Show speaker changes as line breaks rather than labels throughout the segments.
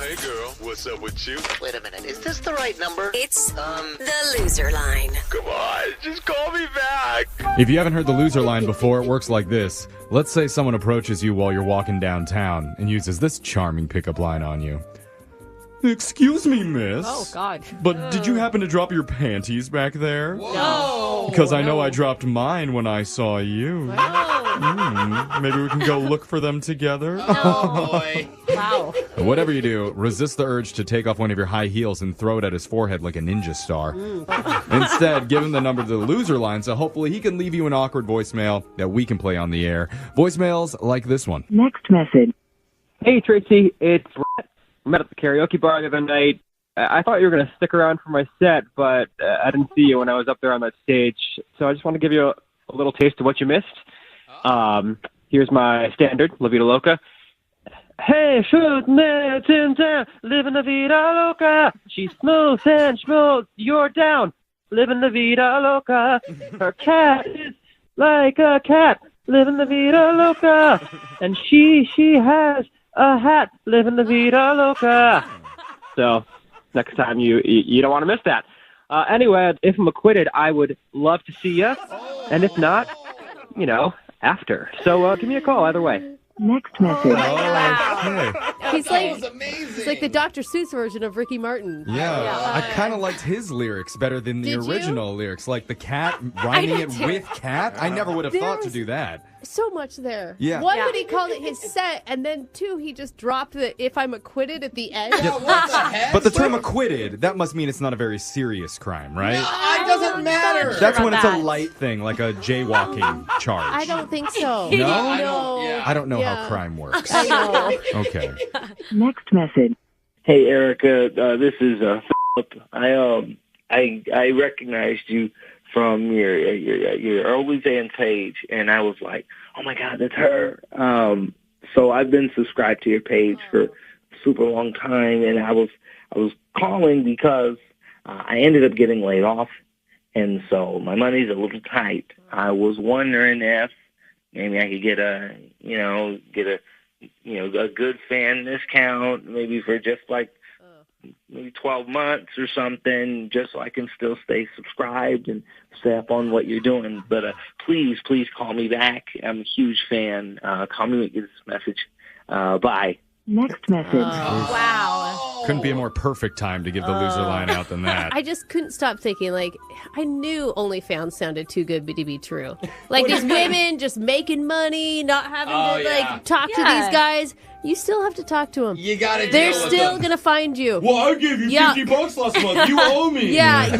Hey, girl. What's up with you?
Wait a minute. Is this the right number?
It's the loser line.
Come on, just call me back.
If you haven't heard the loser line before, it works like this. Let's say someone approaches you while you're walking downtown and uses this charming pickup line on you. Excuse me, miss.
Oh, God.
But did you happen to drop your panties back there?
No.
Because I know I dropped mine when I saw you. Maybe we can go look for them together?
Oh, boy. Wow.
Whatever you do, resist the urge to take off one of your high heels and throw it at his forehead like a ninja star. Instead, give him the number to the loser line so hopefully he can leave you an awkward voicemail that we can play on the air. Voicemails like this one.
Next message.
Hey, Tracy, it's Brett. We met at the karaoke bar the other night. I thought you were going to stick around for my set, but I didn't see you when I was up there on that stage. So I just want to give you a little taste of what you missed. Here's my standard, La Vida Loca. Hey, shoot, man, in town, living la vida loca. She's smooth and smooth, you're down, living la vida loca. Her cat is like a cat, living la vida loca. And she has a hat, living la vida loca. So, next time you don't want to miss that. Anyway, if I'm acquitted, I would love to see you. And if not, after. So give me a call either way.
Next message.
He's like the Dr. Seuss version of Ricky Martin.
Yeah. I kind of liked his lyrics better than the original lyrics. Like the cat, rhyming it with cat. I never would have thought to do that.
So much there.
Yeah.
One, when he called it his set, and then two, he just dropped the "if I'm acquitted" at the end.
Yeah, what the heck?
But the term acquitted, that must mean it's not a very serious crime, right?
No, it doesn't matter.
That's when it's a light thing, like a jaywalking charge.
I don't think so.
No?
No.
I don't know how crime works.
I know.
Okay.
Next message.
Hey, Erica, this is Philip. I recognized you from your early Zan page, and I was like, oh my God, that's her. So I've been subscribed to your page for a super long time, and I was calling because I ended up getting laid off, and so my money's a little tight. I was wondering if maybe I could get a good fan discount, maybe for just like maybe 12 months or something, just so I can still stay subscribed and stay up on what you're doing. But please call me back. I'm a huge fan. Call me when you get this message. Bye.
Next message.
Wow.
Couldn't be a more perfect time to give the loser line out than that.
I just couldn't stop thinking, I knew OnlyFans sounded too good to be true. Like, these women just making money, not having to, talk to these guys. You still have to talk to them.
You gotta deal
They're
with
still
them.
going to find you.
Well, I gave you $50 last month. You owe me.
Yeah.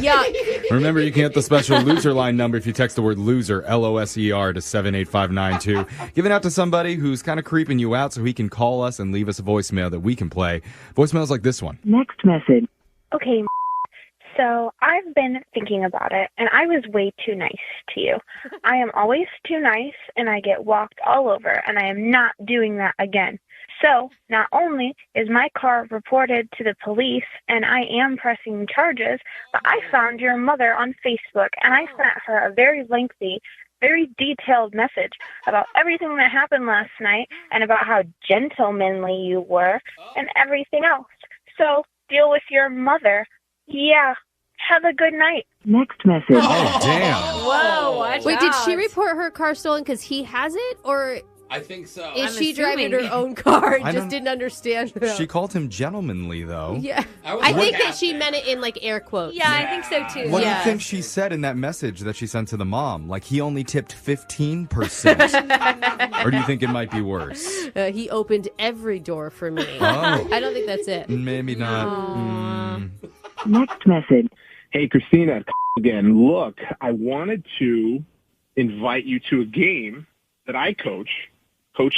Remember, you can get the special loser line number if you text the word loser, LOSER, to 78592. Give it out to somebody who's kind of creeping you out so he can call us and leave us a voicemail that we can play. Voicemails like this one.
Next message.
Okay, so I've been thinking about it, and I was way too nice to you. I am always too nice, and I get walked all over, and I am not doing that again. So, not only is my car reported to the police, and I am pressing charges, but I found your mother on Facebook, and I sent her a very lengthy, very detailed message about everything that happened last night, and about how gentlemanly you were, and everything else. So, deal with your mother. Yeah. Have a good night.
Next message.
Oh, damn.
Whoa. Wait, did she report her car stolen because he has it? Or
I think so.
is she driving her own car and just didn't understand?
She called him gentlemanly, though.
Yeah. I think that she meant it in, air quotes.
Yeah, I think so, too.
What do you think she said in that message that she sent to the mom? Like, he only tipped 15%? Or do you think it might be worse?
He opened every door for me.
Oh.
I don't think that's it.
Maybe not.
Next message.
Hey, Christina, again. Look, I wanted to invite you to a game that I coach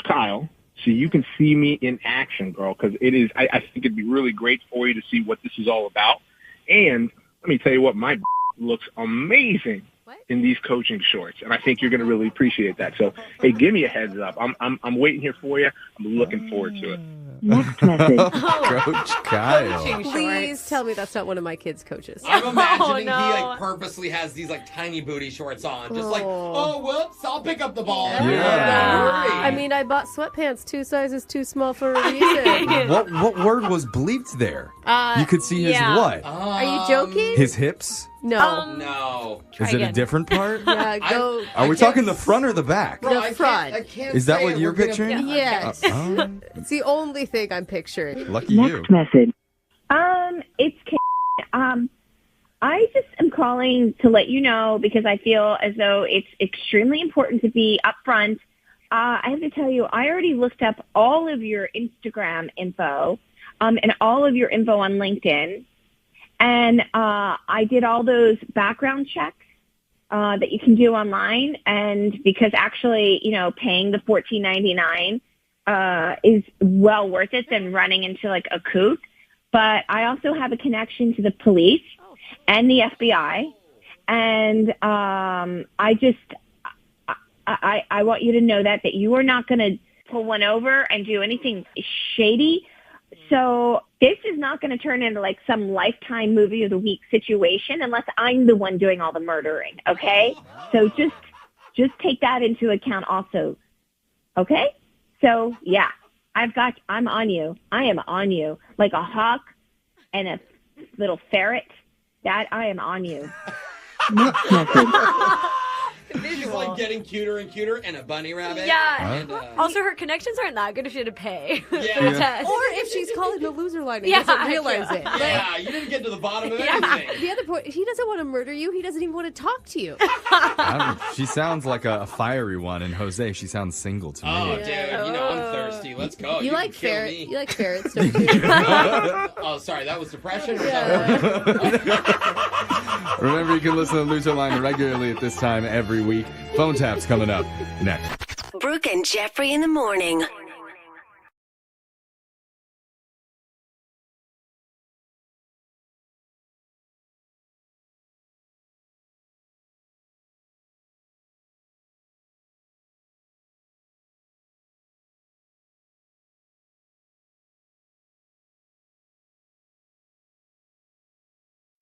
Kyle, so you can see me in action, girl, because I think it'd be really great for you to see what this is all about. And let me tell you what, my looks amazing. in these coaching shorts, and I think you're going to really appreciate that. So, hey, give me a heads up. I'm waiting here for you. I'm looking forward to it.
Next message.
Coach Kyle.
Please tell me that's not one of my kids' coaches.
I'm imagining he like purposely has these like tiny booty shorts on, just like, oh whoops, I'll pick up the ball.
I mean, I bought sweatpants 2 sizes too small for a reason.
What word was bleeped there? You could see his what?
Are you joking?
His hips?
No.
No.
Is it a different part?
Yeah, go.
Are we talking the front or the back?
The front.
Is that what you're picturing?
Yes. It's the only thing I'm picturing.
Lucky you.
Next message.
It's Kate. I just am calling to let you know because I feel as though it's extremely important to be upfront. I have to tell you, I already looked up all of your Instagram info, and all of your info on LinkedIn. And I did all those background checks that you can do online. And because actually, paying the $14.99 is well worth it than running into like a coot. But I also have a connection to the police and the FBI. And I want you to know that you are not going to pull one over and do anything shady. So this is not going to turn into like some Lifetime movie of the week situation unless I'm the one doing all the murdering. Okay. So just take that into account also. Okay. So yeah, I'm on you. I am on you like a hawk and a little ferret. That I am on you.
Next message.
She's like getting cuter and cuter, and a bunny rabbit.
Yeah.
And,
also, her connections aren't that good if she had to pay for the
Yeah.
test.
Or if she's calling the loser line and doesn't realize it.
Yeah, you didn't get to the bottom of anything.
The other point, he doesn't want to murder you. He doesn't even want to talk to you.
She sounds like a fiery one, and Jose, she sounds single to me.
Oh, dude, I'm thirsty. Let's go.
You like
can kill
ferret?
me.
You like ferrets, don't you?
Oh, sorry, that was depression? Or
Remember, you can listen to Loser Line regularly at this time every week. Phone taps coming up next.
Brooke and Jeffrey in the morning.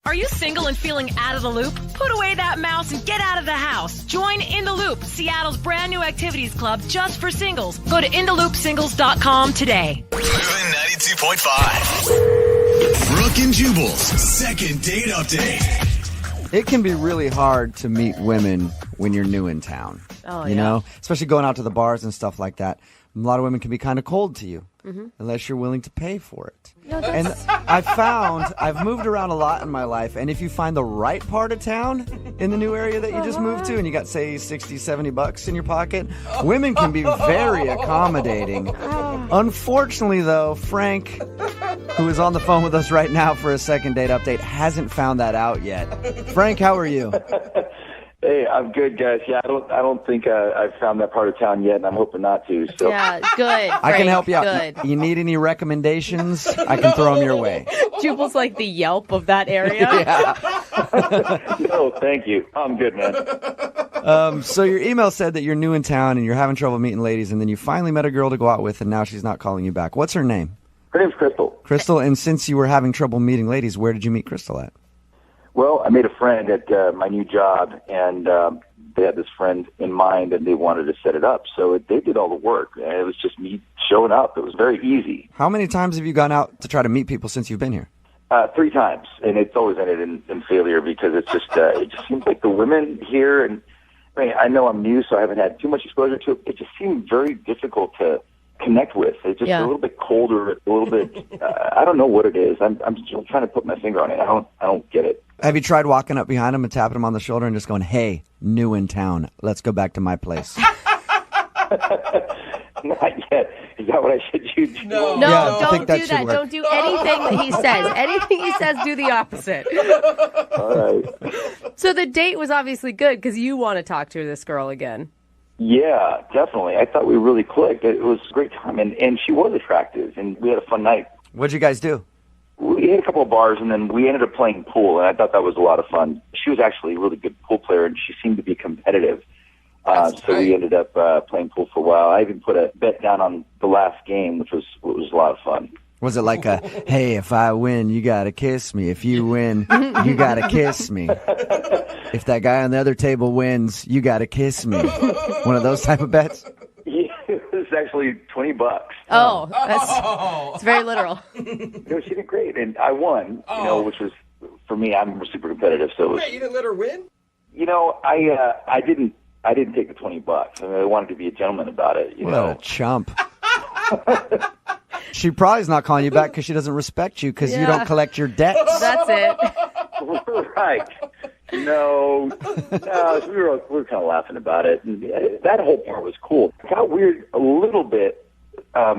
Are you single and feeling out of the loop? Put away that mouse and get out of the house. Join In the Loop, Seattle's brand new activities club just for singles. Go to intheloopsingles.com today.
Moving 92.5. Brooke and Jubal's second date update.
It can be really hard to meet women when you're new in town.
Oh,
you know, especially going out to the bars and stuff like that. A lot of women can be kind of cold to you unless you're willing to pay for it.
No,
and I've moved around a lot in my life, and if you find the right part of town in the new area that you just moved to and you got, say, $60-$70 in your pocket, women can be very accommodating. Unfortunately, though, Frank, who is on the phone with us right now for a second date update, hasn't found that out yet. Frank, how are you?
Hey, I'm good, guys. Yeah, I don't think I've found that part of town yet, and I'm hoping not to. So.
Yeah, good.
I can help you out.
Good.
You need any recommendations? I can throw them your way.
Jubal's like the Yelp of that area.
No, thank you. I'm good, man.
So your email said that you're new in town and you're having trouble meeting ladies, and then you finally met a girl to go out with, and now she's not calling you back. What's her name?
Her name's Crystal.
Crystal, and since you were having trouble meeting ladies, where did you meet Crystal at?
Well, I made a friend at my new job, and they had this friend in mind, and they wanted to set it up. So they did all the work, and it was just me showing up. It was very easy.
How many times have you gone out to try to meet people since you've been here?
3 times, and it's always ended in failure because it's just it just seems like the women here, and I mean, I know I'm new, so I haven't had too much exposure to it. It just seemed very difficult to connect with. It's just a little bit colder, a little bit. I don't know what it is. I'm still trying to put my finger on it. I don't get it.
Have you tried walking up behind him and tapping him on the shoulder and just going, "Hey, new in town, let's go back to my place"?
Not yet. Is that what I should do?
No,
Yeah,
don't do that. Don't do anything that he says. Anything he says, do the opposite.
All right.
So the date was obviously good because you want to talk to this girl again.
Yeah, definitely. I thought we really clicked. It was a great time, and she was attractive, and we had a fun night.
What'd you guys do?
We we hit a couple of bars, and then we ended up playing pool, and I thought that was a lot of fun. She was actually a really good pool player, and she seemed to be competitive. So we ended up playing pool for a while. I even put a bet down on the last game, which was a lot of fun.
Was it like a, hey, if I win, you got to kiss me. If you win, you got to kiss me. If that guy on the other table wins, you got to kiss me. One of those type of bets?
Yeah, it was actually $20.
Oh, it's very literal.
She did great, and I won, which was, for me, I'm super competitive. So it was,
Wait, you didn't let her win?
I didn't take the $20. I mean, I wanted to be a gentleman about it.
What a chump. She probably is not calling you back because she doesn't respect you because you don't collect your debts.
That's it.
Right. No, we were kind of laughing about it. And that whole part was cool. It got weird a little bit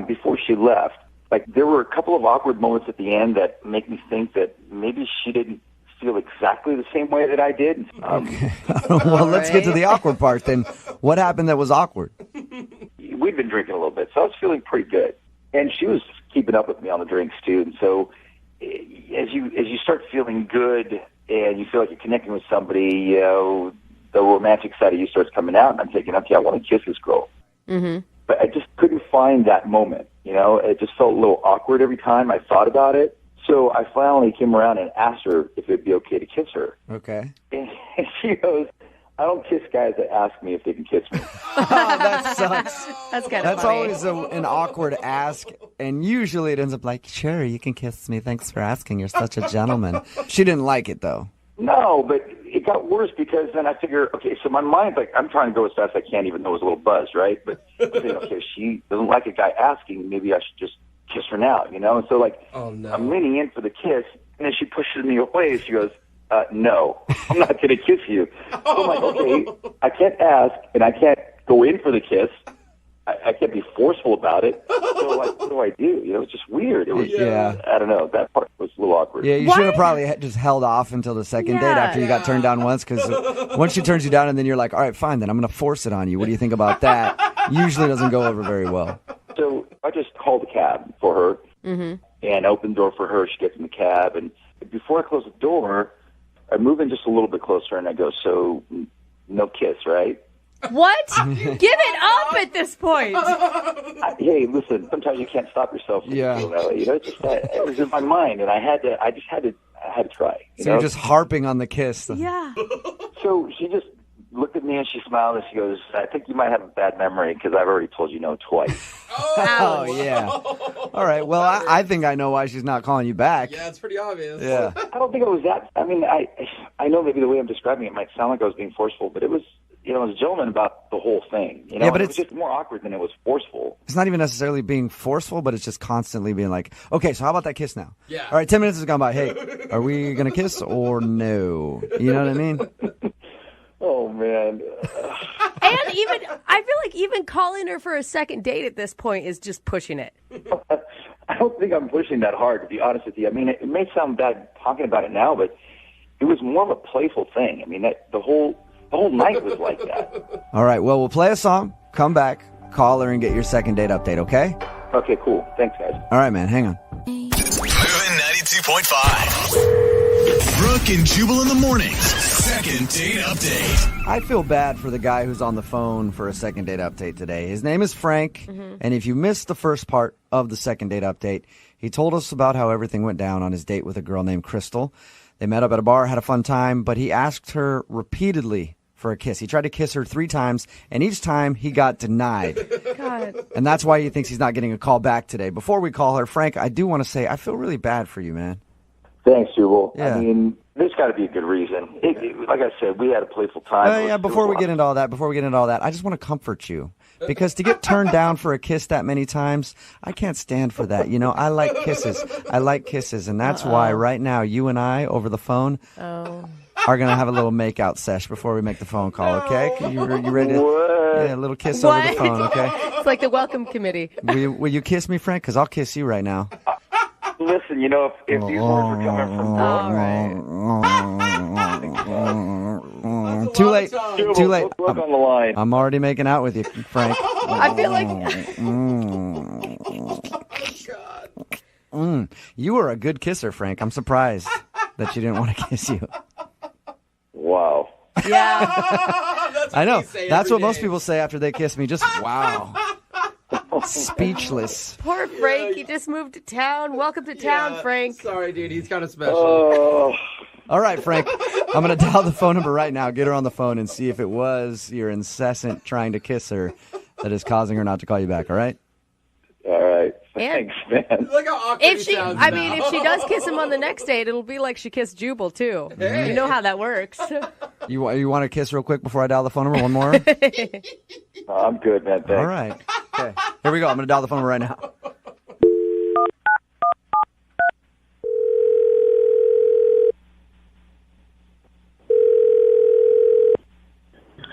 before she left. Like, there were a couple of awkward moments at the end that make me think that maybe she didn't feel exactly the same way that I did.
Okay. Well, let's get to the awkward part then. What happened that was awkward?
We'd been drinking a little bit, so I was feeling pretty good. And she was keeping up with me on the drinks, too. And so as you start feeling good and you feel like you're connecting with somebody, the romantic side of you starts coming out. And I'm thinking, okay, I want to kiss this girl.
Mm-hmm.
But I just couldn't find that moment. It just felt a little awkward every time I thought about it. So I finally came around and asked her if it'd be okay to kiss her.
Okay.
And she goes, I don't kiss guys that ask me if they can kiss me.
Oh, that sucks.
That's kind of
That's
funny.
always an awkward ask, and usually it ends up like, sure, you can kiss me. Thanks for asking. You're such a gentleman. She didn't like it, though.
No, but it got worse because then I figure, okay, so my mind's like, I'm trying to go as fast as I can, even though it was a little buzzed, right? But I'm thinking, okay, if she doesn't like a guy asking, maybe I should just kiss her now, And so, I'm leaning in for the kiss, and then she pushes me away, and she goes, no, I'm not going to kiss you. So I'm like, okay, I can't ask, and I can't go in for the kiss. I can't be forceful about it. So, what do I do? It's just weird. It was, I don't know. That part was a little awkward.
Yeah, you should have probably just held off until the second date after you got turned down once, because once she turns you down and then you're like, all right, fine, then I'm going to force it on you. What do you think about that? Usually doesn't go over very well.
So I just called a cab for her and opened the door for her. She gets in the cab, and before I close the door, I move in just a little bit closer, and I go, so no kiss, right?
What? Give it up at this point.
Hey, listen, sometimes you can't stop yourself from feeling that way. It's just it was in my mind, and I just had to try.
So you're just harping on the kiss.
Yeah.
So she just looked at me and she smiled and she goes, I think you might have a bad memory because I've already told you no twice.
Oh, yeah. All right. Well, I think I know why she's not calling you back.
Yeah, it's pretty obvious.
Yeah.
I don't think it was that. I mean, I know maybe the way I'm describing it might sound like I was being forceful, but it was, I was a gentleman about the whole thing.
Yeah, but
it was just more awkward than it was forceful.
It's not even necessarily being forceful, but it's just constantly being like, okay, so how about that kiss now?
Yeah.
All right, 10 minutes has gone by. Hey, are we going to kiss or no? You know what I mean?
Oh, man.
And I feel like even calling her for a second date at this point is just pushing it.
I don't think I'm pushing that hard, to be honest with you. I mean, it may sound bad talking about it now, but it was more of a playful thing. I mean, the whole night was like that.
All right, well, we'll play a song, come back, call her, and get your second date update, okay?
Okay, cool. Thanks, guys.
All right, man, hang on.
Moving 92.5. Brooke and Jubal in the mornings. Second date update.
I feel bad for the guy who's on the phone for a second date update today. His name is Frank, and if you missed the first part of the second date update, he told us about how everything went down on his date with a girl named Crystal. They met up at a bar, had a fun time, but he asked her repeatedly for a kiss. He tried to kiss her 3 times, and each time he got denied.
God.
And that's why he thinks he's not getting a call back today. Before we call her, Frank, I do want to say I feel really bad for you, man.
Thanks, Jubal.
Yeah.
I mean, there's got to be a good reason. Like I said, we had a playful time.
Yeah, before we get into all that, I just want to comfort you. Because to get turned down for a kiss that many times, I can't stand for that. I like kisses. And that's why right now you and I over the phone are going to have a little make-out sesh before we make the phone call, okay? You ready to? Yeah, a little kiss over the phone, okay?
It's like the welcome committee.
Will you kiss me, Frank? Because I'll kiss you right now.
Listen, if these words were coming from Brooke.
Too late. Too late.
Brooke on the line.
I'm already making out with you, Frank.
I feel like...
You were a good kisser, Frank. I'm surprised that she didn't want to kiss you.
Wow.
Yeah.
I know. That's what most people say after they kiss me. Just wow. Speechless.
Poor Frank. He just moved to town. Welcome to town, Frank.
Sorry, dude. He's kind of special.
Oh.
All right, Frank. I'm going to dial the phone number right now. Get her on the phone and see if it was your incessant trying to kiss her that is causing her not to call you back. All right?
All right. Thanks, man.
Look how awkward
If
he
she,
sounds
I
now.
mean, if she does kiss him on the next date, it'll be like she kissed Jubal too.
Hey.
You know how that works.
You want to kiss real quick before I dial the phone number? One more?
I'm good, man. Thanks.
All right. Okay. Here we go. I'm going to dial the phone number right now.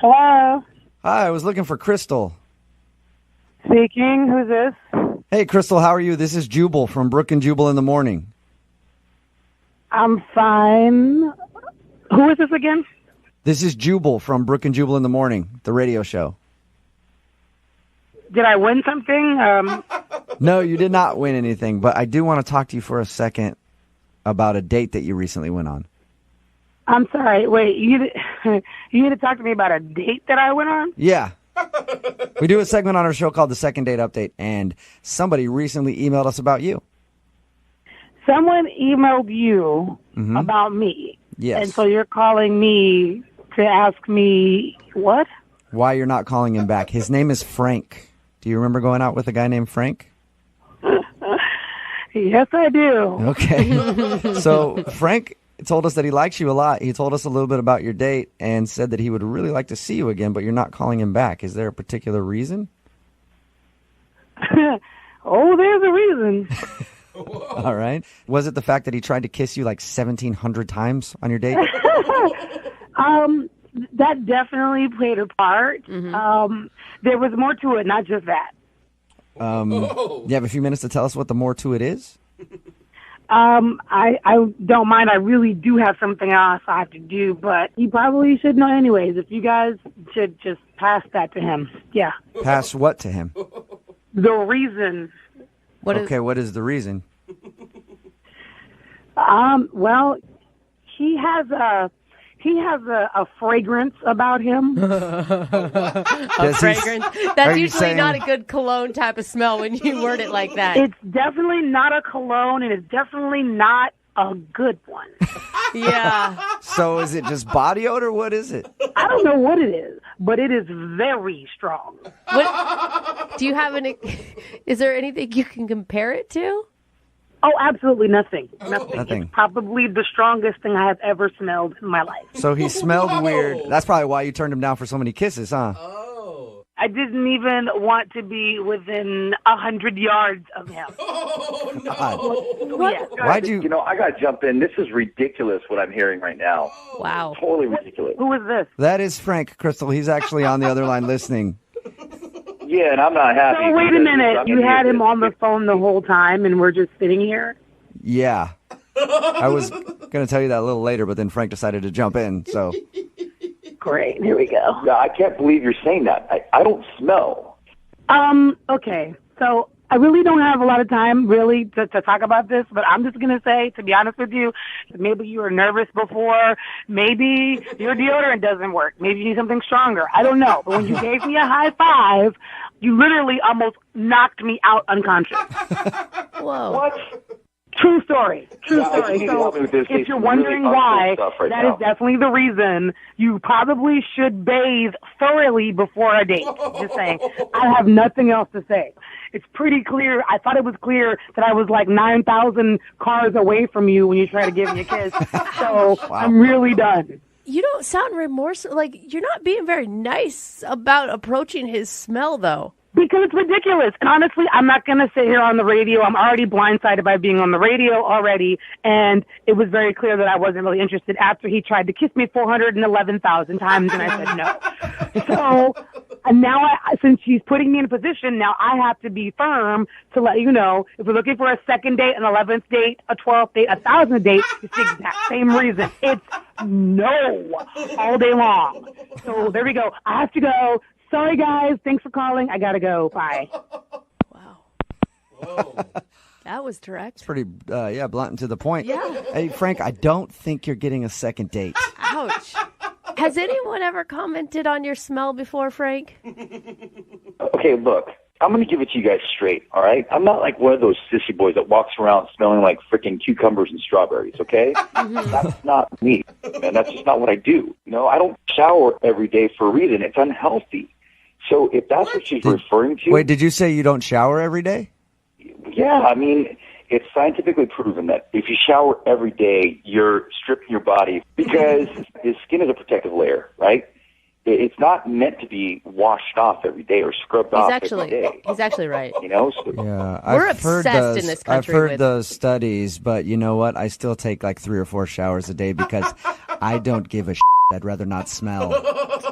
Hello.
Hi, I was looking for Crystal.
Speaking. Who's this?
Hey, Crystal, how are you? This is Jubal from Brooke and Jubal in the Morning.
I'm fine. Who is this again?
This is Jubal from Brooke and Jubal in the Morning, the radio show.
Did I win something?
No, you did not win anything, but I do want to talk to you for a second about a date that you recently went on.
I'm sorry. Wait, you need to talk to me about a date that I went on?
Yeah. We do a segment on our show called The Second Date Update, and somebody recently emailed us about you.
Someone emailed you about me.
Yes.
And so you're calling me to ask me what?
Why you're not calling him back. His name is Frank. Do you remember going out with a guy named Frank?
Yes, I do.
Okay. So Frank told us that he likes you a lot. He told us a little bit about your date and said that he would really like to see you again, but you're not calling him back. Is there a particular reason?
Oh, there's a reason.
All right. Was it the fact that he tried to kiss you like 1,700 times on your date?
That definitely played a part. There was more to it, not just that.
You have a few minutes to tell us what the more to it is?
I don't mind. I really do have something else I have to do, but he probably should know anyways. If you guys should just pass that to him. Yeah.
Pass what to him?
The reason.
What is the reason?
Well, he has a fragrance about him.
A fragrance. That's usually not a good cologne type of smell when you word it like that.
It's definitely not a cologne, and it's definitely not a good one.
Yeah.
So is it just body odor? What is it?
I don't know what it is, but it is very strong.
What, do you have is there anything you can compare it to?
Oh, absolutely nothing.
Nothing.
It's probably the strongest thing I have ever smelled in my life.
So he smelled weird. That's probably why you turned him down for so many kisses, huh?
I didn't even want to be within 100 yards of him.
Why'd you?
You know, I got to jump in. This is ridiculous what I'm hearing right now.
Wow.
Totally ridiculous.
Who is this?
That is Frank, Crystal. He's actually on the other line listening.
Yeah, and I'm not happy.
So wait a minute.
I'm
You
gonna
had
hear
him
this.
on the phone the whole time, and we're just sitting here?
Yeah. I was going to tell you that a little later, but then Frank decided to jump in, so.
Great. Here we go.
No, I can't believe you're saying that. I don't smell.
Okay. So I really don't have a lot of time, really, to talk about this, but I'm just going to say, to be honest with you, maybe you were nervous before. Maybe your deodorant doesn't work. Maybe you need something stronger. I don't know. But when you gave me a high five, you literally almost knocked me out unconscious.
Whoa.
What?
True story. True
Yeah, I
story.
need to help me with this.
If
It's
you're
really
wondering
ugly
why,
stuff right
that
now.
is definitely the reason. You probably should bathe thoroughly before a date. Just saying. I have nothing else to say. It's pretty clear. I thought it was clear that I was like 9,000 cars away from you when you tried to give me a kiss. So I'm really done.
You don't sound remorseful. Like, you're not being very nice about approaching his smell, though.
Because it's ridiculous. And honestly, I'm not going to sit here on the radio. I'm already blindsided by being on the radio already. And it was very clear that I wasn't really interested after he tried to kiss me 411,000 times and I said no. So and now, since he's putting me in a position, now I have to be firm to let you know if we're looking for a second date, an 11th date, a 12th date, a 1,000th date, it's the exact same reason. It's no all day long. So there we go. I have to go. Sorry, guys. Thanks for calling. I got to go. Bye.
Wow.
Whoa.
That was direct.
It's pretty, blunt and to the point.
Yeah.
Hey, Frank, I don't think you're getting a second date.
Ouch. Has anyone ever commented on your smell before, Frank?
Okay, look, I'm going to give it to you guys straight, all right? I'm not like one of those sissy boys that walks around smelling like freaking cucumbers and strawberries, okay? That's not me, and that's just not what I do. I don't shower every day for a reason. It's unhealthy. So if that's what she's referring to...
Wait, did you say you don't shower every day?
Yeah, I mean, it's scientifically proven that if you shower every day, you're stripping your body because the skin is a protective layer, right? It's not meant to be washed off every day or scrubbed off every day.
He's actually right.
Yeah,
We're obsessed in this country
I've heard
with-
those studies, but you know what? I still take like 3 or 4 showers a day because I don't give a shit. I'd rather not smell.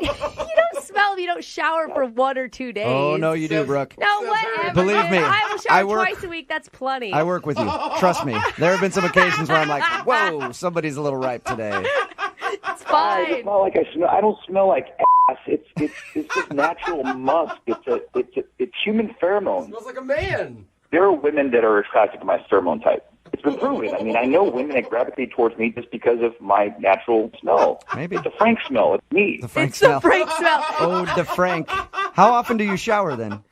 You don't smell if you don't shower for 1 or 2 days.
Oh, no, you do, Brooke.
No, whatever.
Believe me,
I will shower
I work-
twice a week. That's plenty.
I work with you. Trust me. There have been some occasions where I'm like, whoa, somebody's a little ripe today.
It's fine.
It's not like I smell. I don't smell like ass. It's just natural musk. It's human pheromones.
Smells like a man.
There are women that are attracted to my pheromone type. It's been proven. I mean, I know women that gravitate towards me just because of my natural smell.
Maybe.
It's the Frank smell. It's me.
The Frank
It's
smell.
the Frank smell.
Oh, the Frank. How often do you shower then?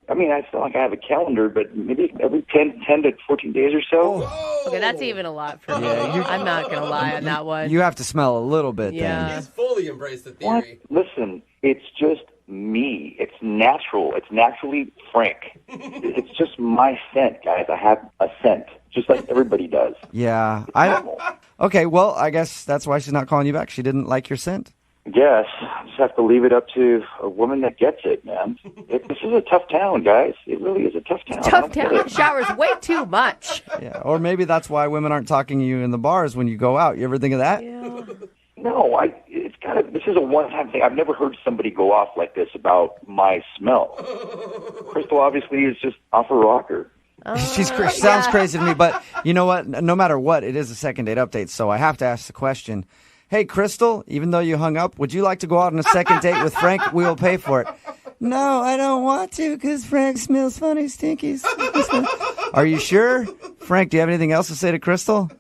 I mean, I feel like I have a calendar, but maybe every 10 to 14 days or so.
Okay, that's even a lot for me.
Yeah,
I'm not going to lie on that one.
You have to smell a little bit then.
He's fully embraced the
What?
theory.
Listen, it's just me. It's natural. It's naturally Frank. It's just my scent, guys. I have a scent, just like everybody does.
Yeah.
Normal.
Okay, well, I guess that's why she's not calling you back. She didn't like your scent.
Yes, I just have to leave it up to a woman that gets it, man. This is a tough town, guys. It really is a tough town. I
Tough
don't get
town.
it.
Showers way too much.
Yeah, or maybe that's why women aren't talking to you in the bars when you go out. You ever think of that?
No, it's kind of. This is a one-time thing. I've never heard somebody go off like this about my smell. Crystal obviously is just off her rocker.
She sounds crazy to me, but you know what? No matter what, it is a second date update, so I have to ask the question. Hey, Crystal, even though you hung up, would you like to go out on a second date with Frank? We will pay for it. No, I don't want to because Frank smells funny, stinky. Are you sure? Frank, do you have anything else to say to Crystal?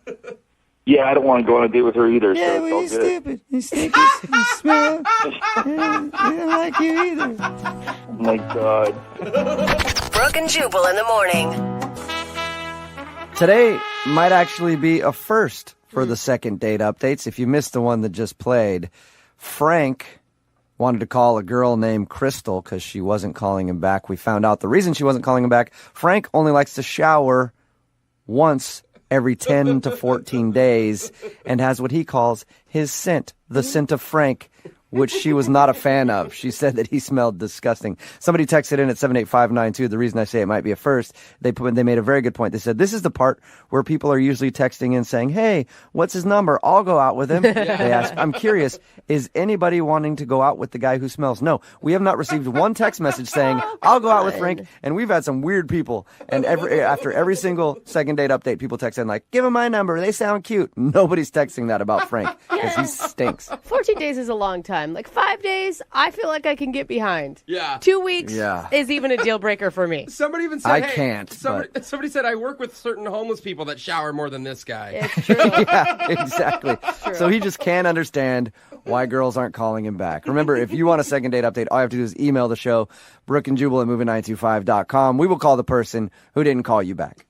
Yeah, I don't want to go on a date with her either.
Yeah,
so
well,
it's
you're
all good.
stupid. You stinky. You smell. I don't like you either.
Oh my God.
Brooke and Jubal in the morning.
Today might actually be a first for the second date updates. If you missed the one that just played, Frank wanted to call a girl named Crystal because she wasn't calling him back. We found out the reason she wasn't calling him back. Frank only likes to shower once every 10 to 14 days and has what he calls his scent, the scent of Frank, which she was not a fan of. She said that he smelled disgusting. Somebody texted in at 78592. The reason I say it might be a first, they made a very good point. They said, this is the part where people are usually texting in saying, hey, what's his number? I'll go out with him. They ask, I'm curious, is anybody wanting to go out with the guy who smells? No, we have not received one text message saying, I'll go out with Frank. And we've had some weird people. And after every single second date update, people text in like, give him my number. They sound cute. Nobody's texting that about Frank because he stinks.
14 days is a long time. Like 5 days, I feel like I can get behind.
Yeah.
2 weeks
Yeah.
is even a deal breaker for me.
Somebody even said,
I
hey,
can't,
Somebody said, I work with certain homeless people that shower more than this guy.
It's true.
Yeah, exactly.
True.
So he just can't understand why girls aren't calling him back. Remember, if you want a second date update, all you have to do is email the show, Brooke and Jubal at moving925.com. We will call the person who didn't call you back.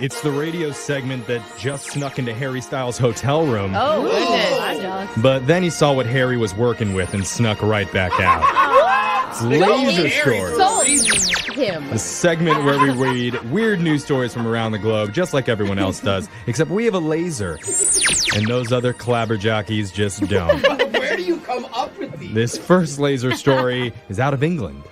It's the radio segment that just snuck into Harry Styles' hotel room.
Oh, goodness. I'm jealous.
But then he saw what Harry was working with and snuck right back out. It's Laser Stories.
Sold him.
The segment where we read weird news stories from around the globe, just like everyone else does, except we have a laser. And those other clabberjockeys just don't.
Where do you come up with these?
This first laser story is out of England.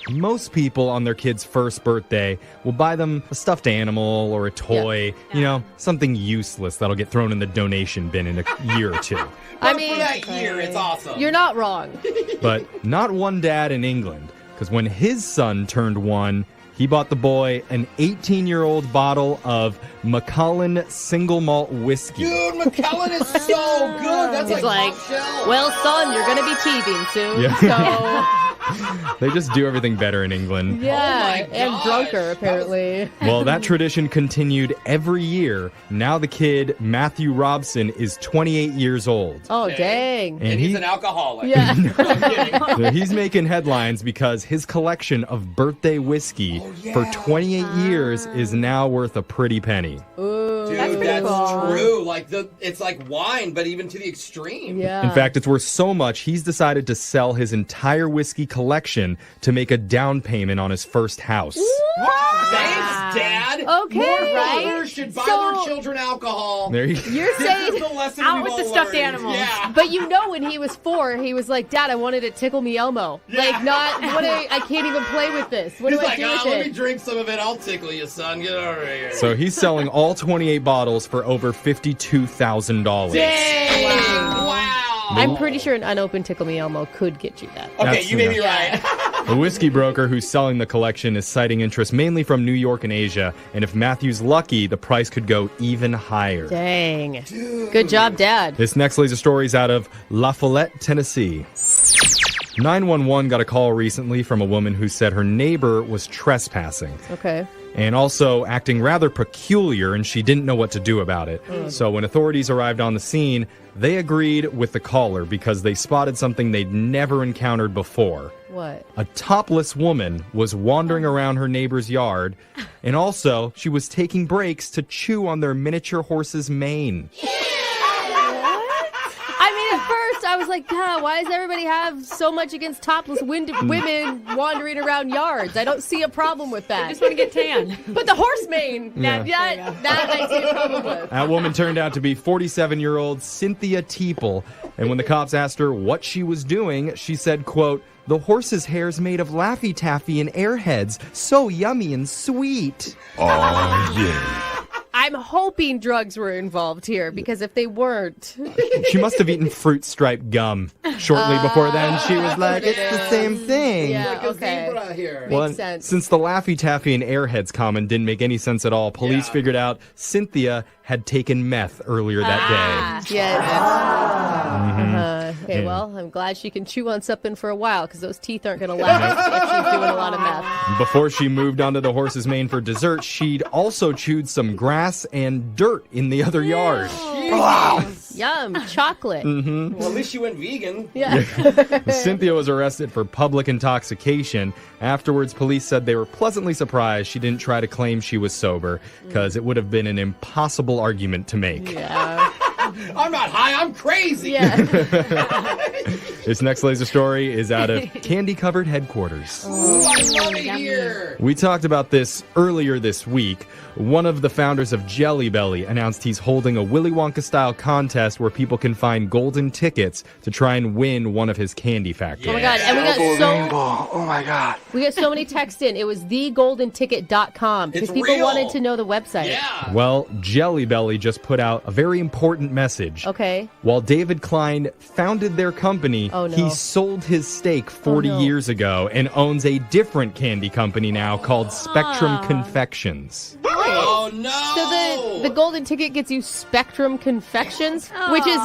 Most people on their kid's first birthday will buy them a stuffed animal or a toy, you know, something useless that'll get thrown in the donation bin in a year or two.
I mean,
for that year, it's awesome.
You're not wrong.
But not one dad in England because when his son turned 1, he bought the boy an 18-year-old bottle of Macallan single malt whiskey.
Dude, Macallan is so good. That's
He's
like
like,
top shelf.
well, son, you're going to be teething soon.
Yeah. They just do everything better in England.
Yeah, and drunker, apparently.
Well, that tradition continued every year. Now the kid, Matthew Robson, is 28 years old.
Oh, dang.
And he's an alcoholic.
Yeah.
So he's making headlines because his collection of birthday whiskey for 28 years is now worth a pretty penny.
Ooh,
Dude, that's true. Like it's like wine, but even to the extreme.
Yeah.
In fact, it's worth so much, he's decided to sell his entire whiskey collection to make a down payment on his first house.
Thanks, Dad.
Okay.
More
Right?
fathers should buy
So-
their children alcohol.
There you go.
You're saying
This is the lesson
out
we've
with
all
the stuffed
learned.
animals.
Yeah.
But you know, when he was 4, he was like, Dad, I wanted to tickle me Elmo. Like, not, I can't even play with this. What
He's
do I
like,
do with
let me
it?
drink some of it. I'll tickle you, son. Get over here.
So he's selling all 28 bottles for over $52,000.
Wow.
I'm pretty sure an unopened Tickle Me Elmo could get you that.
Okay, you may be right.
The whiskey broker who's selling the collection is citing interest mainly from New York and Asia, and if Matthew's lucky, the price could go even higher.
Dang. Good job, Dad.
This next laser story is out of La Follette, Tennessee. 911 got a call recently from a woman who said her neighbor was trespassing
Okay.
and also acting rather peculiar, and she didn't know what to do about it. So when authorities arrived on the scene, they agreed with the caller because they spotted something they'd never encountered before.
What?
A topless woman was wandering around her neighbor's yard, and also she was taking breaks to chew on their miniature horse's mane.
I mean, at first I was like, God, why does everybody have so much against topless women wandering around yards? I don't see a problem with that. I
just want to get tan.
But the horse mane,
Yeah.
that I see a problem with.
That woman turned out to be 47-year-old Cynthia Teeple, and when the cops asked her what she was doing, she said, quote, "The horse's hair's made of Laffy Taffy and Airheads, so yummy and sweet."
Oh, yeah.
I'm hoping drugs were involved here, because if they weren't...
She must have eaten fruit stripe gum. Shortly before then, she was like, it's the same thing.
Yeah, okay.
Well,
Makes sense.
since the Laffy Taffy and Airheads comment didn't make any sense at all, police figured out Cynthia had taken meth earlier that day.
Yes.
Mhm.
Okay,
Yeah.
well, I'm glad she can chew on something for a while, because those teeth aren't going to last if she's doing a lot of meth.
Before she moved onto the horse's mane for dessert, she'd also chewed some grass and dirt in the other yard.
Yum, chocolate.
Mhm.
Well, at least you went vegan.
Yeah.
Cynthia was arrested for public intoxication. Afterwards, police said they were pleasantly surprised she didn't try to claim she was sober, because it would have been an impossible argument to make.
Yeah.
I'm not high, I'm crazy.
Yeah.
This next laser story is out of candy-covered headquarters.
Ooh, I love it here.
We talked about this earlier this week. One of the founders of Jelly Belly announced he's holding a Willy Wonka-style contest where people can find golden tickets to try and win one of his candy factories.
Oh my God, and we got
Oh my God.
we got so many texts in. It was thegoldenticket.com, because
It's
people
real.
wanted to know the website.
Yeah.
Well, Jelly Belly just put out a very important message.
Okay.
While David Klein founded their company,
Oh, no.
he sold his stake 40
no.
years ago and owns a different candy company now called Spectrum Confections.
Oh, no.
So the golden ticket gets you Spectrum Confections, which is,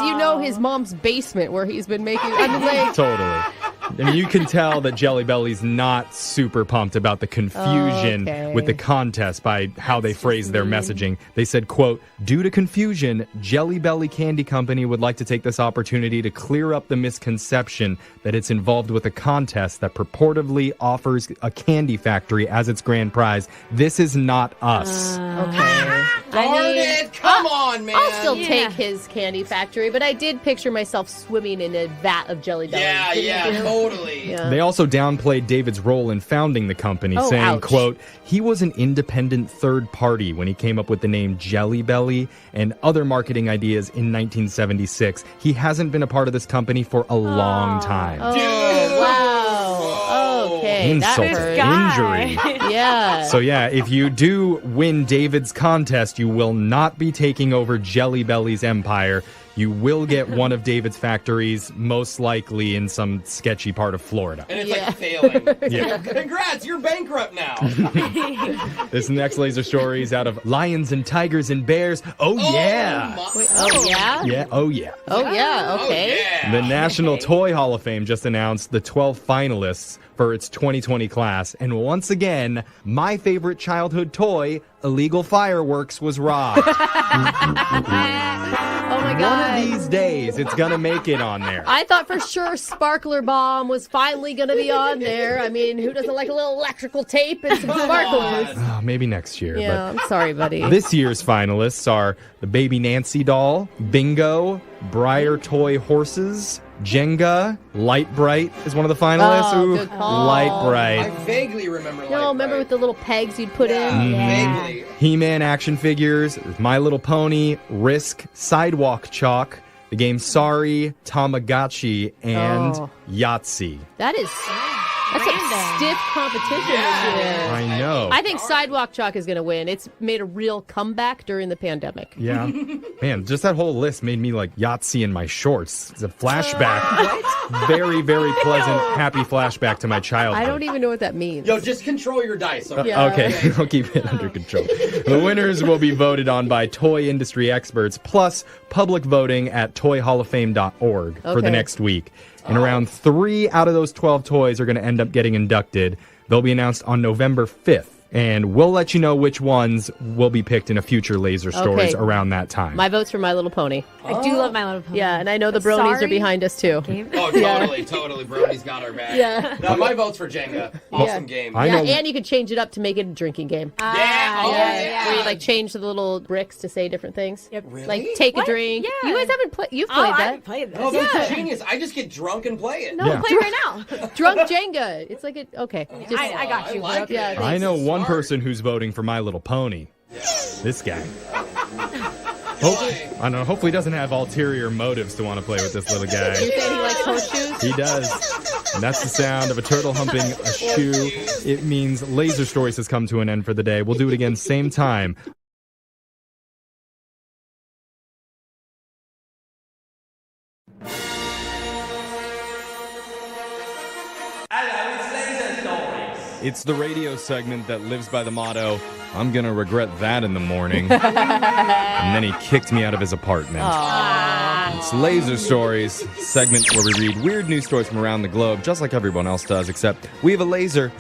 his mom's basement where he's been making. I mean, like,
Totally. I mean, you can tell that Jelly Belly's not super pumped about the confusion
Okay.
with the contest by how they phrase their messaging. They said, quote, "Due to confusion, Jelly Belly Candy Company would like to take this opportunity to clear up the misconception that it's involved with a contest that purportedly offers a candy factory as its grand prize. This is not us."
okay.
Darn it. Come on, man.
I'll still take his candy factory, but I did picture myself swimming in a vat of Jelly Bellies.
Yeah,
Didn't you?
totally.
Yeah.
They also downplayed David's role in founding the company,
Oh,
saying,
ouch.
quote, "He was an independent third party when he came up with the name Jelly Belly and other marketing ideas in 1976. He hasn't been a part of this company for a long time."
Oh, wow. Okay.
Insult
that
to
hurt.
injury.
Yeah.
So yeah, if you do win David's contest, you will not be taking over Jelly Belly's empire. you will get one of David's factories, most likely in some sketchy part of Florida.
And it's like failing.
Yeah.
Congrats, you're bankrupt now.
This next laser story is out of Lions and Tigers and Bears. Oh, yeah.
Wait, oh, yeah?
Yeah, oh, yeah.
Oh, yeah, okay.
The National Toy Hall of Fame just announced the 12 finalists for its 2020 class. And once again, my favorite childhood toy, illegal fireworks, was robbed.
Oh, my God.
One of these days, it's going to make it on there.
I thought for sure Sparkler Bomb was finally going to be on there. I mean, who doesn't like a little electrical tape and some sparklers?
Oh, maybe next year.
Yeah, I'm sorry, buddy.
This year's finalists are the Baby Nancy doll, Bingo, Briar Toy Horses, Jenga, Light Bright is one of the finalists.
Oh,
Ooh,
good call.
Light Bright.
I vaguely remember
Remember with the little pegs you'd put in?
Vaguely.
He-Man action figures, My Little Pony, Risk, Sidewalk Chalk, the game Sorry, Tamagotchi, and Yahtzee.
That's some stiff competition this year.
I know.
I think Sidewalk Chalk is going to win. It's made a real comeback during the pandemic.
Yeah. Man, just that whole list made me like Yahtzee in my shorts. It's a flashback. Very, very pleasant, happy flashback to my childhood.
I don't even know what that means.
Yo, just control your dice. Okay.
Okay, I'll keep it under control. The winners will be voted on by toy industry experts, plus public voting at toyhalloffame.org for the next week. And around 3 out of those 12 toys are going to end up getting inducted. They'll be announced on November 5th. And we'll let you know which ones will be picked in a future Laser Stories around that time.
My vote's for My Little Pony.
I do love My Little Pony.
Yeah, and I know the bronies are behind us, too.
Oh, totally. Brony's got our back.
Yeah.
No, my vote's for Jenga. Awesome game.
I know.
And you could change it up to make it a drinking game.
Yeah.
Where you like change the little bricks to say different things.
Yep.
Really?
Like take a drink.
Yeah.
You guys haven't played. You've played
I
that.
haven't played this.
Oh, that's genius. I just get drunk and play it.
No, play right now. Drunk Jenga. It's like okay. Just,
I got you.
I like it.
Yeah,
I know one person who's voting for My Little Pony. This guy. I don't know. Hopefully, he doesn't have ulterior motives to want to play with this little guy.
You saying he likes horseshoes?
He does. And that's the sound of a turtle humping a shoe. It means Laser Stories has come to an end for the day. We'll do it again same time. It's the radio segment that lives by the motto, I'm going to regret that in the morning. And then he kicked me out of his apartment. It's Laser Stories, segment where we read weird news stories from around the globe, just like everyone else does, except we have a laser.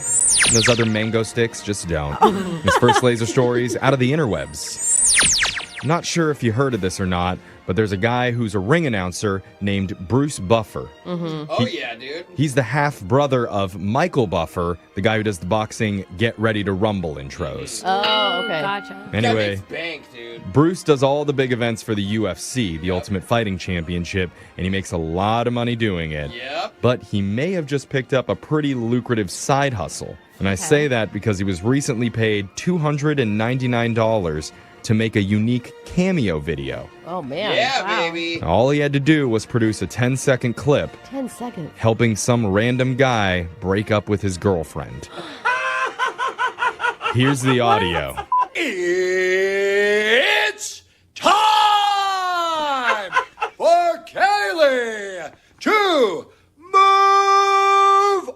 And those other mango sticks just don't. His first Laser Stories out of the interwebs. Not sure if you heard of this or not, but there's a guy who's a ring announcer named Bruce Buffer.
Oh, yeah, dude.
He's the half-brother of Michael Buffer, the guy who does the boxing Get Ready to Rumble intros.
Oh, okay.
Gotcha.
Anyway,
That makes bank, dude.
Bruce does all the big events for the UFC, the Ultimate Fighting Championship, and he makes a lot of money doing it.
Yep.
But he may have just picked up a pretty lucrative side hustle. And I say that because he was recently paid $299 to make a unique cameo video.
Oh, man.
Yeah, baby.
All he had to do was produce a 10-second clip
10 seconds.
helping some random guy break up with his girlfriend. Here's the audio.
It's time for Kaylee to move on.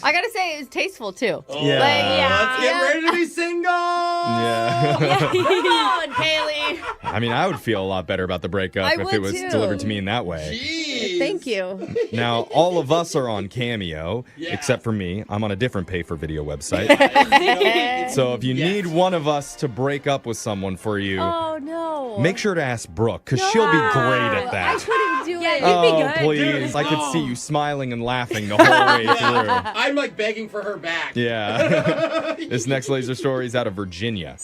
I gotta say, it was tasteful too.
Yeah.
Let's get ready to be single.
Yeah.
Come on, Kaylee.
I mean, I would feel a lot better about the breakup
I
if
would
it was
too.
delivered to me in that way.
Jeez.
Thank you.
Now, all of us are on Cameo, except for me. I'm on a different pay-for-video website. So if you need one of us to break up with someone for you,
Oh no.
make sure to ask Brooke, because she'll be great at
I
that.
couldn't do it.
Oh, please. I could see you smiling and laughing the whole way through.
I'm like begging for her back.
Yeah. This next laser story is out of Virginia.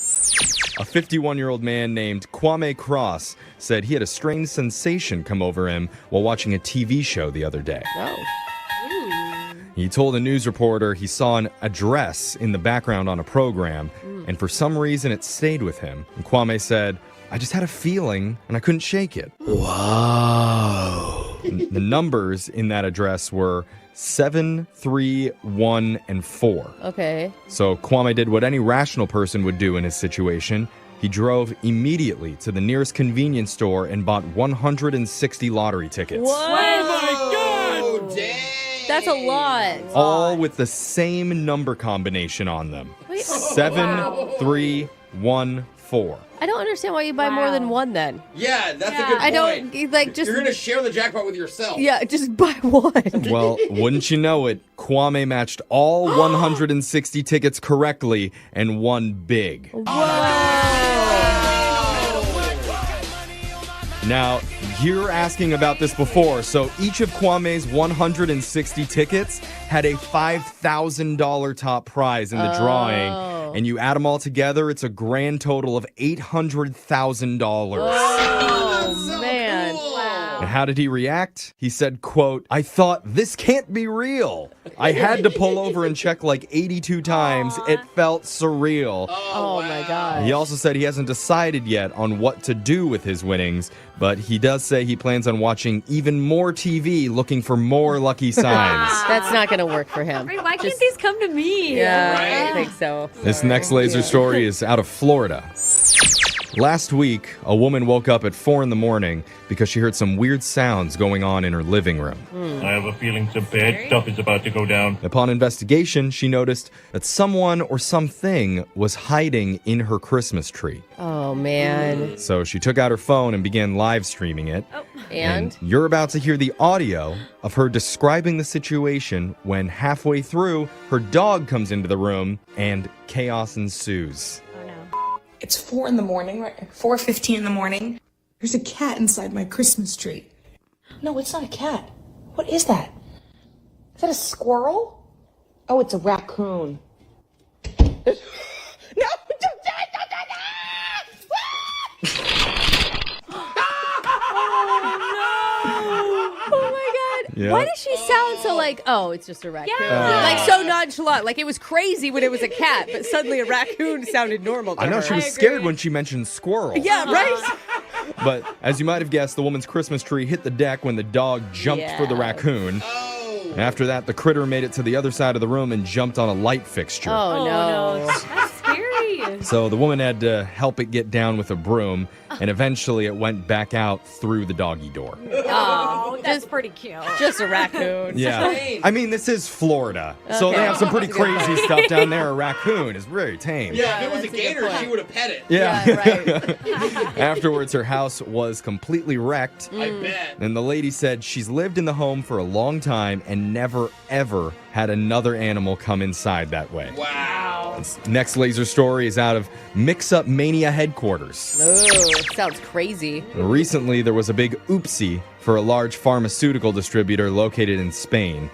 A 51-year-old man named Kwame Cross said he had a strange sensation come over him while watching a TV show the other day.
Oh.
He told a news reporter he saw an address in the background on a program, and for some reason it stayed with him. And Kwame said, I just had a feeling and I couldn't shake it. Wow. The numbers in that address were 7, 3, 1, and 4.
Okay.
So Kwame did what any rational person would do in his situation. he drove immediately to the nearest convenience store and bought 160 lottery tickets.
What?
Oh, dang.
That's a lot.
All with the same number combination on them.
Wait,
7, 3, 1, 4.
I don't understand why you buy more than one then.
Yeah, that's a good point.
I don't just.
You're going to share the jackpot with yourself.
Yeah, just buy one.
Well, wouldn't you know it, Kwame matched all 160 tickets correctly and won big. Now, you're asking about this before, so each of Kwame's 160 tickets had a $5,000 top prize in the drawing, and you add them all together, it's a grand total of $800,000.
Oh, man. Wow.
And how did he react? He said, quote, "I thought this can't be real. I had to pull over and check like 82 times. It felt surreal."
Oh my God.
He also said he hasn't decided yet on what to do with his winnings, but he does say he plans on watching even more TV looking for more lucky signs.
That's not going to work for him.
Why can't these come to me?
Yeah, I think so.
This next laser story is out of Florida. Last week, a woman woke up at 4 a.m. because she heard some weird sounds going on in her living room.
I have a feeling some bad stuff is about to go down.
Upon investigation, she noticed that someone or something was hiding in her Christmas tree.
Oh, man.
So she took out her phone and began live streaming it.
And?
You're about to hear the audio of her describing the situation when halfway through, her dog comes into the room and chaos ensues.
It's 4 in the morning, right? 4:15 in the morning. There's a cat inside my Christmas tree. No, it's not a cat. What is that? Is that a squirrel? Oh, it's a raccoon. No! Don't do it!
Oh my God.
Yeah.
Why does she sound so like, oh, it's just a raccoon?
Yeah.
Like so nonchalant. Like it was crazy when it was a cat, but suddenly a raccoon sounded normal to
I know
her.
she was scared when she mentioned squirrel.
Yeah, right?
But as you might have guessed, the woman's Christmas tree hit the deck when the dog jumped for the raccoon. After that, the critter made it to the other side of the room and jumped on a light fixture.
Oh, no.
That's scary.
So the woman had to help it get down with a broom, and eventually it went back out through the doggy door.
Oh, that's pretty cute.
Just a raccoon.
Yeah. I mean, this is Florida, so they have some pretty crazy stuff down there. A raccoon is very tame.
Yeah, if it was a gator, she would have pet it.
Yeah.
right.
Afterwards, her house was completely wrecked.
I bet.
And the lady said she's lived in the home for a long time and never, ever had another animal come inside that way.
Wow.
This next laser story is out of Mix Up Mania headquarters.
Oh, sounds crazy.
Recently, there was a big oopsie for a large pharmaceutical distributor located in Spain.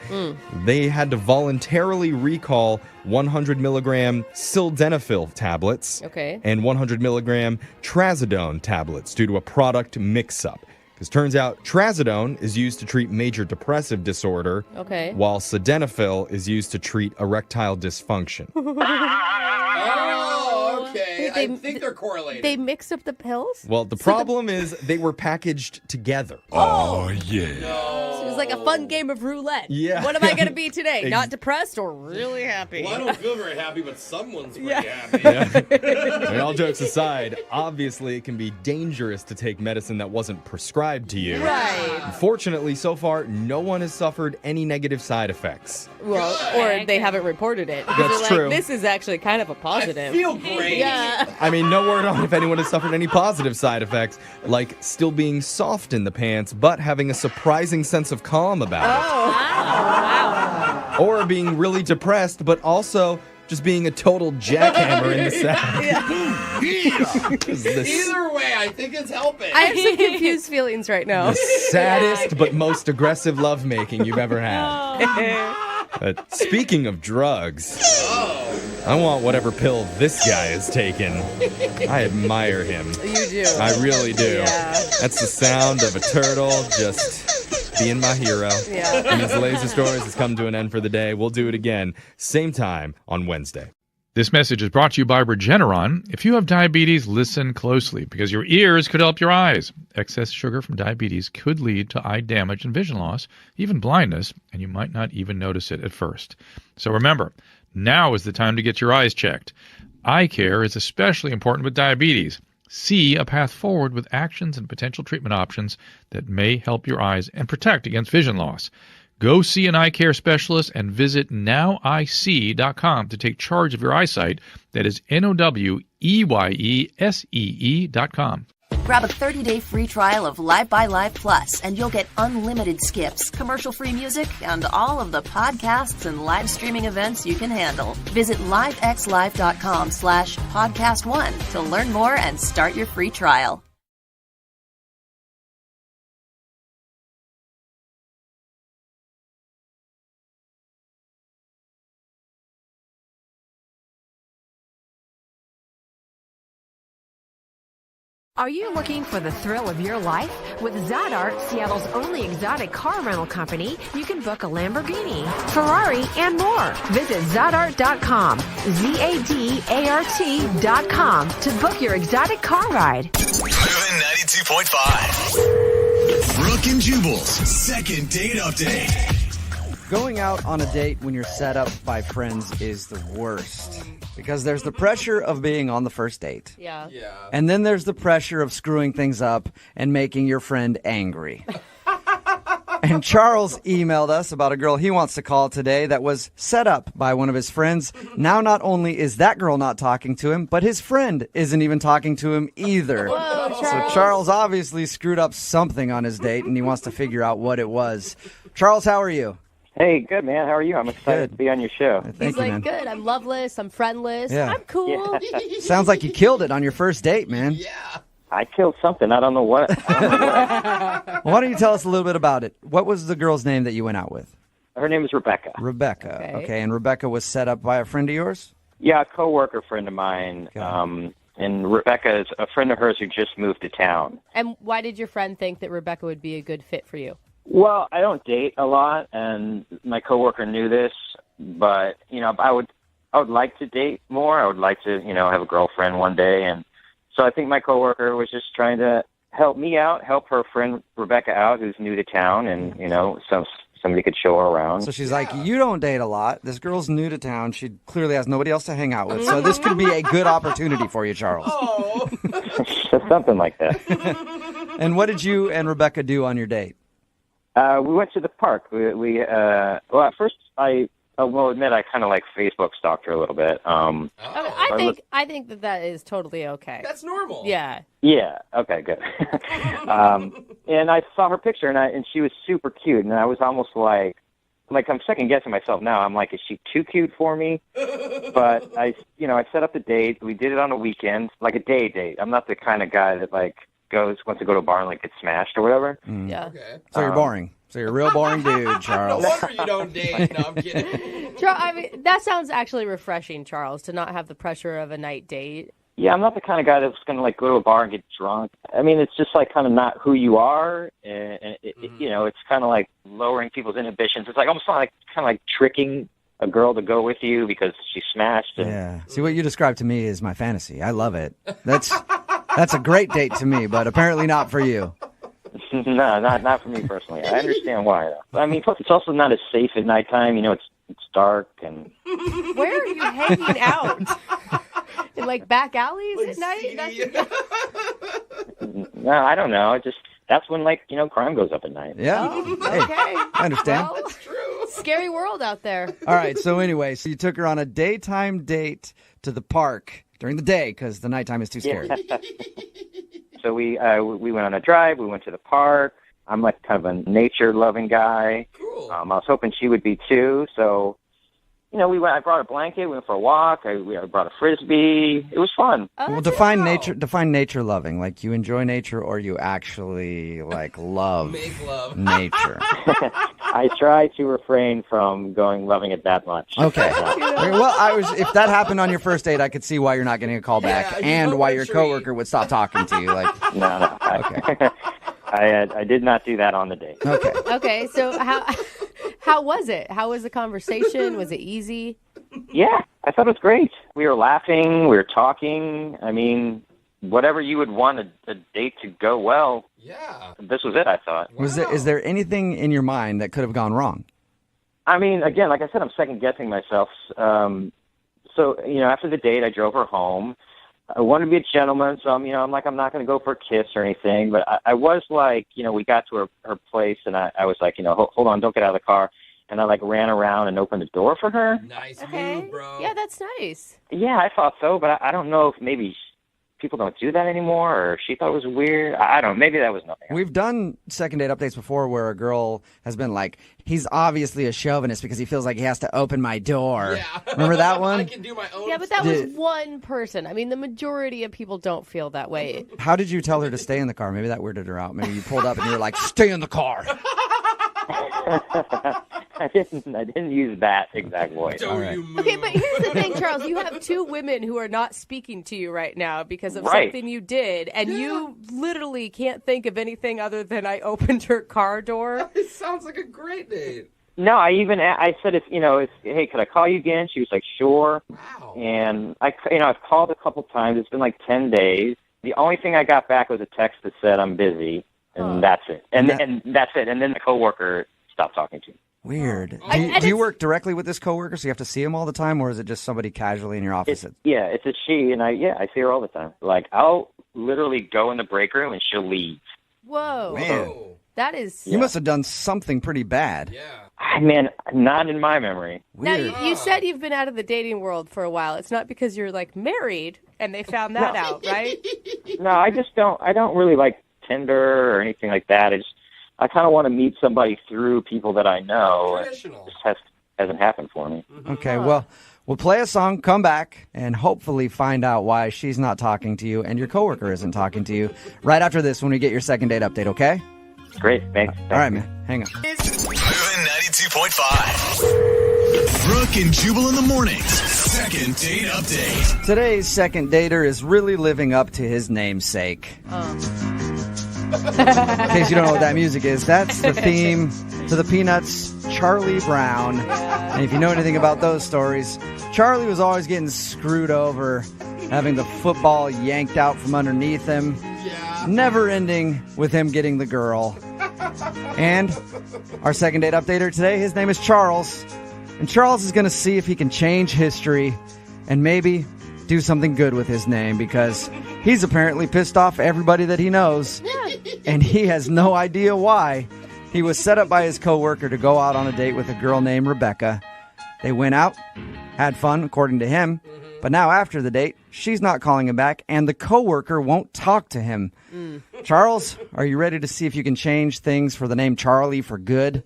They had to voluntarily recall 100 milligram sildenafil tablets and 100 milligram trazodone tablets due to a product mix-up. Because turns out trazodone is used to treat major depressive disorder, while sildenafil is used to treat erectile dysfunction.
Oh, okay. I think they're correlated.
They mixed up the pills?
Well, the problem is they were packaged together.
Oh, yeah.
So it was like a fun game of roulette.
Yeah.
What am I going to be today? Not depressed or really happy?
Well, I don't feel very happy, but someone's pretty happy.
I mean, all jokes aside, obviously it can be dangerous to take medicine that wasn't prescribed to you.
Right.
Fortunately, so far, no one has suffered any negative side effects.
Well, or they haven't reported it. Because
That's
they're
true.
Like, this is actually kind of a positive.
I feel great.
Yeah.
I mean, no word on if anyone has suffered any positive side effects, like still being soft in the pants, but having a surprising sense of calm about it.
Wow.
Or being really depressed, but also just being a total jackhammer in the sack.
Either way, I think it's helping.
I have some confused feelings right now.
The saddest but most aggressive lovemaking you've ever had. But speaking of drugs, I want whatever pill this guy has taken. I admire him.
You do.
I really do.
Yeah.
That's the sound of a turtle just being my hero.
Yeah.
And this Laser Stories has come to an end for the day. We'll do it again, same time on Wednesday.
This message is brought to you by Regeneron. If you have diabetes, listen closely because your ears could help your eyes. Excess sugar from diabetes could lead to eye damage and vision loss, even blindness, and you might not even notice it at first. So remember, now is the time to get your eyes checked. Eye care is especially important with diabetes. See a path forward with actions and potential treatment options that may help your eyes and protect against vision loss. Go see an eye care specialist and visit noweyesee.com to take charge of your eyesight. That is NOWEYESEE.com.
Grab a 30-day free trial of Live by Live Plus, and you'll get unlimited skips, commercial-free music, and all of the podcasts and live streaming events you can handle. Visit livexlive.com/podcast1 to learn more and start your free trial.
Are you looking for the thrill of your life? With Zadart, Seattle's only exotic car rental company, you can book a Lamborghini, Ferrari, and more. Visit Zadart.com, ZADART.com to book your exotic car ride.
Moving 92.5. Brooke and Jubal's second date update.
Going out on a date when you're set up by friends is the worst. Because there's the pressure of being on the first date.
Yeah.
And then there's the pressure of screwing things up and making your friend angry. And Charles emailed us about a girl he wants to call today that was set up by one of his friends. Now not only is that girl not talking to him, but his friend isn't even talking to him either.
Whoa, Charles.
So Charles obviously screwed up something on his date, and he wants to figure out what it was. Charles, how are you?
Hey, good, man. How are you? I'm excited to be on your show.
He's like, good. I'm loveless. I'm friendless.
Yeah.
I'm cool.
Sounds like you killed it on your first date, man.
I killed something. I don't know what.
Why don't you tell us a little bit about it? What was the girl's name that you went out with?
Her name is Rebecca.
Rebecca. Okay. And Rebecca was set up by a friend of yours?
Yeah, a coworker friend of mine. And Rebecca is a friend of hers who just moved to town.
And why did your friend think that Rebecca would be a good fit for you?
Well, I don't date a lot, and my coworker knew this, but I would like to date more. I would like to, have a girlfriend one day, and so I think my coworker was just trying to help me out, help her friend Rebecca out, who's new to town, and somebody could show her around.
So she's like, you don't date a lot. This girl's new to town. She clearly has nobody else to hang out with. So this could be a good opportunity for you, Charles.
Something like that.
And what did you and Rebecca do on your date?
We went to the park. At first I will admit I kind of like Facebook stalked her a little bit.
I think that is totally okay.
That's normal.
Yeah.
Yeah. Okay. Good. And I saw her picture, and she was super cute, and I was almost like I'm second guessing myself now. I'm like, is she too cute for me? But I set up the date. We did it on a weekend, like a day date. I'm not the kind of guy that wants to go to a bar and get smashed or whatever.
Yeah.
Okay.
So you're boring. So you're a real boring dude, Charles.
No wonder you don't date. No, I'm kidding.
That sounds actually refreshing, Charles, to not have the pressure of a night date.
Yeah, I'm not the kind of guy that's going to go to a bar and get drunk. I mean, it's just kind of not who you are, and it's kind of like lowering people's inhibitions. It's almost like tricking a girl to go with you because she's smashed. And,
yeah. See, what you described to me is my fantasy. I love it. That's a great date to me, but apparently not for you.
No, not for me personally. I understand why, though. I mean, plus it's also not as safe at nighttime. It's dark and.
Where are you hanging out? In back alleys at night?
No, I don't know. That's when crime goes up at night.
Yeah.
Oh,
Hey,
okay.
I understand.
Well, scary world out there.
All right. So anyway, you took her on a daytime date to the park during the day because the nighttime is too scary.
Yeah. So we went on a drive. We went to the park. I'm kind of a nature-loving guy.
Cool.
I was hoping she would be too. So, we went. I brought a blanket. We went for a walk. I brought a frisbee. It was fun.
Well, define nature. Define nature loving. Like you enjoy nature, or you actually love nature.
I try to refrain from loving it that much.
Okay. Well, if that happened on your first date, I could see why you're not getting a call back, and why your coworker would stop talking to you.
No.
Okay.
I did not do that on the date.
Okay.
Okay. So how was it? How was the conversation? Was it easy?
Yeah, I thought it was great. We were laughing. We were talking. I mean, whatever you would want a date to go well.
Yeah.
This was it, I thought.
Is there anything in your mind that could have gone wrong?
I mean, again, like I said, I'm second guessing myself. so, after the date, I drove her home. I wanted to be a gentleman, so I'm not going to go for a kiss or anything. But I was like, we got to her place, and I was like, hold on, don't get out of the car. And I ran around and opened the door for her.
Nice
move,
bro.
Yeah, that's nice.
Yeah, I thought so, but I don't know if maybe people don't do that anymore, or she thought it was weird. I don't know. Maybe that was nothing.
We've done second date updates before where a girl has been like, he's obviously a chauvinist because he feels like he has to open my door.
Yeah.
Remember that one?
I can do my own.
Yeah, but that was one person. I mean, the majority of people don't feel that way.
How did you tell her to stay in the car? Maybe that weirded her out. Maybe you pulled up and you were like, stay in the car.
I didn't use that exact voice.
Okay, but here's the thing, Charles. You have two women who are not speaking to you right now because of
Right.
something you did, and you literally can't think of anything other than I opened her car door.
It sounds like a great date.
No, I said, hey, could I call you again? She was like, sure. Wow. And I've called a couple times. It's been like 10 days. The only thing I got back was a text that said I'm busy, and that's it. And that's it. And then the coworker stopped talking to me.
Weird. Do you work directly with this coworker, so you have to see him all the time, or is it just somebody casually in your office?
It's a she, and I see her all the time. Like, I'll literally go in the break room, and she'll leave.
Whoa.
Man.
That is...
You must have done something pretty bad.
Yeah. Man, not in my memory.
Now, you said you've been out of the dating world for a while. It's not because you're, married, and they found that out, right?
No, I don't really like Tinder or anything like that. I kind of want to meet somebody through people that I know.
Traditional.
It just hasn't happened for me.
Okay, well, we'll play a song, come back, and hopefully find out why she's not talking to you and your coworker isn't talking to you right after this when we get your second date update, okay?
Great, thanks.
All right, man. Hang on.
Moving 92.5. Brooke and Jubal in the mornings. Second date update.
Today's second dater is really living up to his namesake. In case you don't know what that music is, that's the theme to the Peanuts' Charlie Brown. And if you know anything about those stories, Charlie was always getting screwed over, having the football yanked out from underneath him, never ending with him getting the girl. And our second date updater today, his name is Charles. And Charles is going to see if he can change history and maybe do something good with his name, because he's apparently pissed off everybody that he knows, and he has no idea why. He was set up by his coworker to go out on a date with a girl named Rebecca. They went out, had fun, according to him, but now after the date, she's not calling him back, and the coworker won't talk to him. Charles, are you ready to see if you can change things for the name Charlie for good?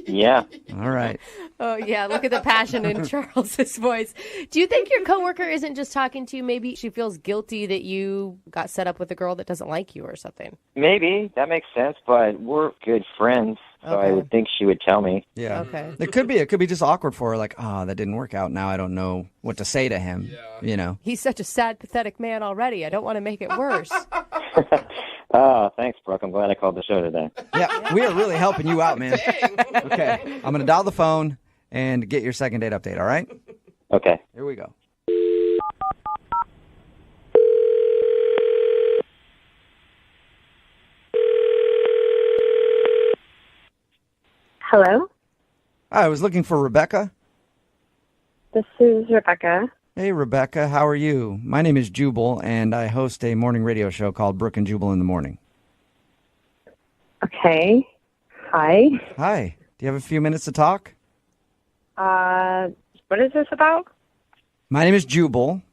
Yeah.
All right.
Oh, yeah. Look at the passion in Charles's voice. Do you think your coworker isn't just talking to you? Maybe she feels guilty that you got set up with a girl that doesn't like you or something.
Maybe. That makes sense, but we're good friends, so I would think she would tell me.
Yeah.
Okay.
It could be just awkward for her, like, that didn't work out. Now I don't know what to say to him, you know.
He's such a sad, pathetic man already. I don't want to make it worse.
Oh, thanks, Brooke. I'm glad I called the show today.
Yeah, we are really helping you out, man. Okay, I'm going to dial the phone and get your second date update, all right?
Okay.
Here we go.
Hello?
I was looking for Rebecca.
This is Rebecca.
Hey, Rebecca, how are you? My name is Jubal, and I host a morning radio show called Brooke and Jubal in the Morning.
Okay. Hi.
Hi. Do you have a few minutes to talk?
What is this about?
My name is Jubal.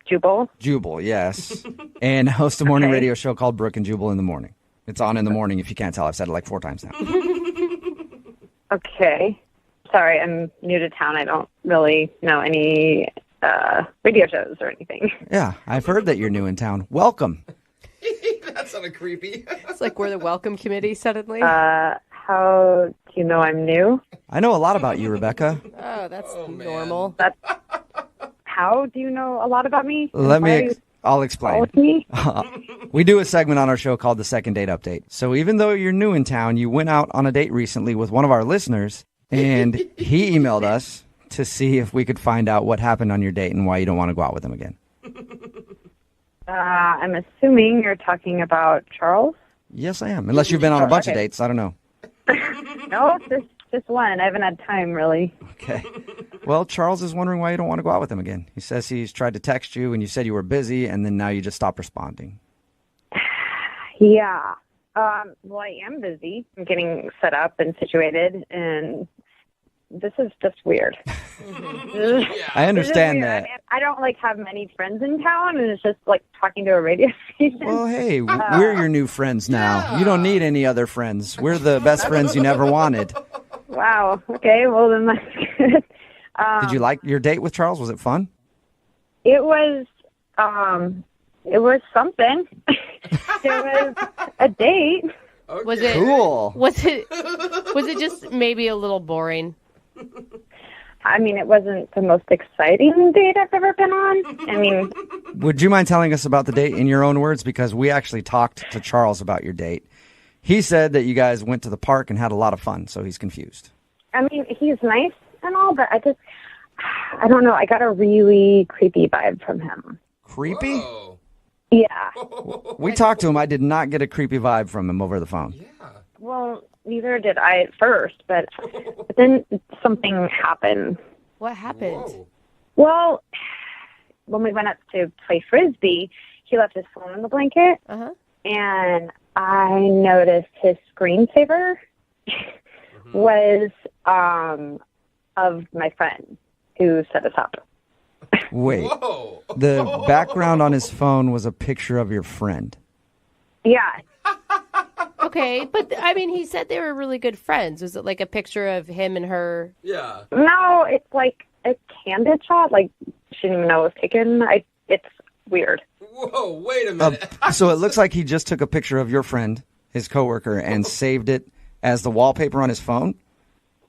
Jubal?
Jubal, yes. And I host a morning radio show called Brooke and Jubal in the Morning. It's on in the morning, if you can't tell. I've said it like 4 times now.
Okay. Sorry, I'm new to town. I don't really know any radio shows or anything.
Yeah, I've heard that you're new in town. Welcome.
That sounded creepy.
It's like we're the welcome committee suddenly.
How do you know I'm new?
I know a lot about you, Rebecca.
Oh, that's normal.
How do you know a lot about me?
I'll explain. We do a segment on our show called the Second Date Update. So even though you're new in town, you went out on a date recently with one of our listeners, and he emailed us to see if we could find out what happened on your date and why you don't want to go out with him again.
I'm assuming you're talking about Charles?
Yes, I am. Unless you've been on a bunch of dates. I don't know.
No, just one. I haven't had time, really.
Okay. Well, Charles is wondering why you don't want to go out with him again. He says he's tried to text you and you said you were busy, and then now you just stopped responding.
Yeah. Well, I am busy. I'm getting set up and situated, and this is just weird.
I understand that.
I don't have many friends in town, and it's just like talking to a radio station.
Well, hey, we're your new friends now. You don't need any other friends. We're the best friends you never wanted.
Wow. Okay. Well, then that's good.
Did you like your date with Charles? Was it fun?
It was something. It was a date.
Was it
cool?
Was it just maybe a little boring?
I mean, it wasn't the most exciting date I've ever been on. I mean,
would you mind telling us about the date in your own words? Because we actually talked to Charles about your date. He said that you guys went to the park and had a lot of fun, so he's confused.
I mean, he's nice and all, but I don't know. I got a really creepy vibe from him.
Creepy?
Whoa.
Yeah.
We talked to him. I did not get a creepy vibe from him over the phone.
Well, neither did I at first, but then something happened.
What happened?
Whoa.
Well, when we went up to play frisbee, he left his phone on the blanket, and I noticed his screensaver was of my friend who set us up.
Wait, the background on his phone was a picture of your friend.
Yeah.
Okay, but I mean, he said they were really good friends. Was it like a picture of him and her?
Yeah.
No, it's like a candid shot. Like, she didn't even know it was taken. It's weird.
Whoa, wait a minute.
So it looks like he just took a picture of your friend, his coworker, and saved it as the wallpaper on his phone?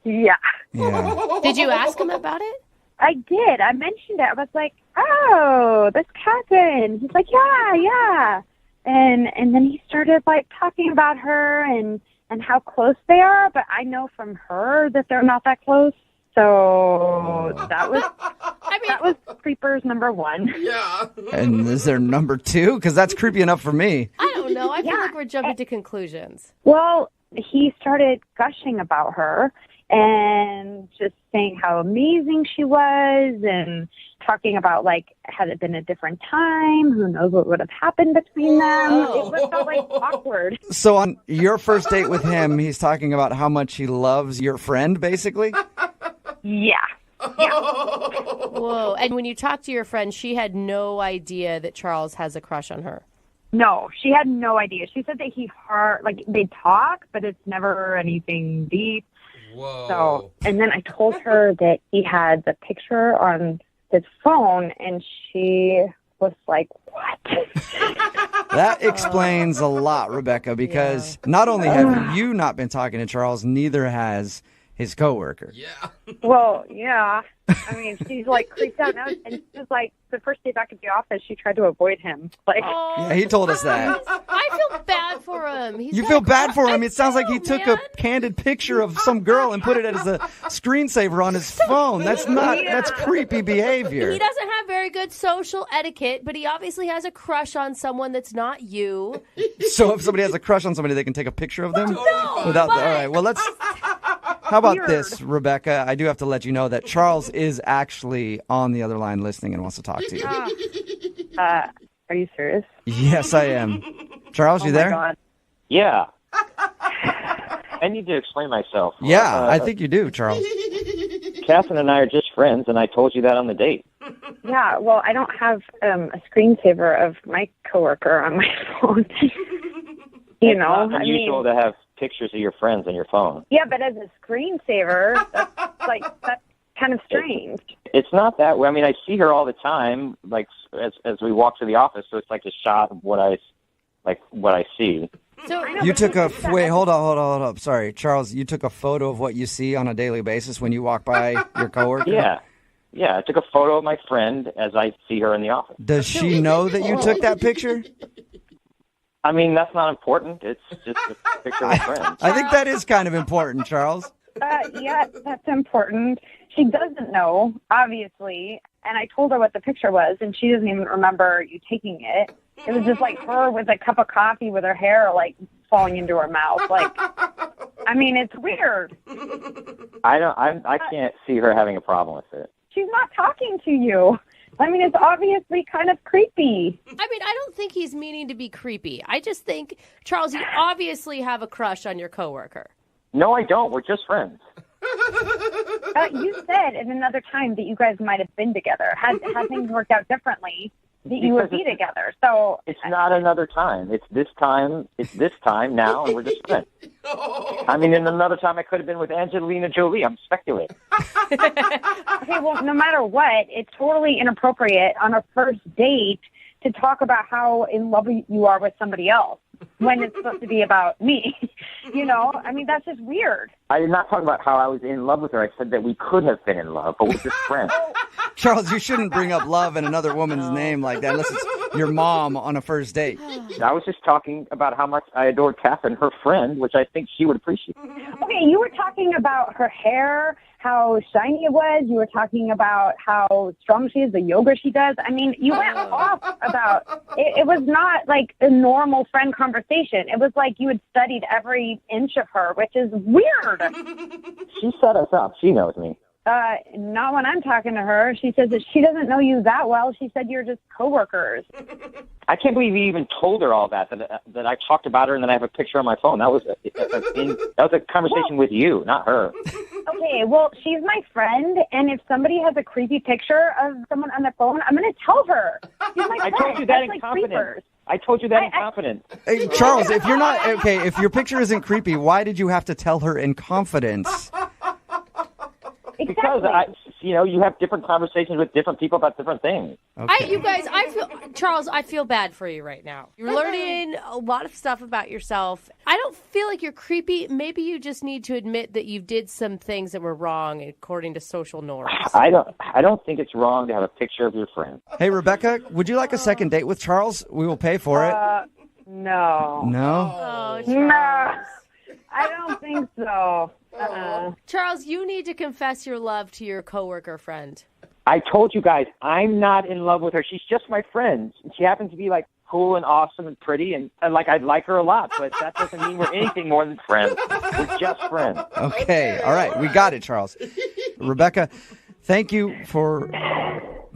Yeah.
Yeah.
Did you ask him about it?
I did. I mentioned it. I was like, oh, this cousin. He's like, yeah. And then he started talking about her and how close they are, but I know from her that they're not that close. So that was creepers number one.
Yeah.
And is there number two? Because that's creepy enough for me.
I don't know. I feel like we're jumping to conclusions.
Well, he started gushing about her and just saying how amazing she was and talking about, had it been a different time, who knows what would have happened between them. It felt awkward.
So on your first date with him, he's talking about how much he loves your friend, basically?
Yeah.
Whoa. And when you talked to your friend, she had no idea that Charles has a crush on her.
No, she had no idea. She said that they talk, but it's never anything deep.
Whoa.
So, and then I told her that he had the picture on his phone, and she was like, what?
That explains a lot, Rebecca, because not only have you not been talking to Charles, neither has his coworker.
Yeah.
Well, yeah. I mean, she's creeped out now, and she's the first day back at the office, she tried to avoid him.
Yeah, he told us that.
I feel bad for him.
You feel bad for him. It sounds like he took a candid picture of some girl and put it as a screensaver on his phone. That's creepy behavior.
He doesn't have very good social etiquette, but he obviously has a crush on someone that's not you.
So if somebody has a crush on somebody, they can take a picture of them? All right, well, let's... How about this, Rebecca? I do have to let you know that Charles is actually on the other line listening and wants to talk to you.
Are you serious?
Yes, I am. Charles, you there?
God.
Yeah. I need to explain myself.
Yeah, I think you do, Charles.
Catherine and I are just friends, and I told you that on the date.
Yeah, well, I don't have a screensaver of my coworker on my phone.
It's not unusual to have pictures of your friends on your phone.
Yeah, but as a screensaver, that's kind of strange.
It's not that way. I mean, I see her all the time, as we walk to the office, so it's like a shot of what I see.
So
you took wait, hold up. Sorry, Charles, you took a photo of what you see on a daily basis when you walk by your coworker?
Yeah, I took a photo of my friend as I see her in the office.
Does she know that you took that picture?
I mean, that's not important. It's just a picture of a friend.
I think that is kind of important, Charles.
Yeah, that's important. She doesn't know, obviously, and I told her what the picture was, and she doesn't even remember you taking it. It was just her with a cup of coffee with her hair falling into her mouth.
I mean, it's weird.
I can't see her having a problem with it.
She's not talking to you. I mean, it's obviously kind of creepy.
I mean, I don't think he's meaning to be creepy. I just think, Charles, you obviously have a crush on your coworker.
No, I don't. We're just friends.
You said at another time that you guys might have been together. Had things worked out differently, that you would be together. So
it's not another time. It's this time. It's this time now, and we're just friends. I mean, in another time, I could have been with Angelina Jolie. I'm speculating.
Okay, well, no matter what, it's totally inappropriate on a first date to talk about how in love you are with somebody else when it's supposed to be about me. You know, I mean, that's just weird.
I did not talk about how I was in love with her. I said that we could have been in love, but we're just friends.
Charles, you shouldn't bring up love in another woman's name like that unless it's your mom on a first date.
I was just talking about how much I adored Catherine, her friend, which I think she would appreciate.
Okay, you were talking about her hair, how shiny it was. You were talking about how strong she is, the yoga she does. I mean, you went off about it. It was not like a normal friend conversation. It was like you had studied every inch of her, which is weird.
She set us up. She knows me.
Not when I'm talking to her. She says that she doesn't know you that well. She said you're just coworkers.
I can't believe you even told her all that I talked about her and then I have a picture on my phone. That was a conversation with you, not her.
Okay, well, she's my friend, and if somebody has a creepy picture of someone on their phone, I'm going to tell her. She's my friend.
I told you that
That's
in
like
confidence.
creepers.
I told you that in confidence.
Hey, Charles, if you're not okay, if your picture isn't creepy, why did you have to tell her in confidence?
Because you have different conversations with different people about different things.
Okay.
Charles, I feel bad for you right now. You're learning a lot of stuff about yourself. I don't feel like you're creepy. Maybe you just need to admit that you did some things that were wrong according to social norms.
I don't think it's wrong to have a picture of your friend.
Hey, Rebecca, would you like a second date with Charles? We will pay for it.
No.
No?
Oh, Charles.
No. I don't think so.
Charles, you need to confess your love to your coworker friend.
I told you guys, I'm not in love with her. She's just my friend. She happens to be like cool and awesome and pretty, and like I like her a lot, but that doesn't mean we're anything more than friends. We're just friends.
Okay, all right, we got it, Charles. Rebecca, thank you for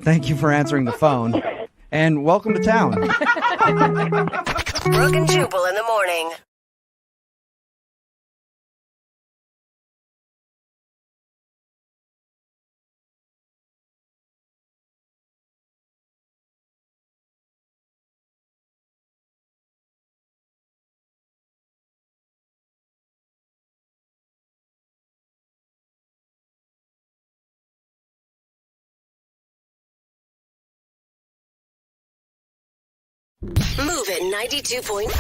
answering the phone, and welcome to town.
Brooke and Jubal in the morning. Move it 92.5.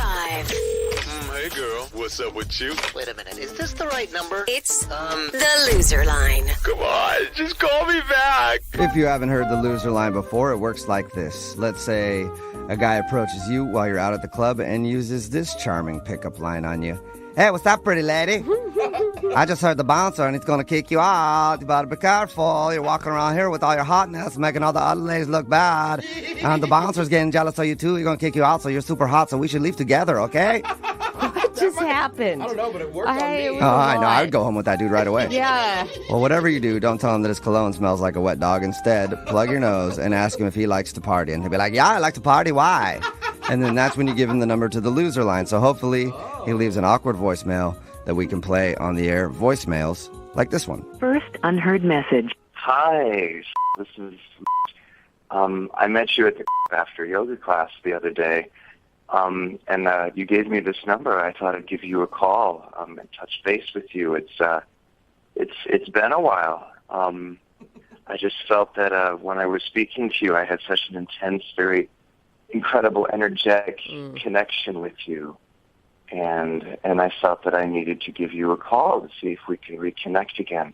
Hey, girl. What's up with you?
Wait a minute. Is this the right number?
It's the loser line.
Come on. Just call me back.
If you haven't heard the loser line before, it works like this. Let's say a guy approaches you while you're out at the club and uses this charming pickup line on you. Hey, what's up, pretty lady? I just heard the bouncer and he's going to kick you out. You better be careful. You're walking around here with all your hotness, making all the other ladies look bad. And the bouncer's getting jealous of you, too. You're going to kick you out, so you're super hot, so we should leave together, okay?
What just happened?
I don't know, but it worked on me.
Oh, I know. I'd go home with that dude right away.
Yeah.
Well, whatever you do, don't tell him that his cologne smells like a wet dog. Instead, plug your nose and ask him if he likes to party. And he'll be like, yeah, I like to party. Why? And then that's when you give him the number to the loser line. So hopefully he leaves an awkward voicemail that we can play on the air. Voicemails like this one.
First unheard message.
Hi, this is. I met you at the after yoga class the other day, and you gave me this number. I thought I'd give you a call and touch base with you. It's been a while. I just felt that when I was speaking to you, I had such an intense, very incredible, energetic connection with you. And I felt that I needed to give you a call to see if we can reconnect again.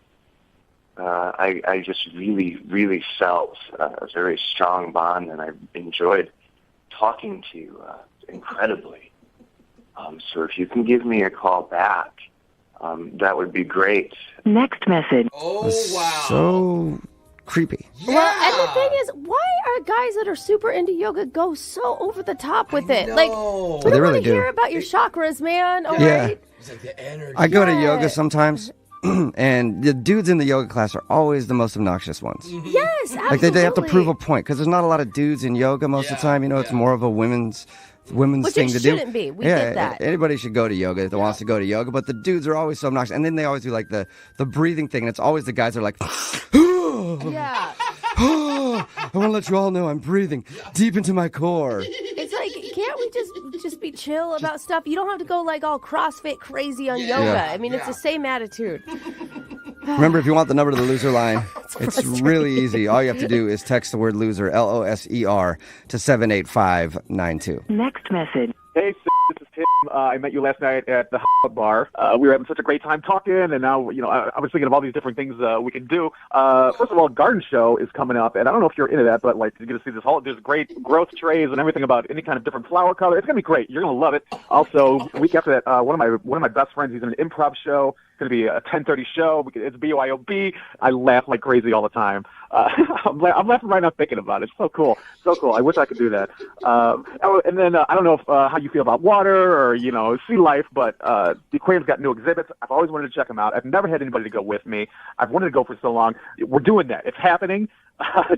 I just really, really felt a very strong bond, and I enjoyed talking to you incredibly. So if you can give me a call back, that would be great.
Next message.
Oh, wow.
So
creepy.
Well, and the thing is, why are guys that are super into yoga go so over the top with it? Like, we
They
don't
really
want to
do.
hear about your chakras, man. All
Yeah.
right?
It's like the energy.
I go to yoga sometimes, and the dudes in the yoga class are always the most obnoxious ones.
Yes, absolutely.
Like they have to prove a point because there's not a lot of dudes in yoga most of the time. You know, it's more of a women's
Which
thing
it
to do.
shouldn't be. We
yeah,
get that.
Anybody should go to yoga that wants to go to yoga, but the dudes are always so obnoxious. And then they always do like the breathing thing, and it's always the guys that are like,
Yeah.
I want to let you all know I'm breathing deep into my core.
It's like, can't we just be chill about stuff? You don't have to go like all CrossFit crazy on yoga.
Yeah.
I mean, it's the same attitude.
Remember, if you want the number to the loser line, it's really easy. All you have to do is text the word loser, LOSER, to 78592.
Next message.
Hey, this is Tim. I met you last night at the bar. We were having such a great time talking, and now, I was thinking of all these different things we can do. First of all, garden show is coming up, and I don't know if you're into that, but like you're going to see there's great growth trays and everything about any kind of different flower color. It's going to be great. You're going to love it. Also, week after that, one of my best friends, he's in an improv show. It's going to be a 10:30 show. It's BYOB. I laugh like crazy all the time. I'm laughing right now thinking about it. It's so cool. So cool. I wish I could do that. And then I don't know if, how you feel about water or, sea life, but the aquarium's got new exhibits. I've always wanted to check them out. I've never had anybody to go with me. I've wanted to go for so long. We're doing that. It's happening.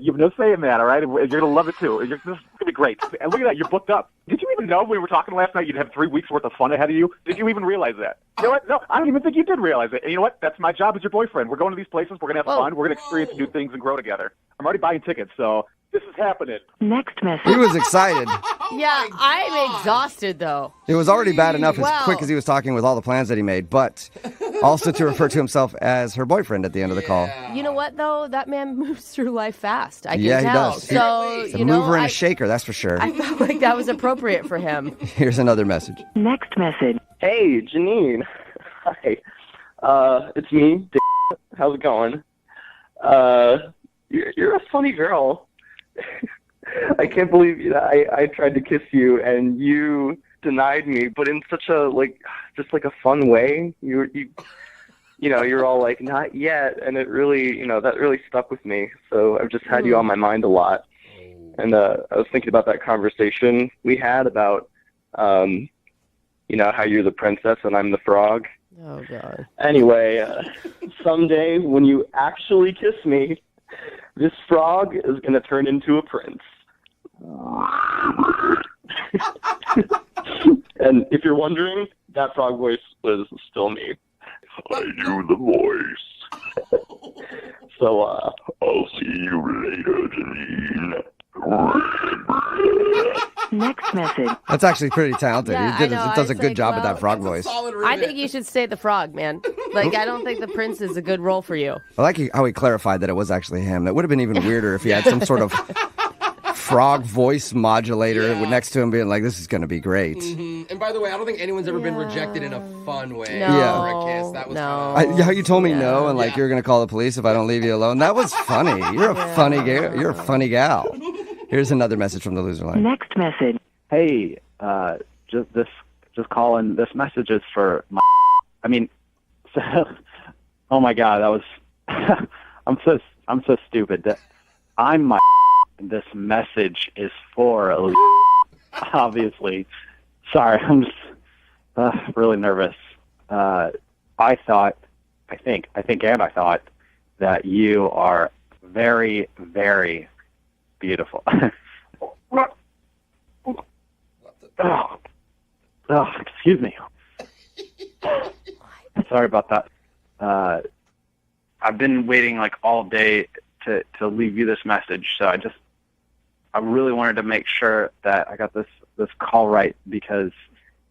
You have no say in that, all right? You're going to love it, too. This is going to be great. And look at that. You're booked up. Did you even know we were talking last night you'd have 3 weeks worth of fun ahead of you? Did you even realize that? You know what? No, I don't even think you did realize it. And you know what? That's my job as your boyfriend. We're going to these places. We're going to have fun. We're going to experience new things and grow together. I'm already buying tickets, so this is happening.
Next message.
He was excited.
Yeah, I'm exhausted, though.
It was already bad enough as
Wow.
quick as he was talking with all the plans that he made, but also to refer to himself as her boyfriend at the end of the call.
You know what, though? That man moves through life fast. I can
Yeah,
tell.
he does.
So,
He's a mover and a shaker, that's for sure.
I felt like that was appropriate for him.
Here's another message.
Next message.
Hey, Janine. Hi. It's me. How's it going? You're a funny girl. I can't believe I tried to kiss you and you denied me, but in such a just a fun way. You're all like, not yet, and it really, that really stuck with me. So I've just had you on my mind a lot, and I was thinking about that conversation we had about, how you're the princess and I'm the frog.
Oh God.
Anyway, someday when you actually kiss me, this frog is going to turn into a prince. And if you're wondering, that frog voice was still me. I do the voice. So, I'll see you later, Janine.
Next message.
That's actually pretty talented.
Yeah,
He
I know.
does a
It's
good
like,
job at
well,
that frog voice.
I think you should stay the frog, man. Like, I don't think the prince is a good role for you.
I like how he clarified that it was actually him. That would have been even weirder if he had some sort of frog voice modulator next to him being like, this is going to be great.
Mm-hmm. And by the way, I don't think anyone's ever been rejected in a fun way
No.
for a kiss. That was
How you told me no and like you're going to call the police if I don't leave you alone. That was funny. You're a funny gal. You're a funny gal. Here's another message from the loser line.
Next message.
Hey, just calling. This message is for my. Oh my God, that was. I'm so stupid. I'm my. This message is for. Obviously, sorry. I'm just really nervous. I thought that you are very, very beautiful. Oh, excuse me. Sorry about that. I've been waiting like all day to leave you this message, so I really wanted to make sure that I got this call right because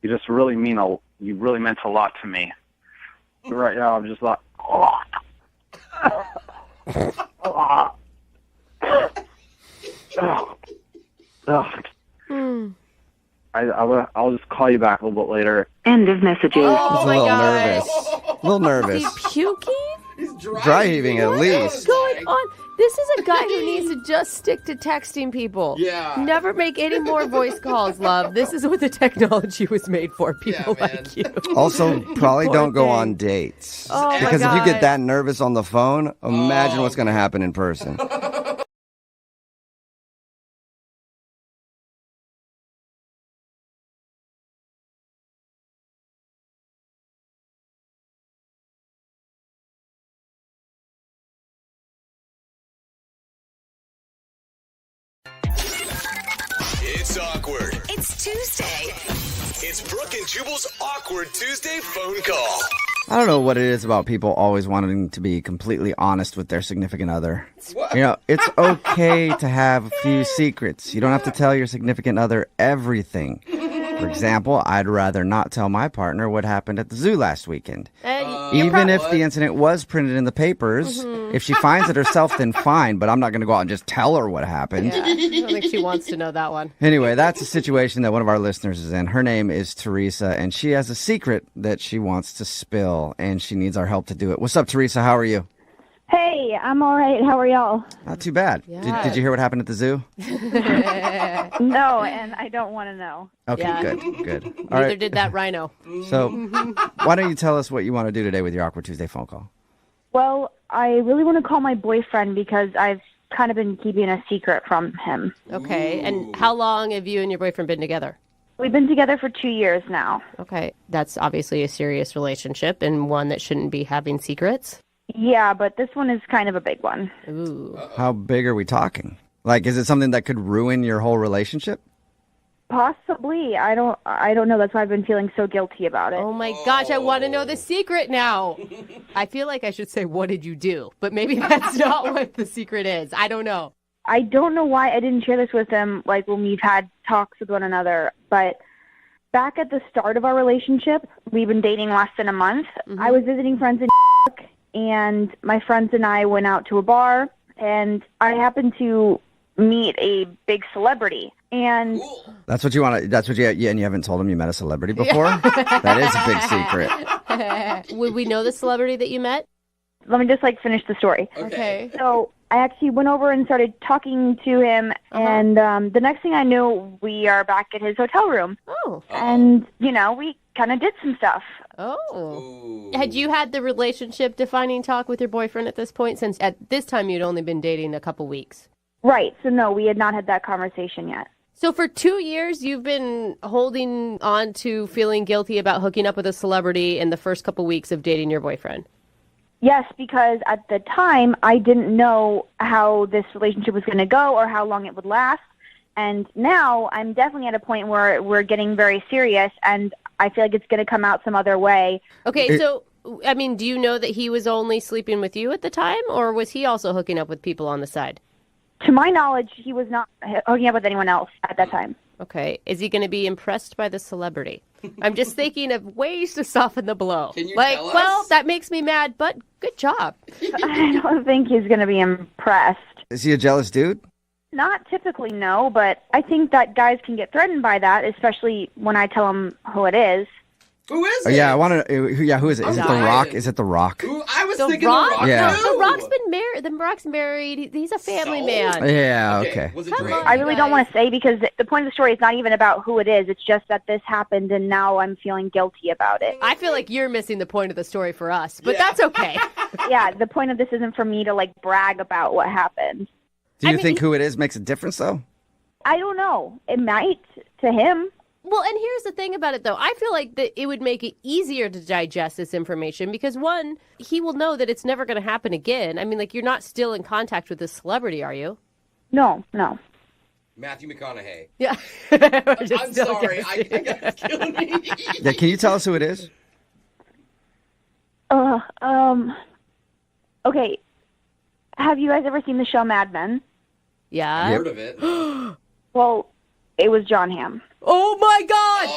you just really you really meant a lot to me. Right now, I'm just like, I'll just call you back a little bit later.
End of messages.
Oh,
He's a little nervous. A little nervous.
Is he puking?
Dry heaving at least.
What's going This is a guy who needs to just stick to texting people.
Yeah.
Never make any more voice calls, love. This is what the technology was made for, people like you.
Also, probably
Poor
don't go
thing.
on dates.
Oh, my
because if you
God.
get that nervous on the phone, imagine what's going to happen in person.
It's awkward.
It's Tuesday.
It's Brooke and Jubal's awkward Tuesday phone call.
I don't know what it is about people always wanting to be completely honest with their significant other. You know, it's okay to have a few secrets. You don't have to tell your significant other everything. For example, I'd rather not tell my partner what happened at the zoo last weekend. Even if the incident was printed in the papers, if she finds it herself, then fine, but I'm not going to go out and just tell her what happened.
Yeah, I don't think she wants to know that one.
Anyway, that's a situation that one of our listeners is in. Her name is Teresa, and she has a secret that she wants to spill, and she needs our help to do it. What's up, Teresa? How are you?
Hey, I'm all right. How are y'all?
Not too bad. Did you hear what happened at the zoo?
No, and I don't want to know.
Okay, good. All
Neither
right.
did that rhino.
So, why don't you tell us what you want to do today with your Awkward Tuesday phone call?
Well, I really want to call my boyfriend because I've kind of been keeping a secret from him.
Okay, and how long have you and your boyfriend been together?
We've been together for 2 years now.
Okay, that's obviously a serious relationship and one that shouldn't be having secrets.
Yeah, but this one is kind of a big one.
Ooh.
How big are we talking? Like, is it something that could ruin your whole relationship?
Possibly. I don't know. That's why I've been feeling so guilty about it.
Oh my gosh, I want to know the secret now. I feel like I should say, what did you do? But maybe that's not what the secret is. I don't know.
I don't know why I didn't share this with him, like, when we've had talks with one another, but back at the start of our relationship, we've been dating less than a month. I was visiting friends in and my friends and I went out to a bar, and I happened to meet a big celebrity. And
That's what you want to, that's what you, yeah, and you haven't told him you met a celebrity before? That is a big secret.
Would we know the celebrity that you met?
let me just finish the story.
Okay.
So I actually went over and started talking to him, and the next thing I knew, we are back at his hotel room.
Oh.
And, we kind of did some stuff.
Oh. Had you had the relationship defining talk with your boyfriend at this point, since at this time you'd only been dating a couple weeks?
Right. So, no, we had not had that conversation yet.
So for 2 years, you've been holding on to feeling guilty about hooking up with a celebrity in the first couple weeks of dating your boyfriend?
Yes, because at the time, I didn't know how this relationship was going to go or how long it would last. And now I'm definitely at a point where we're getting very serious, and I feel like it's going to come out some other way.
Okay, so, do you know that he was only sleeping with you at the time, or was he also hooking up with people on the side?
To my knowledge, he was not hooking up with anyone else at that time.
Okay. Is he going to be impressed by the celebrity? I'm just thinking of ways to soften the blow.
Can you tell us?
Well, that makes me mad, but good job.
I don't think he's going to be impressed.
Is he a jealous dude?
Not typically, no, but I think that guys can get threatened by that, especially when I tell them who it is.
Who is
it? Yeah, I want to. Yeah, who is it? Is it The Rock? Is it The Rock?
Ooh, I was
The
thinking
Rock?
The Rock.
Yeah.
too.
The Rock's been married. The Rock's married. He's a family man.
Yeah, okay.
Was it
Come
Drake?
on.
I really don't want to say because the point of the story is not even about who it is. It's just that this happened and now I'm feeling guilty about it.
I feel like you're missing the point of the story for us, but that's okay.
Yeah, the point of this isn't for me to brag about what happened.
Do you think who it is makes a difference, though?
I don't know. It might to him.
Well, and here's the thing about it, though. I feel like that it would make it easier to digest this information because, one, he will know that it's never going to happen again. You're not still in contact with this celebrity, are you?
No.
Matthew McConaughey.
Yeah.
I'm sorry. It's killing me.
Yeah, can you tell us who it is?
Okay. Have you guys ever seen the show Mad Men?
Yeah.
I've heard of it.
Well, it was John Hamm.
Oh, my God.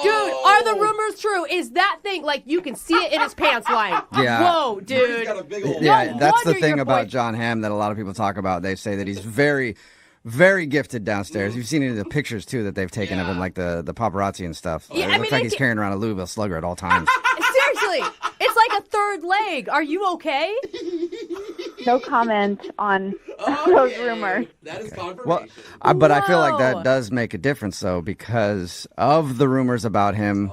Dude, are the rumors true? Is that thing, you can see it in his pants line?
Yeah.
Whoa, dude.
He's got a big old
Yeah, that's the
wonder
thing
your
about
boy-
John Hamm that a lot of people talk about. They say that he's very, very gifted downstairs. You've seen it in the pictures, too, that they've taken of him, the paparazzi and stuff.
Yeah,
It looks like he's carrying around a Louisville Slugger at all times.
Seriously. It's like a third leg. Are you okay?
no comment on those rumors.
That is confirmation.
Well, but I feel like that does make a difference, though, because of the rumors about him.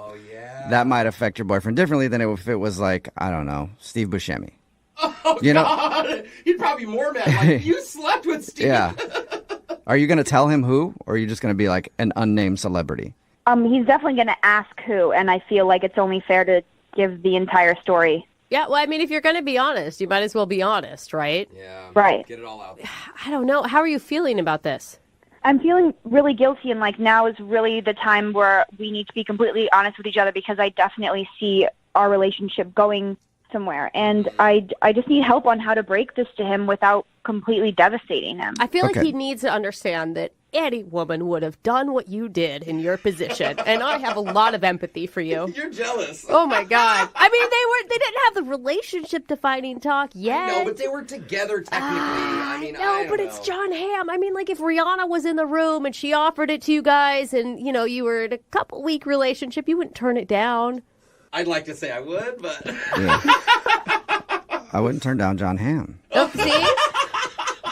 That might affect your boyfriend differently than if it was like, I don't know, Steve Buscemi.
Oh,
you know?
God. He'd probably be more mad. Like, you slept with Steve.
Yeah. Are you going to tell him who, or are you just going to be like an unnamed celebrity?
He's definitely going to ask who, and I feel like it's only fair to give the entire story.
Yeah, well, I mean, if you're going to be honest, you might as well be honest, right?
Yeah.
Right.
Get it all out.
I don't know. How are you feeling about this?
I'm feeling really guilty, and like now is really the time where we need to be completely honest with each other because I definitely see our relationship going somewhere, and I just need help on how to break this to him without completely devastating him.
I feel like he needs to understand that any woman would have done what you did in your position, and I have a lot of empathy for you.
You're jealous.
Oh my God! I mean, they didn't have the relationship defining talk yet.
No, but they were together technically. I mean,
but it's John Hamm. I mean, like if Rihanna was in the room and she offered it to you guys, and you know you were in a couple-week relationship, you wouldn't turn it down.
I'd like to say I would, but
Yeah. I wouldn't turn down John Hamm.
Oh, see?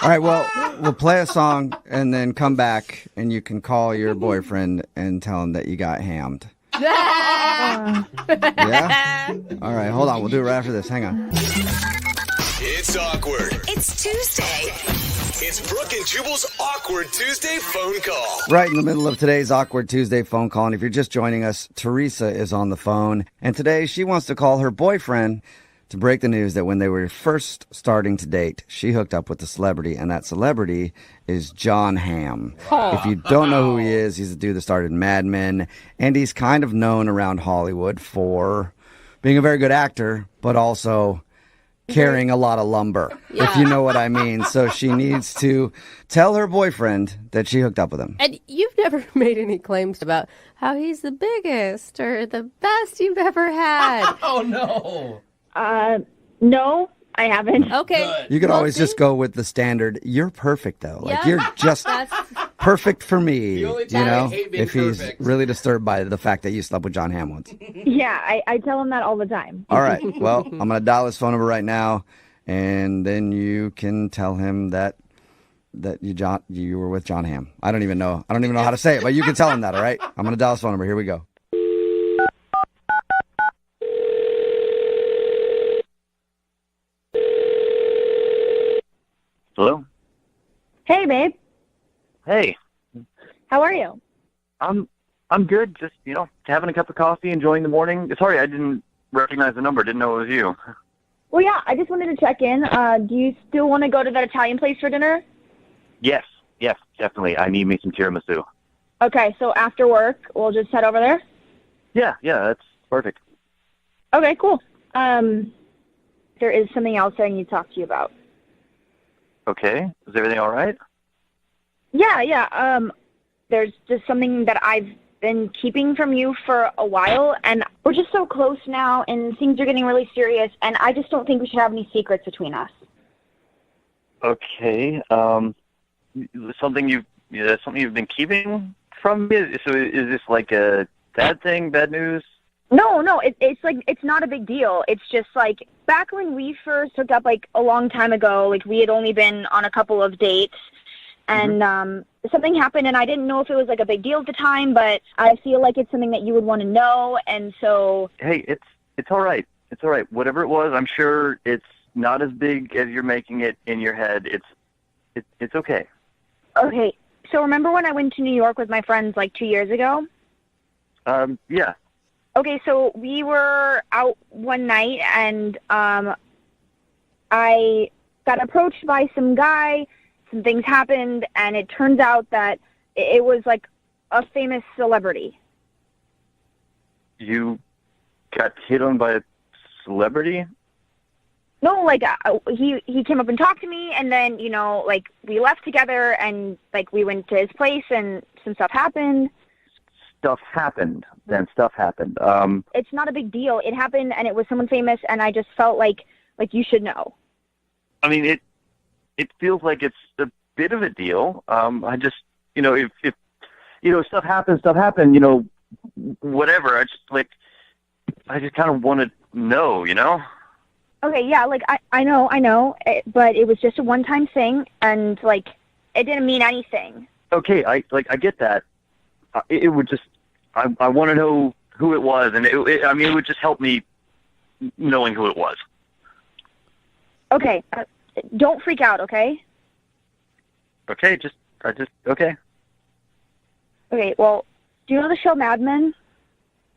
All right, well, we'll play a song and then come back, and you can call your boyfriend and tell him that you got hammed. Yeah? All right, hold on. We'll do it right after this. Hang on.
It's awkward.
It's Tuesday.
It's Brooke and Jubal's Awkward Tuesday phone call.
Right in the middle of today's Awkward Tuesday phone call, and if you're just joining us, Teresa is on the phone, and today she wants to call her boyfriend to break the news that when they were first starting to date, she hooked up with a celebrity, and that celebrity is John Hamm. If you don't know who he is, he's the dude that started Mad Men, and he's kind of known around Hollywood for being a very good actor, but also carrying a lot of lumber, if you know what I mean. So she needs to tell her boyfriend that she hooked up with him.
And you've never made any claims about how he's the biggest or the best you've ever had.
Oh, no.
No, I haven't.
Okay.
You could always just go with the standard, you're perfect, though. Like,
Yeah,
you're just perfect for me,
The only
you
time I
know,
hate being
if he's
perfect.
really disturbed by the fact that you slept with John Hamm once.
Yeah, I tell him that all the time.
All right. Well, I'm going to dial his phone number right now, and then you can tell him that you were with John Hamm. I don't even know how to say it, but you can tell him that, all right? I'm going to dial his phone number. Here we go.
Hello?
Hey, babe.
Hey.
How are you?
I'm good. Just, having a cup of coffee, enjoying the morning. Sorry, I didn't recognize the number. Didn't know it was you.
Well, yeah, I just wanted to check in. Do you still want to go to that Italian place for dinner?
Yes, definitely. I need me some tiramisu.
Okay, so after work, we'll just head over there?
Yeah, that's perfect.
Okay, cool. There is something else I need to talk to you about.
Okay. Is everything all right?
Yeah. There's just something that I've been keeping from you for a while, and we're just so close now, and things are getting really serious, and I just don't think we should have any secrets between us.
Okay. Something you've been keeping from me? So is this like a bad thing, bad news?
No, it's like, it's not a big deal. It's just like, back when we first hooked up, like a long time ago, like we had only been on a couple of dates, and something happened, and I didn't know if it was like a big deal at the time, but I feel like it's something that you would want to know, and so...
Hey, it's all right. It's all right. Whatever it was, I'm sure it's not as big as you're making it in your head. It's okay.
Okay, so remember when I went to New York with my friends like 2 years ago?
Yeah.
Okay, so we were out one night, and I got approached by some guy, some things happened, and it turns out that it was like a famous celebrity.
You got hit on by a celebrity?
No, like he came up and talked to me, and then like we left together, and like we went to his place, and some stuff happened.
Stuff happened.
It's not a big deal. It happened, and it was someone famous, and I just felt like you should know.
I mean, it feels like it's a bit of a deal. I just, if stuff happens, whatever. I just kind of want to know,
Okay, yeah, like, I know, but it was just a one-time thing, and, like, it didn't mean anything.
Okay, I get that. It would just, I want to know who it was, and it would just help me knowing who it was.
Okay, don't freak out, okay?
Okay, okay.
Okay, well, do you know the show Mad Men?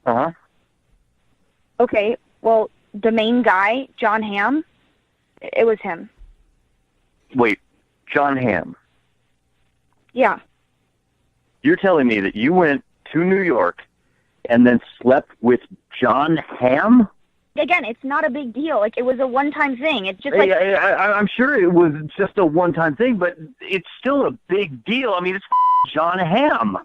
Uh-huh.
Okay, well, the main guy, John Hamm, it was him.
Wait, John Hamm.
Yeah.
You're telling me that you went to New York and then slept with John Hamm?
Again, it's not a big deal. Like, it was a one-time thing. It's just like...
I'm sure it was just a one-time thing, but it's still a big deal. I mean, it's John Hamm.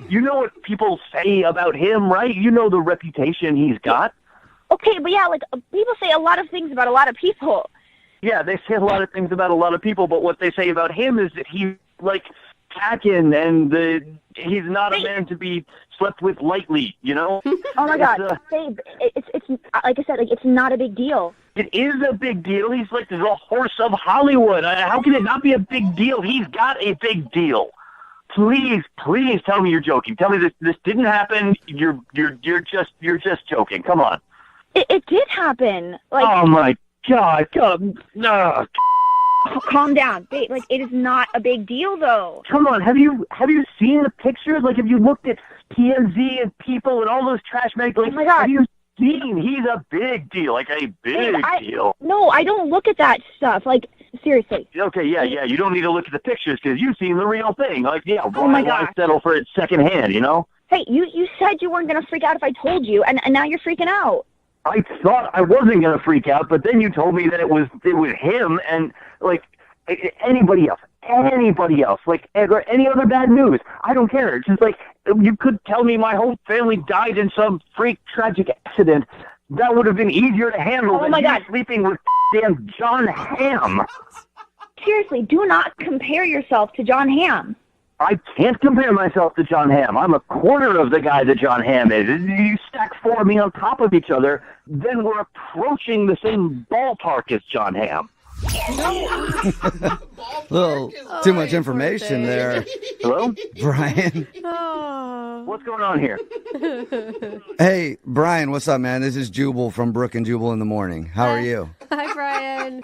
You know what people say about him, right? You know the reputation he's got.
Okay, but yeah, like, people say a lot of things about a lot of people.
Yeah, they say a lot of things about a lot of people, but what they say about him is that he's, like, packing, and he's not a man to be slept with lightly, you know?
Oh, my God. Babe, it's like I said, like, it's not a big deal.
It is a big deal. He's like the horse of Hollywood. How can it not be a big deal? He's got a big deal. Please tell me you're joking. Tell me this didn't happen. You're just joking. Come on.
It did happen. Like,
oh my God! No.
Calm down, babe. Like, it is not a big deal, though.
Come on, have you seen the pictures? Like, have you looked at TMZ and People and all those trash mags? Like,
oh my God.
Have you seen? He's a big deal, like a big deal.
No, I don't look at that stuff. Like, seriously.
Okay, yeah. You don't need to look at the pictures because you've seen the real thing. Like, yeah,
why
settle for it secondhand? You know?
Hey, you said you weren't gonna freak out if I told you, and now you're freaking out.
I thought I wasn't going to freak out, but then you told me that it was him, and, like, anybody else, like, any other bad news. I don't care. It's just, like, you could tell me my whole family died in some freak tragic accident. That would have been easier to handle than you sleeping with damn John Hamm.
Seriously, do not compare yourself to John Hamm.
I can't compare myself to John Hamm. I'm a quarter of the guy that John Hamm is. You stack four of me on top of each other, then we're approaching the same ballpark as John Hamm.
Little too much information there.
Hello?
Brian.
What's going on here?
Hey, Brian, what's up, man? This is Jubal from Brooke and Jubal in the Morning. How are you?
Hi, Brian.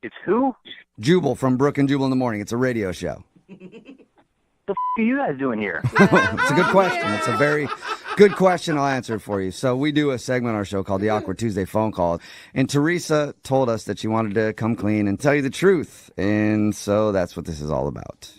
It's who?
Jubal from Brooke and Jubal in the Morning. It's a radio show.
The are you guys doing here?
It's a good question. It's a very good question. I'll answer it for you. So we do a segment on our show called the Awkward Tuesday Phone Call. And Teresa told us that she wanted to come clean and tell you the truth. And so that's what this is all about.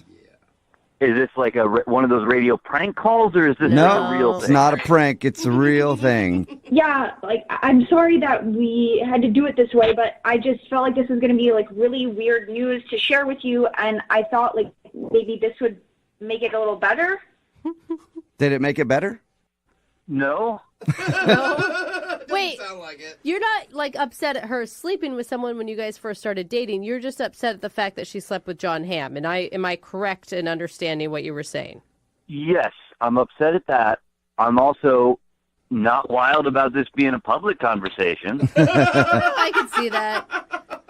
Is this like one of those radio prank calls, or is this like a real thing?
It's not a prank. It's a real thing.
Yeah, like, I'm sorry that we had to do it this way, but I just felt like this was going to be, like, really weird news to share with you, and I thought, like, maybe this would make it a little better.
Did it make it better?
No.
Wait, you're not, like, upset at her sleeping with someone when you guys first started dating. You're just upset at the fact that she slept with John Hamm. And am I correct in understanding what you were saying?
Yes, I'm upset at that. I'm also not wild about this being a public conversation.
I can see that.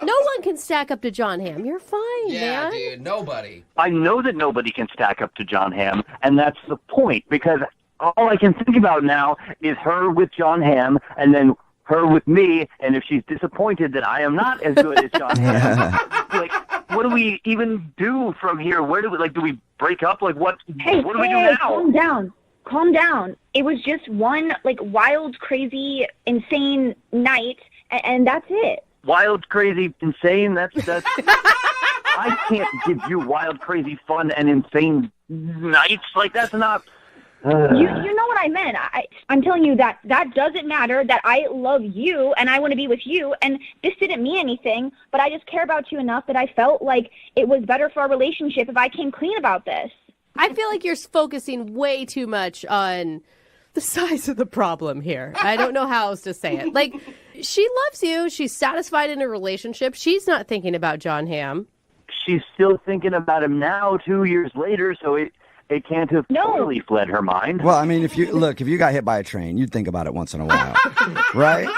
No one can stack up to John Hamm. You're fine, man.
Dude, nobody.
I know that nobody can stack up to John Hamm, and that's the point, because all I can think about now is her with John Hamm, and then her with me, and if she's disappointed that I am not as good as John Hamm, like, what do we even do from here? Where do we, like, do we break up? Like, what do we do now?
Calm down. It was just one, like, wild, crazy, insane night, and that's it.
Wild, crazy, insane, that's I can't give you wild, crazy, fun, and insane nights. Like, that's not...
You know what I meant. I'm telling you that doesn't matter, that I love you and I want to be with you, and this didn't mean anything, but I just care about you enough that I felt like it was better for our relationship if I came clean about this.
I feel like you're focusing way too much on the size of the problem here. I don't know how else to say it. Like, she loves you. She's satisfied in a relationship. She's not thinking about John Hamm.
She's still thinking about him now, 2 years later, so it can't have totally fled her mind.
Well, I mean, if you got hit by a train, you'd think about it once in a while, right?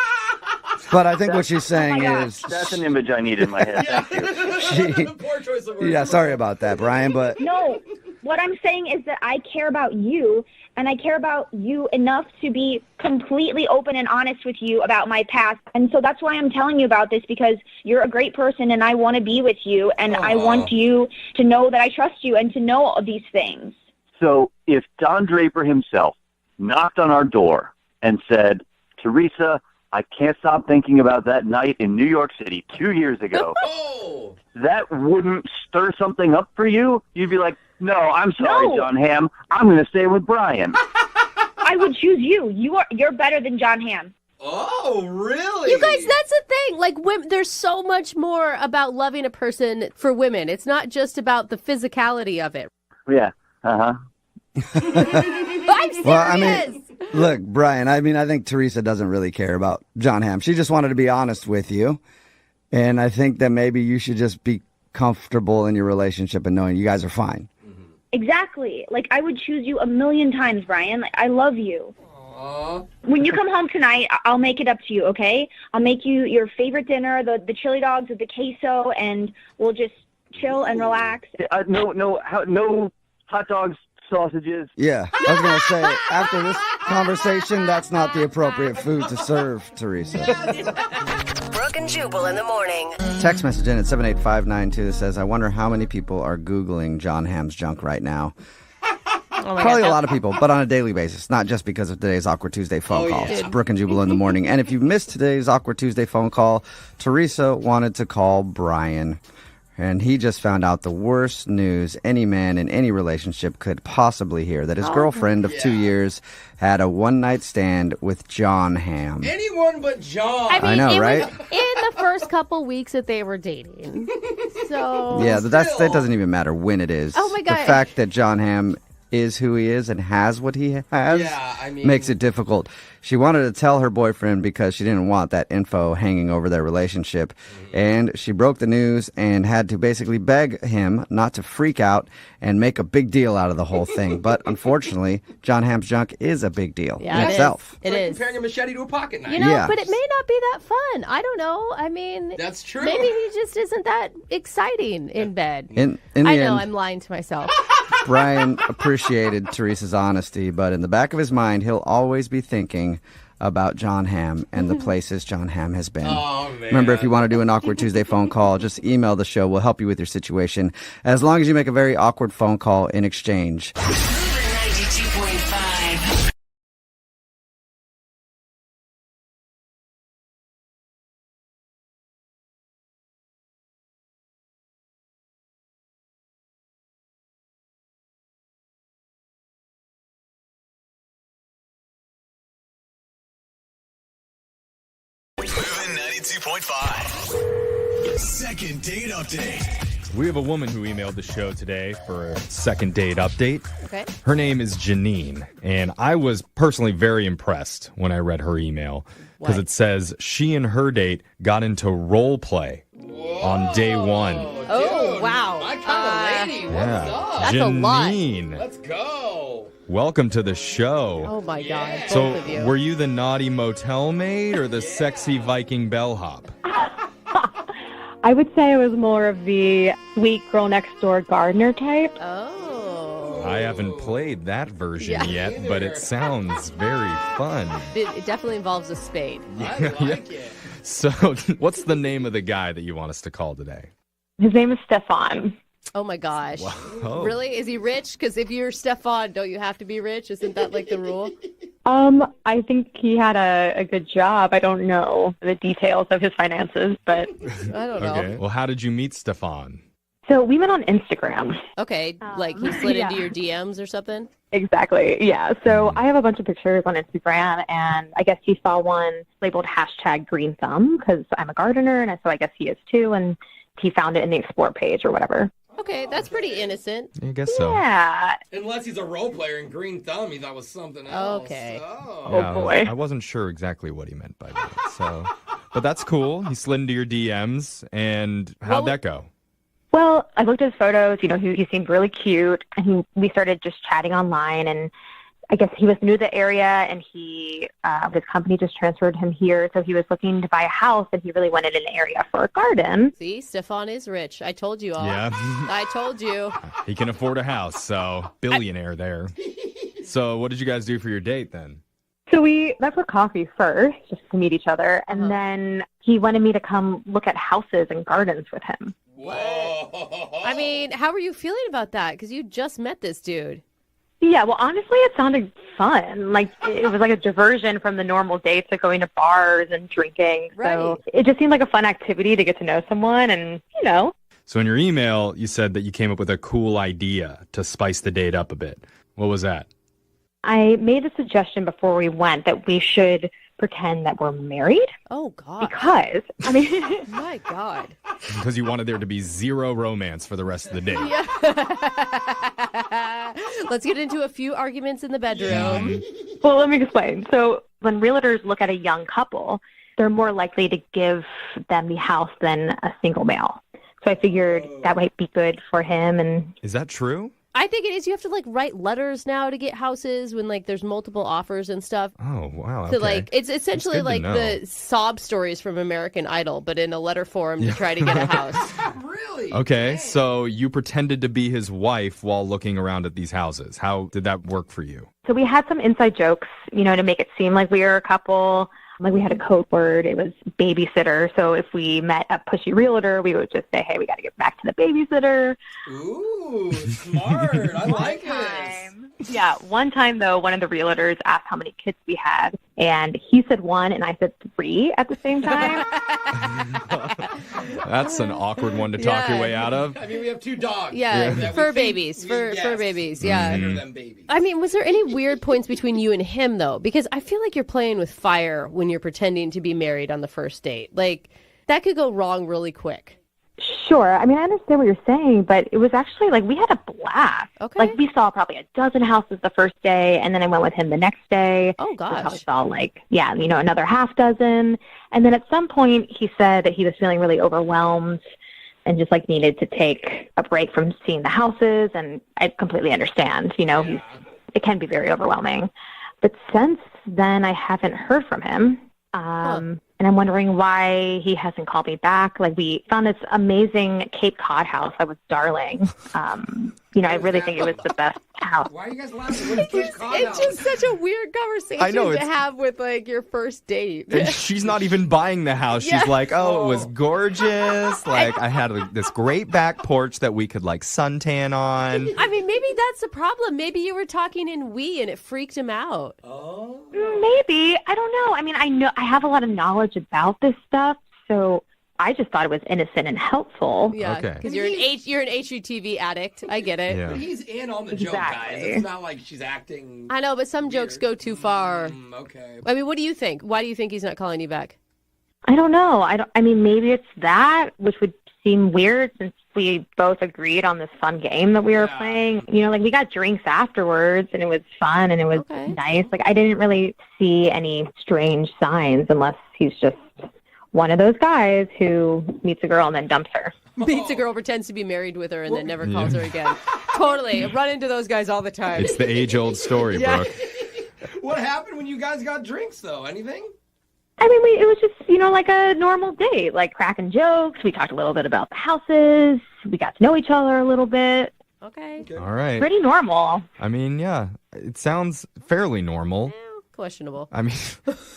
But I think what she's saying is...
That's an image I need in my head. Thank you.
Poor choice of words.
Yeah, sorry about that, Brian, but...
No, what I'm saying is that I care about you, and I care about you enough to be completely open and honest with you about my past. And so that's why I'm telling you about this, because you're a great person, and I want to be with you, and I want you to know that I trust you and to know all these things.
So if Don Draper himself knocked on our door and said, Teresa, I can't stop thinking about that night in New York City 2 years ago, that wouldn't stir something up for you? You'd be like, no, I'm sorry, John Hamm. I'm going to stay with Brian.
I would choose you. You're better than John Hamm.
Oh, really?
You guys, that's the thing. Like, there's so much more about loving a person for women. It's not just about the physicality of it.
Yeah. Uh-huh.
I'm serious.
Well, I mean, look, Brian, I think Teresa doesn't really care about John Hamm. She just wanted to be honest with you. And I think that maybe you should just be comfortable in your relationship and knowing you guys are fine.
Exactly. Like, I would choose you 1,000,000 times, Brian. Like, I love you. When you come home tonight, I'll make it up to you, okay? I'll make you your favorite dinner, the chili dogs with the queso, and we'll just chill and relax.
No hot dogs, sausages.
Yeah, I was going to say, after this conversation, that's not the appropriate food to serve, Teresa.
Brooke and Jubal in the morning.
Text message in at 78592 that says, I wonder how many people are Googling John Hamm's junk right now. Probably a lot of people, but on a daily basis, not just because of today's Awkward Tuesday phone call. It's Brooke and Jubal in the morning. And if you missed today's Awkward Tuesday phone call, Teresa wanted to call Brian. And he just found out the worst news any man in any relationship could possibly hear, that his girlfriend of 2 years had a one-night stand with John Hamm.
Anyone but John.
I mean,
I know,
it
right?
was in the first couple weeks that they were dating. So
Yeah, but that doesn't even matter when it is.
Oh, my God.
The fact that John Hamm is who he is and has what he has makes it difficult. She wanted to tell her boyfriend because she didn't want that info hanging over their relationship. And she broke the news and had to basically beg him not to freak out and make a big deal out of the whole thing. But unfortunately, John Hamm's junk is a big deal in itself.
It is.
Comparing a machete to a pocket knife.
You know, but it may not be that fun. I don't know. I mean,
that's true.
Maybe he just isn't that exciting in bed.
In the
I know,
end,
I'm lying to myself.
Brian appreciated Teresa's honesty, but in the back of his mind, he'll always be thinking about John Hamm and the places John Hamm has been.
Oh, man.
Remember, if you want to do an Awkward Tuesday phone call, just email the show. We'll help you with your situation, as long as you make a very awkward phone call in exchange.
92.5.
Moving 92.5. Second date update.
We have a woman who emailed the show today for a second date update.
Okay.
Her name is Janine, and I was personally very impressed when I read her email because it says she and her date got into role play on day one.
Oh, wow.
My kind of lady. What's up?
That's
Janine.
a lot.
Let's go.
Welcome to the show.
Oh, my God. Both
So,
of you.
were you the naughty motel maid or the sexy Viking bellhop?
I would say I was more of the sweet girl next door gardener type.
Oh.
I haven't played that version yet, but it sounds very fun.
It definitely involves a spade.
I like it.
So, what's the name of the guy that you want us to call today?
His name is Stefan.
Oh, my gosh.
Whoa.
Really? Is he rich? Because if you're Stefan, don't you have to be rich? Isn't that like the rule?
I think he had a good job. I don't know the details of his finances, but
I don't know.
Okay. Well, how did you meet Stefan?
so we met on Instagram.
Okay, like he slid
yeah.
into your DMs or something?
Exactly. Yeah. So I have a bunch of pictures on Instagram, and I guess he saw one labeled #green thumb because I'm a gardener, and so I guess he is too, and he found it in the explore page or whatever.
Okay, that's pretty innocent.
I guess so.
Yeah.
Unless he's a role player in Green Thumb, he thought was something else.
Okay.
Yeah,
boy.
I wasn't sure exactly what he meant by that. So, but that's cool. He slid into your DMs, and how'd that go?
Well, I looked at his photos. You know, he seemed really cute, and we started just chatting online, and I guess he was new to the area, and his company just transferred him here. So he was looking to buy a house, and he really wanted an area for a garden.
See, Stefan is rich. I told you all.
Yeah.
I told you.
He can afford a house, so billionaire there. So what did you guys do for your date then?
So we met for coffee first, just to meet each other, and then he wanted me to come look at houses and gardens with him.
I mean, how were you feeling about that? Because you just met this dude.
Yeah, well, honestly, it sounded fun. Like, it was like a diversion from the normal dates, like going to bars and drinking.
Right.
So it just seemed like a fun activity to get to know someone and,
So in your email, you said that you came up with a cool idea to spice the date up a bit. What was that?
I made a suggestion before we went that we should pretend that we're married.
Oh, God.
Because,
My God.
Because you wanted there to be zero romance for the rest of the date.
Yeah. Let's get into a few arguments in the bedroom.
Well, let me explain. So when realtors look at a young couple, they're more likely to give them the house than a single male. So I figured that might be good for him. And
Is that true?
I think it is. You have to write letters now to get houses when there's multiple offers and stuff.
Oh, wow.
So
Okay.
it's essentially
That's good to know.
the sob stories from American Idol, but in a letter form to try to get a house.
Really?
Okay, so you pretended to be his wife while looking around at these houses. How did that work for you?
so we had some inside jokes, to make it seem like we were a couple. Like we had a code word. It was babysitter. So if we met a pushy realtor, we would just say, hey, we got to get back to the babysitter.
Ooh, smart. I like this.
Yeah. One time, though, one of the realtors asked how many kids we had. And he said 1, and I said 3 at the same time.
That's an awkward one to talk your way out of.
I mean, we have 2 dogs.
Yeah, fur babies. Fur babies, yeah.
Consider them babies.
I mean, was there any weird points between you and him, though? Because I feel like you're playing with fire when you're pretending to be married on the first date. Like, that could go wrong really quick.
Sure. I mean, I understand what you're saying, but it was actually we had a blast.
Okay.
Like we saw probably a dozen houses the first day, and then I went with him the next day.
Oh,
We
gosh.
probably saw another half dozen. And then at some point he said that he was feeling really overwhelmed and just needed to take a break from seeing the houses. And I completely understand, it can be very overwhelming. But since then I haven't heard from him. And I'm wondering why he hasn't called me back. We found this amazing Cape Cod house. I was darling. I really think it was the best house.
Why are you guys laughing? What's Cape Cod
It's just such a weird conversation
I know,
to
it's-
have with your first date.
And she's not even buying the house. She's like, oh, it was gorgeous. I had this great back porch that we could suntan on.
I mean, maybe that's the problem. Maybe you were talking in we and it freaked him out.
Oh.
Maybe. I don't know. I mean, I have a lot of knowledge about this stuff, so I just thought it was innocent and helpful.
Yeah,
Okay.
because you're an HGTV addict. I get it.
Yeah.
But he's in on the joke, guys. It's not like she's acting.
I know, but some jokes go too far.
Okay.
I mean, what do you think? Why do you think he's not calling you back?
I don't know. I mean, maybe it's that, which would seem weird since we both agreed on this fun game that we were playing. We got drinks afterwards, and it was fun, and it was nice. I didn't really see any strange signs unless he's just one of those guys who meets a girl and then dumps her.
Meets a girl, pretends to be married with her, and then never calls her again. Totally. I run into those guys all the time.
It's the age-old story,
Yeah.
Brooke.
What happened when you guys got drinks, though? Anything?
I mean, it was just, like a normal date, cracking jokes. We talked a little bit about the houses. We got to know each other a little bit.
Okay.
All right.
Pretty normal.
I mean, yeah, it sounds fairly normal.
Questionable.
I mean,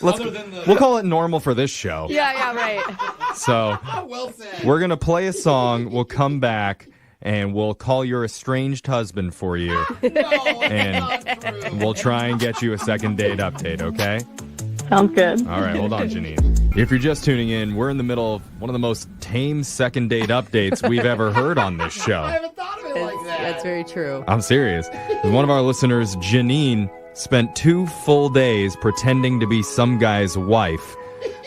we'll call it normal for this show.
Yeah, right.
So
Well said.
we're going to play a song. We'll come back and we'll call your estranged husband for you. And we'll try and get you a second date update, okay?
Sounds good.
All right, hold on, Janine. If you're just tuning in, we're in the middle of one of the most tame second date updates we've ever heard on this show.
I haven't thought of it like that.
That's very true.
I'm serious. One of our listeners, Janine, spent 2 full days pretending to be some guy's wife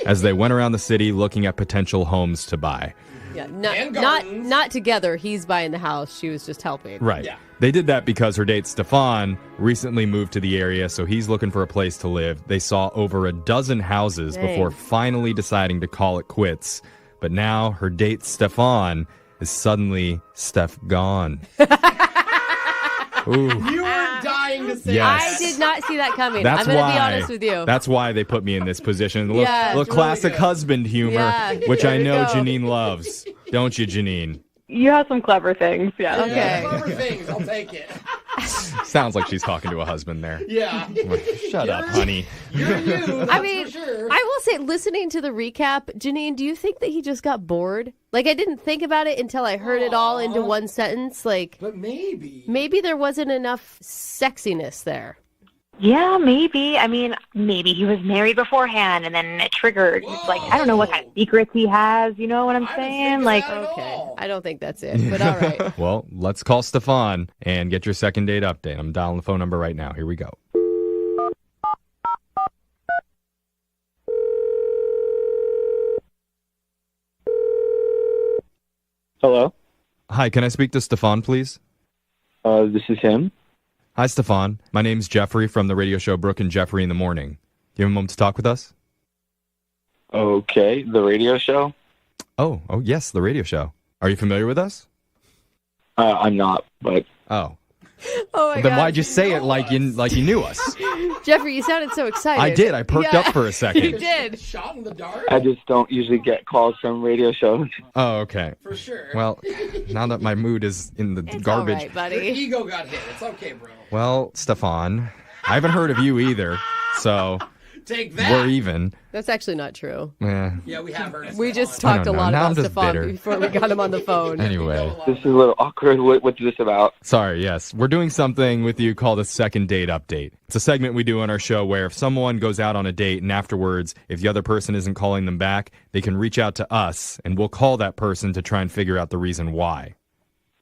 as they went around the city looking at potential homes to buy.
Yeah, not together. He's buying the house. She was just helping.
Right.
Yeah.
They did that because her date, Stefan, recently moved to the area, so he's looking for a place to live. They saw over a dozen houses
Dang.
before finally deciding to call it quits. But now her date, Stefan, is suddenly Steph gone. Ooh.
You were dying thing to say.
Yes.
I did not see that coming.
That's
I'm going to
why.
be honest with you.
That's why they put me in this position. A
Yeah,
little
it's
classic
good.
husband humor,
Yeah,
which
there
I
we
know
go.
Janine loves. Don't you, Janine?
You have some clever things, yeah.
Okay.
Clever things. I'll take it.
Sounds like she's talking to a husband there.
Yeah.
Shut up, honey.
You're you.
I
That's
mean,
for sure.
I will say, listening to the recap, Janine, do you think that he just got bored? Like, I didn't think about it until I heard it all into one sentence. Like,
But
maybe there wasn't enough sexiness there.
Yeah, maybe. I mean, maybe he was married beforehand and then it triggered. It's like, I don't know what kind of secrets he has. You know what I'm saying? Like,
Okay, I don't think that's it, but all right.
Well, let's call Stefan and get your second date update. I'm dialing the phone number right now. Here we go.
Hello?
Hi, can I speak to Stefan, please?
This is him.
Hi, Stefan. My name's Jeffrey from the radio show Brooke and Jeffrey in the Morning. Do you have a moment to talk with us?
Okay, the radio show?
Oh, yes, the radio show. Are you familiar with us?
I'm not, but...
Oh.
Oh my
Then
God.
why'd you say it like you knew us?
Jeffrey, you sounded so excited.
I did. I perked up for a second.
You did.
Shot in the dark?
I just don't usually get calls from radio shows.
Oh, okay.
For sure.
Well, now that my mood is in the garbage.
All right, buddy.
Your ego got hit. It's okay, bro.
Well, Stefan, I haven't heard of you either, so
Take that.
we're even.
That's actually not true.
Yeah, we have heard.
We just
I
talked a
don't know.
lot
Now I'm
about
just
Stefan
bitter.
before we got him on the phone.
Anyway.
This is a little awkward. What's this about?
Sorry, yes. We're doing something with you called a second date update. It's a segment we do on our show where if someone goes out on a date and afterwards, if the other person isn't calling them back, they can reach out to us and we'll call that person to try and figure out the reason why.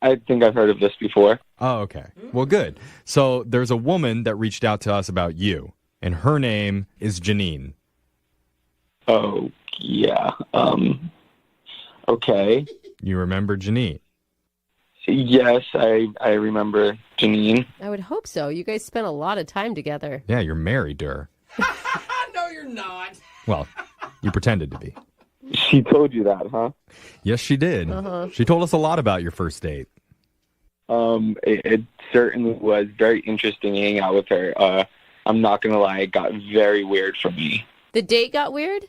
I think I've heard of this before.
Oh, okay. Well, good. So there's a woman that reached out to us about you, and her name is Janine.
Oh, yeah. Okay.
You remember Janine?
Yes, I remember Janine.
I would hope so. You guys spent a lot of time together.
Yeah, you're married to her.
No, you're not.
Well, you pretended to be.
She told you that, huh?
Yes, she did.
Uh-huh.
She told us a lot about your first date.
It certainly was very interesting hanging out with her. I'm not going to lie, it got very weird for me.
The date got weird?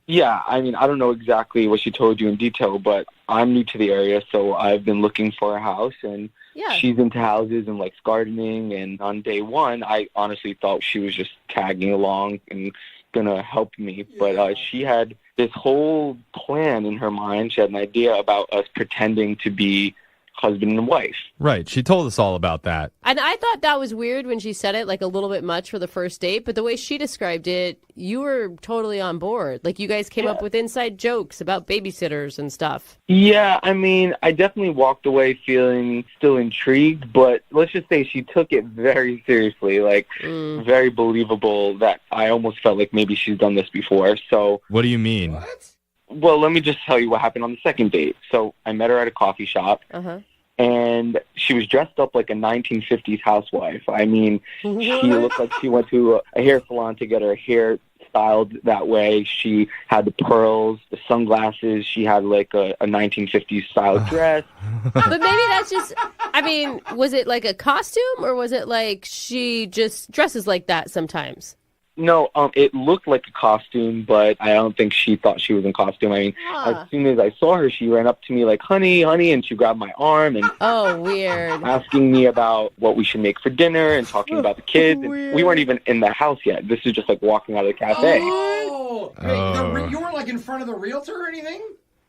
Yeah, I mean, I don't know exactly what she told you in detail, but I'm new to the area, so I've been looking for a house, and she's into houses and likes gardening, and on day one, I honestly thought she was just tagging along and going to help me, but she had this whole plan in her mind. She had an idea about us pretending to be husband and wife.
Right. She told us all about that.
And I thought that was weird when she said it, like a little bit much for the first date. But the way she described it, you were totally on board. Like you guys came up with inside jokes about babysitters and stuff.
Yeah, I mean, I definitely walked away feeling still intrigued, but let's just say she took it very seriously, like very believable that I almost felt like maybe she's done this before. So
what do you mean?
Well, let me just tell you what happened on the second date. So I met her at a coffee shop.
Uh-huh.
And she was dressed up like a 1950s housewife. I mean, she looked like she went to a hair salon to get her hair styled that way. She had the pearls, the sunglasses. She had like a 1950s style dress.
But maybe that's just, I mean, was it like a costume or was it like she just dresses like that sometimes?
No, it looked like a costume, but I don't think she thought she was in costume. I mean, as soon as I saw her, she ran up to me like, honey, honey, and she grabbed my arm and
oh, weird,
asking me about what we should make for dinner and talking about the kids. And we weren't even in the house yet. This is just like walking out of the cafe.
Oh, wait, you weren't like in front of the realtor or anything?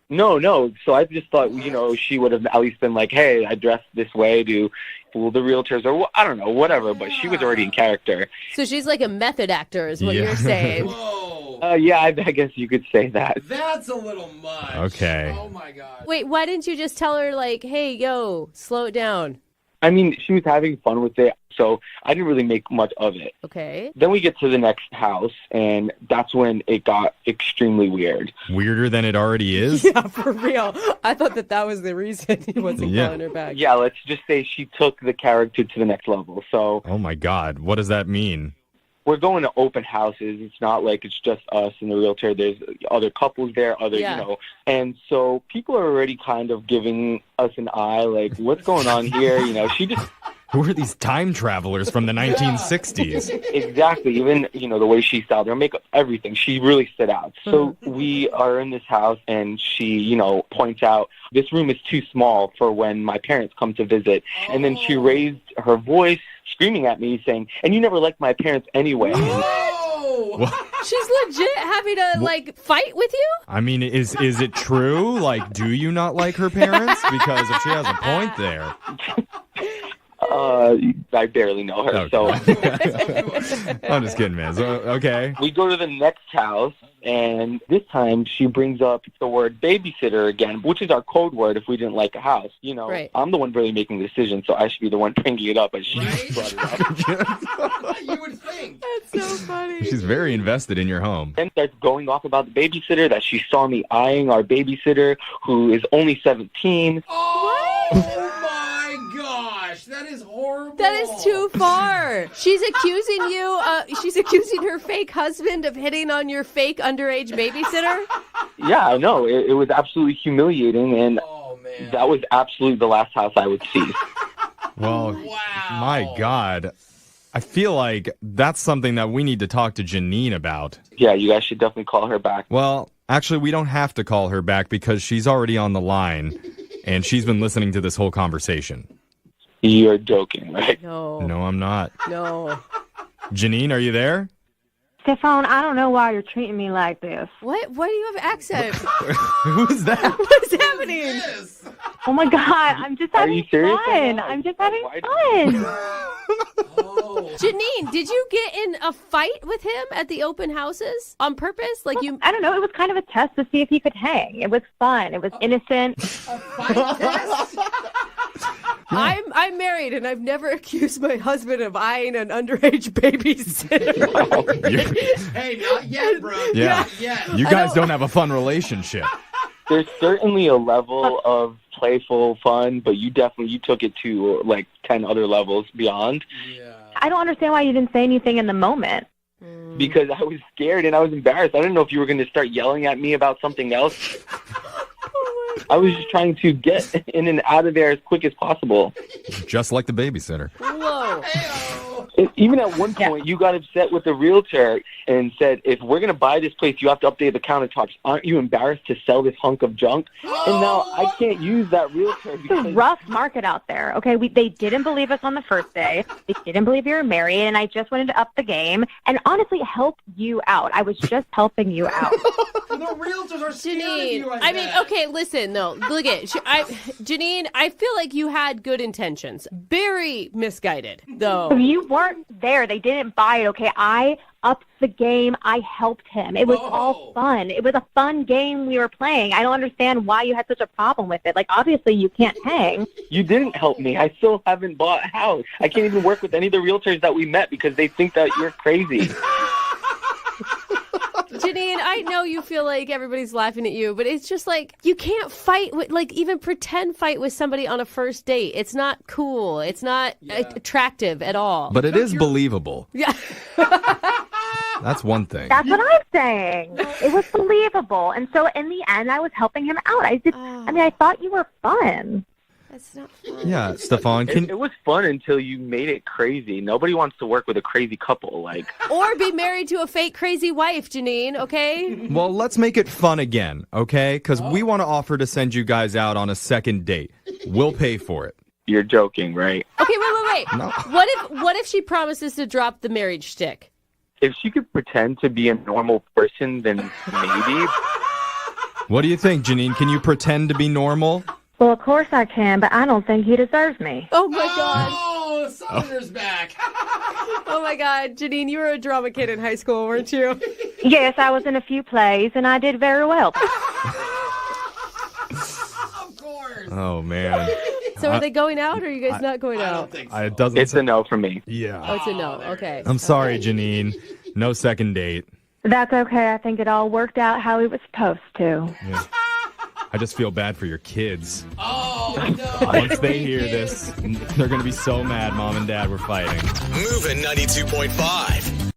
No. So I just thought, you know, she would have at least been like, hey, I dressed this way to fool the realtors or I don't know, whatever. But she was already in character.
So she's like a method actor is what you're saying.
Yeah, I guess you could say that.
That's a little much.
Okay.
Oh, my God.
Wait, why didn't you just tell her like, hey, yo, slow it down?
I mean, she was having fun with it, so I didn't really make much of it.
Okay.
Then we get to the next house, and that's when it got extremely weird.
Weirder than it already is?
Yeah, for real. I thought that was the reason he wasn't calling her back.
Yeah, let's just say she took the character to the next level. So,
oh my God, what does that mean?
We're going to open houses. It's not like it's just us and the realtor. There's other couples there, you know. And so people are already kind of giving us an eye, like, what's going on here? You know, she just
Who are these time travelers from the 1960s?
Exactly. Even, the way she styled her makeup, everything. She really stood out. So we are in this house, and she, points out, this room is too small for when my parents come to visit. And then she raised her voice, screaming at me, saying, and you never liked my parents anyway.
She's legit having to, fight with you?
I mean, is it true? Do you not like her parents? Because if she has a point there.
I barely know her,
Okay.
so.
I'm just kidding, man. So, okay.
We go to the next house, and this time she brings up the word babysitter again, which is our code word if we didn't like a house.
Right.
I'm the one really making the decision, so I should be the one bringing it up, but she brought it up.
You would think.
That's so funny.
She's very invested in your home.
Then starts going off about the babysitter, that she saw me eyeing our babysitter, who is only 17.
Oh my gosh, that is horrible.
That is too far. She's accusing you, she's accusing her fake husband of hitting on your fake underage babysitter?
Yeah, I know. It was absolutely humiliating, and that was absolutely the last house I would see.
Well, my God. I feel like that's something that we need to talk to Janine about.
Yeah, you guys should definitely call her back.
Well, actually, we don't have to call her back because she's already on the line, and she's been listening to this whole conversation.
You're joking, right?
No,
I'm not.
No.
Janine, are you there?
Stefan, I don't know why you're treating me like this.
What? Why do you have accent?
Who's that?
What's happening?
Oh my God, I'm just having
you serious?
fun. I'm just having fun.
Janine, did you get in a fight with him at the open houses on purpose? I
don't know. It was kind of a test to see if you could hang. It was fun. It was innocent.
I'm married, and I've never accused my husband of eyeing an underage babysitter.
Hey, not yet, bro.
Yeah.
Not yet.
You guys don't have a fun relationship.
There's certainly a level of playful fun, but you took it to 10 other levels beyond.
I don't understand why you didn't say anything in the moment.
Because I was scared and I was embarrassed. I didn't know if you were going to start yelling at me about something else. I was just trying to get in and out of there as quick as possible.
Just like the babysitter.
Whoa.
Even at one point, you got upset with the realtor and said, if we're going to buy this place, you have to update the countertops. Aren't you embarrassed to sell this hunk of junk? And now I can't use that realtor because...
It's a rough market out there, okay? They didn't believe us on the first day. They didn't believe you were married, and I just wanted to up the game and honestly help you out. I was just helping you out.
The realtors are scared of you,
I mean, okay, listen, though. Look at Janine, I feel like you had good intentions. Very misguided, though.
If you weren't there, they didn't buy it, okay? I upped the game. I helped him. It was all fun. It was a fun game we were playing. I don't understand why you had such a problem with it. Obviously, you can't hang.
You didn't help me. I still haven't bought a house. I can't even work with any of the realtors that we met because they think that you're crazy.
Janine, I know you feel like everybody's laughing at you, but it's just you can't fight with, even pretend fight with somebody on a first date. It's not cool. It's not attractive at all.
But it is believable.
Yeah.
That's one thing.
That's what I'm saying. It was believable. And so in the end, I was helping him out. I thought you were fun.
That's not fun.
Yeah, Stefan,
It was fun until you made it crazy. Nobody wants to work with a crazy couple.
Or be married to a fake crazy wife, Janine, okay?
Well, let's make it fun again, okay? Because we want to offer to send you guys out on a second date. We'll pay for it.
You're joking, right?
Okay, wait.
No.
What if she promises to drop the marriage stick?
If she could pretend to be a normal person, then maybe.
What do you think, Janine? Can you pretend to be normal?
Well, of course I can, but I don't think he deserves me.
Oh, my God.
Oh, Southerner's back.
Oh, my God. Janine, you were a drama kid in high school, weren't you?
Yes, I was in a few plays, and I did very well.
Of course.
Oh, man.
So are they going out, or are you guys not going out?
I don't think so.
It doesn't.
It's a no for me.
Yeah.
Oh, it's a no. Okay.
I'm sorry, Janine. No second date.
That's okay. I think it all worked out how it was supposed to.
Yeah. I just feel bad for your kids.
Oh, no.
Once they hear this, they're going to be so mad Mom and Dad were fighting.
Moving 92.5.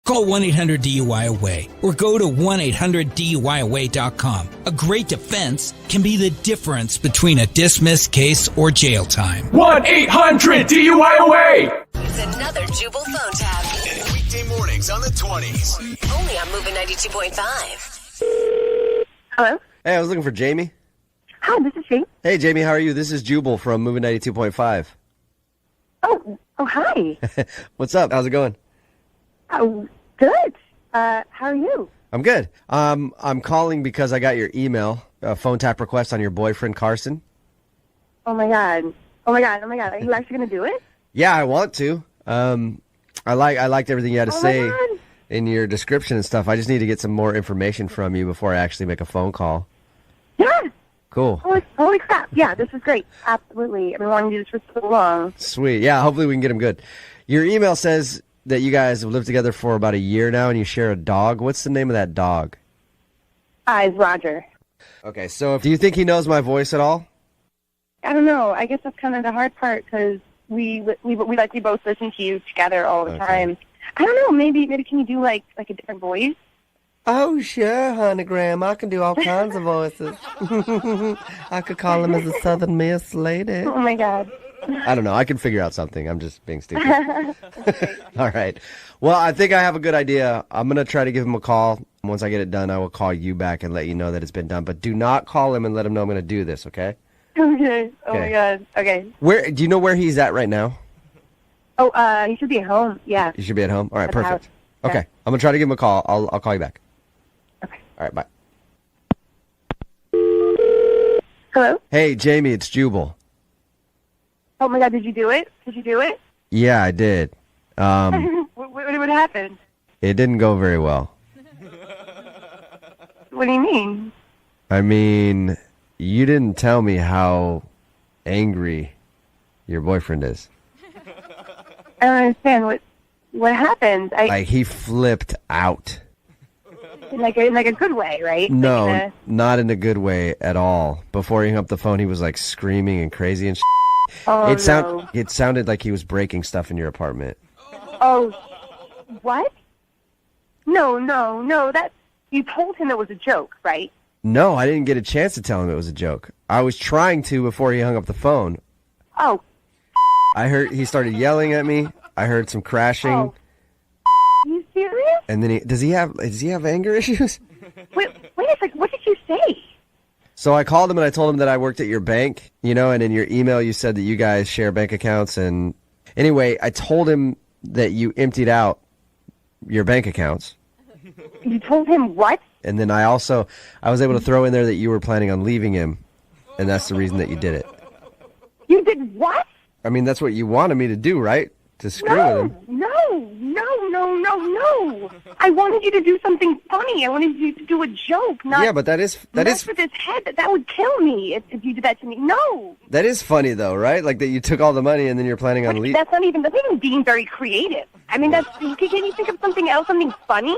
Call 1-800-DUI-AWAY or go to 1-800-DUI-AWAY.com. A great defense can be the difference between a dismissed case or jail time.
1-800-DUI-AWAY!
It's another Jubal phone tap.
Weekday mornings on the 20s.
Only on Moving 92.5.
Hello?
Hey, I was looking for Jamie.
Hi, this is she.
Hey, Jamie, how are you? This is Jubal from Moving 92.5.
Oh, hi.
What's up? How's it going?
Oh, good. How are you?
I'm good. I'm calling because I got your email, a phone tap request on your boyfriend, Carson.
Oh, my God. Are you actually going to do it?
Yeah, I want to. I liked everything you had to say
God.
in your description and stuff. I just need to get some more information from you before I actually make a phone call.
Yeah.
Cool.
Holy crap. Yeah, this is great. Absolutely. I've been wanting to do this for so long.
Sweet. Yeah, hopefully we can get him good. Your email says that you guys have lived together for about a year now and you share a dog. What's the name of that dog?
It's Roger.
Okay, so do you think he knows my voice at all?
I don't know. I guess that's kind of the hard part because we both listen to you together all the time. I don't know. Maybe can you do like a different voice?
Oh, sure, Honeygram. I can do all kinds of voices. I could call him as a Southern Miss lady.
Oh, my God.
I don't know. I can figure out something. I'm just being stupid. All right. Well, I think I have a good idea. I'm going to try to give him a call. Once I get it done, I will call you back and let you know that it's been done. But do not call him and let him know I'm going to do this, okay?
Okay. Oh, my God. Okay.
Do you know where he's at right now?
Oh, he should be at home. Yeah.
You should be at home? All right,
At the
perfect.
house.
Okay. I'm going to try to give him a call. I'll call you back.
Okay.
All right, bye.
Hello?
Hey, Jamie, it's Jubal.
Oh, my God. Did you do it?
Yeah, I did.
What happened?
It didn't go very well.
What do you mean?
I mean, you didn't tell me how angry your boyfriend is.
I don't understand. What happened?
Like, he flipped out.
In like a good way, right?
No, not in a good way at all. Before he hung up the phone, he was like screaming and crazy and shit.
Oh, no.
It sounded like he was breaking stuff in your apartment.
Oh, what? No. That you told him it was a joke, right?
No, I didn't get a chance to tell him it was a joke. I was trying to before he hung up the phone.
Oh.
I heard he started yelling at me. I heard some crashing.
Oh. Are you serious?
And then does he have anger issues?
Wait a second. What did you say?
So I called him and I told him that I worked at your bank, and in your email you said that you guys share bank accounts. And anyway, I told him that you emptied out your bank accounts.
You told him what?
And then I was able to throw in there that you were planning on leaving him, and that's the reason that you did it.
You did what?
I mean, that's what you wanted me to do, right? To screw with him.
No. I wanted you to do something funny. I wanted you to do a joke, not
Yeah, but that is
mess with his head. That would kill me if you did that to me. No.
That is funny though, right? Like that you took all the money and then you're planning on leaving.
That's not even being very creative. I mean, can you think of something else, something funny?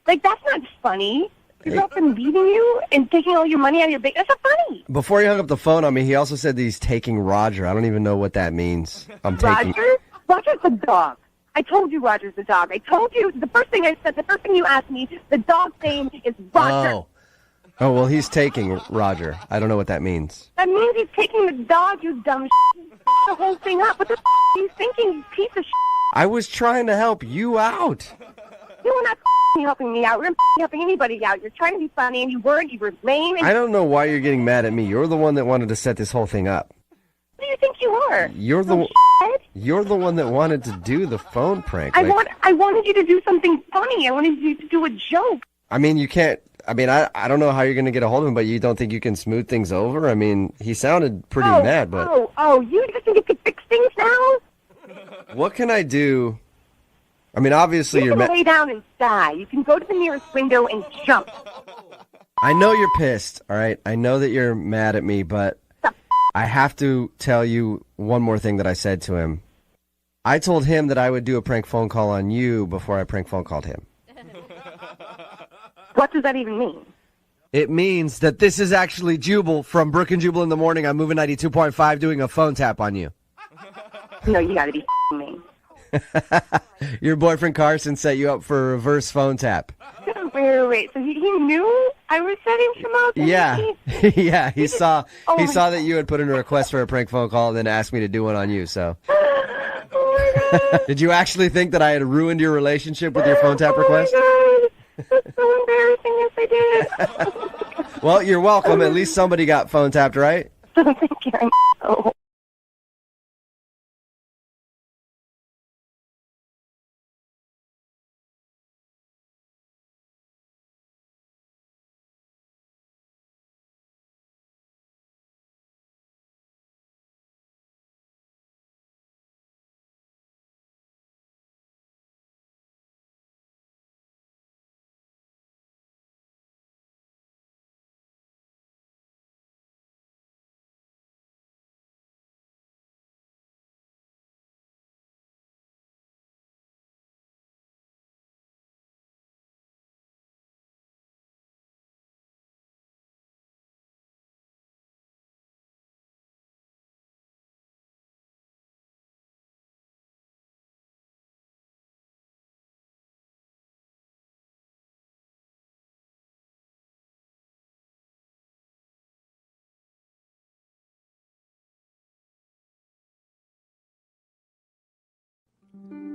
Like, that's not funny. Your girlfriend leaving you and taking all your money out of your bank. That's not funny.
Before he hung up the phone on me, he also said that he's taking Roger. I don't even know what that means.
Roger? Roger's the dog. I told you Roger's the dog. I told you the first thing you asked me, the dog's name is Roger.
Oh, well, he's taking Roger. I don't know what that means.
That means he's taking the dog, you dumb the whole thing up. What the are you thinking, you piece of
I was trying to help you out.
You were not helping me out. You're not helping anybody out. You're trying to be funny, and you weren't. You were lame. And
I don't know why you're getting mad at me. You're the one that wanted to set this whole thing up.
What do you think you are?
You're the one that wanted to do the phone prank.
I wanted you to do something funny. I wanted you to do a joke.
I mean, you can't. I mean, I don't know how you're going to get a hold of him, but you don't think you can smooth things over? I mean, he sounded pretty mad, but...
You just think you can fix things now?
What can I do? I mean, obviously
you can lay down and die. You can go to the nearest window and jump.
I know you're pissed, all right? I know that you're mad at me, but I have to tell you one more thing that I said to him. I told him that I would do a prank phone call on you before I prank phone called him.
What does that even mean?
It means that this is actually Jubal from Brooke and Jubal in the Morning. I'm moving 92.5 doing a phone tap on you.
No, you gotta be me.
Your boyfriend Carson set you up for a reverse phone tap.
Wait. So he knew I was setting him up?
Yeah. Yeah, he saw that you had put in a request for a prank phone call and then asked me to do one on you, so.
Oh my God.
Did you actually think that I had ruined your relationship with your phone tap request?
Oh my God. That's so embarrassing. Yes, I did.
Well, you're welcome. At least somebody got phone tapped, right?
Thank you. Oh.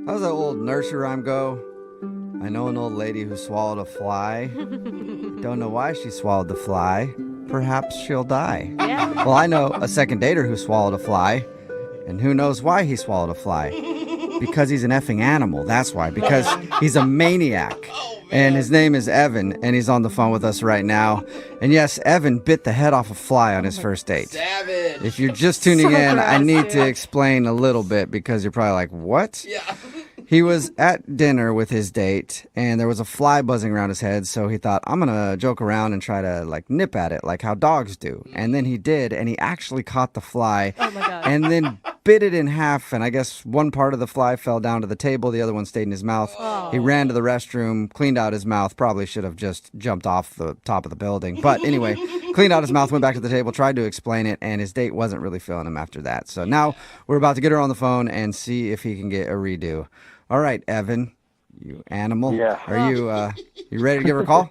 How's that old nursery rhyme go? I know an old lady who swallowed a fly. Don't know why she swallowed the fly. Perhaps she'll die.
Yeah.
Well, I know a second dater who swallowed a fly. And who knows why he swallowed a fly? Because he's an effing animal. That's why. Because he's a maniac. And his name is Evan, and he's on the phone with us right now. And yes, Evan bit the head off a fly on his first date.
Savage.
If you're just tuning in, I need to explain a little bit because you're probably like, what?
Yeah.
He was at dinner with his date, and there was a fly buzzing around his head, so he thought, I'm going to joke around and try to, nip at it, like how dogs do. And then he did, and he actually caught the fly.
Oh, my God.
And then bit it in half, and I guess one part of the fly fell down to the table, the other one stayed in his mouth.
Oh.
He ran to the restroom, cleaned out his mouth, probably should have just jumped off the top of the building. But anyway, cleaned out his mouth, went back to the table, tried to explain it, and his date wasn't really feeling him after that. So now we're about to get her on the phone and see if he can get a redo. All right, Evan, you animal.
Yeah.
Are you ready to give her a call?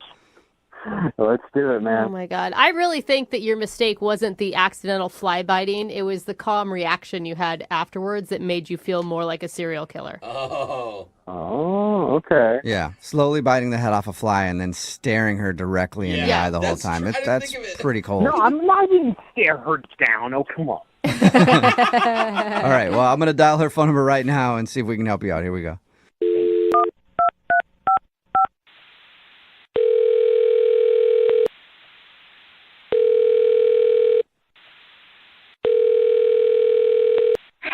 Let's do it, man.
Oh my God. I really think that your mistake wasn't the accidental fly biting. It was the calm reaction you had afterwards that made you feel more like a serial killer.
Oh.
Oh, okay.
Yeah, slowly biting the head off a fly and then staring her directly in the eye the whole time. That's pretty cold.
No, I didn't stare her down. Oh, come on.
All right, well, I'm going to dial her phone number right now and see if we can help you out. Here we go.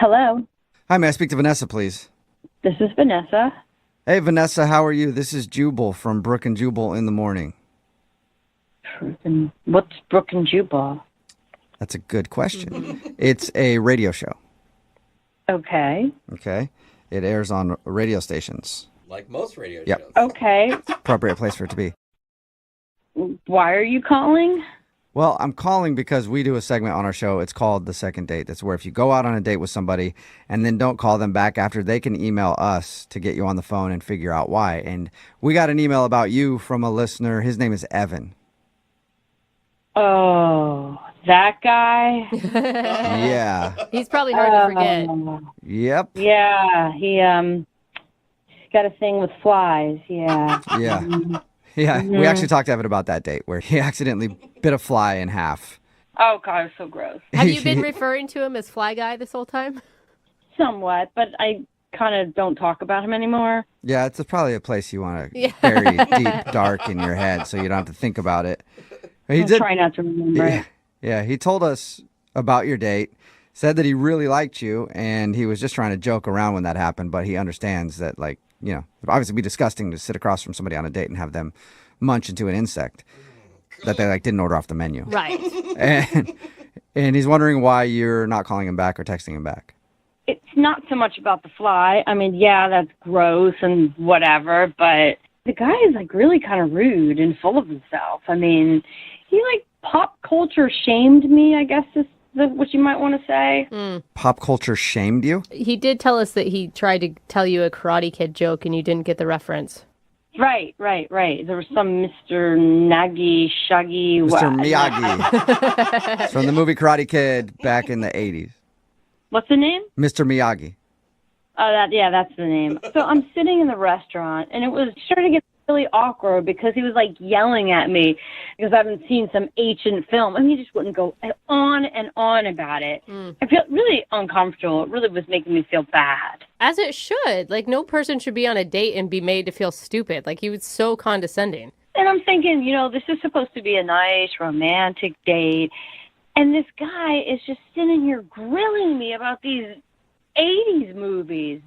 Hello,
Hi, may I speak to Vanessa, please?
this is Vanessa.
Hey, Vanessa, how are you? This is Jubal from Brooke and Jubal in the Morning.
What's Brooke and Jubal?
That's a good question. It's a radio show.
Okay.
Okay. It airs on radio stations.
Like most radio
Yep.
shows.
Okay.
Appropriate place for it to be.
Why are you calling?
Well, I'm calling because we do a segment on our show. It's called The Second Date. That's where if you go out on a date with somebody and then don't call them back after, they can email us to get you on the phone and figure out why. And we got an email about you from a listener. His name is Evan.
Oh, that guy?
Yeah.
He's probably hard to forget.
Yep.
Yeah, he got a thing with flies. Yeah.
Yeah. Yeah. We actually talked to Evan about that date where he accidentally bit a fly in half.
Oh God, it's so gross.
Have you been referring to him as Fly Guy this whole time?
Somewhat, but I kind of don't talk about him anymore.
Yeah, it's probably a place you want to bury deep, dark in your head so you don't have to think about it.
I'll try not to remember it.
Yeah, he told us about your date, said that he really liked you, and he was just trying to joke around when that happened, but he understands that, like, you know, it'd obviously be disgusting to sit across from somebody on a date and have them munch into an insect that they, like, didn't order off the menu.
Right.
And he's wondering why you're not calling him back or texting him back.
It's not so much about the fly. I mean, yeah, that's gross and whatever, but the guy is, like, really kind of rude and full of himself. I mean, he, like, pop culture shamed me, I guess is
what you might want to say.
Pop culture shamed you?
He did tell us that he tried to tell you a Karate Kid joke and you didn't get the reference.
Right. There was some Mr. Nagi, Shaggy...
Mr. Miyagi. It's from the movie Karate Kid back in the 80s.
What's the name?
Mr. Miyagi.
Oh, that's the name. So I'm sitting in the restaurant, and it was starting to get really awkward because he was like yelling at me because I haven't seen some ancient film, and he just wouldn't go on and on about it. I felt really uncomfortable. It really was making me feel bad.
As it should. Like, no person should be on a date and be made to feel stupid. Like, he was so condescending.
And I'm thinking, this is supposed to be a nice romantic date, and this guy is just sitting here grilling me about these 80s movies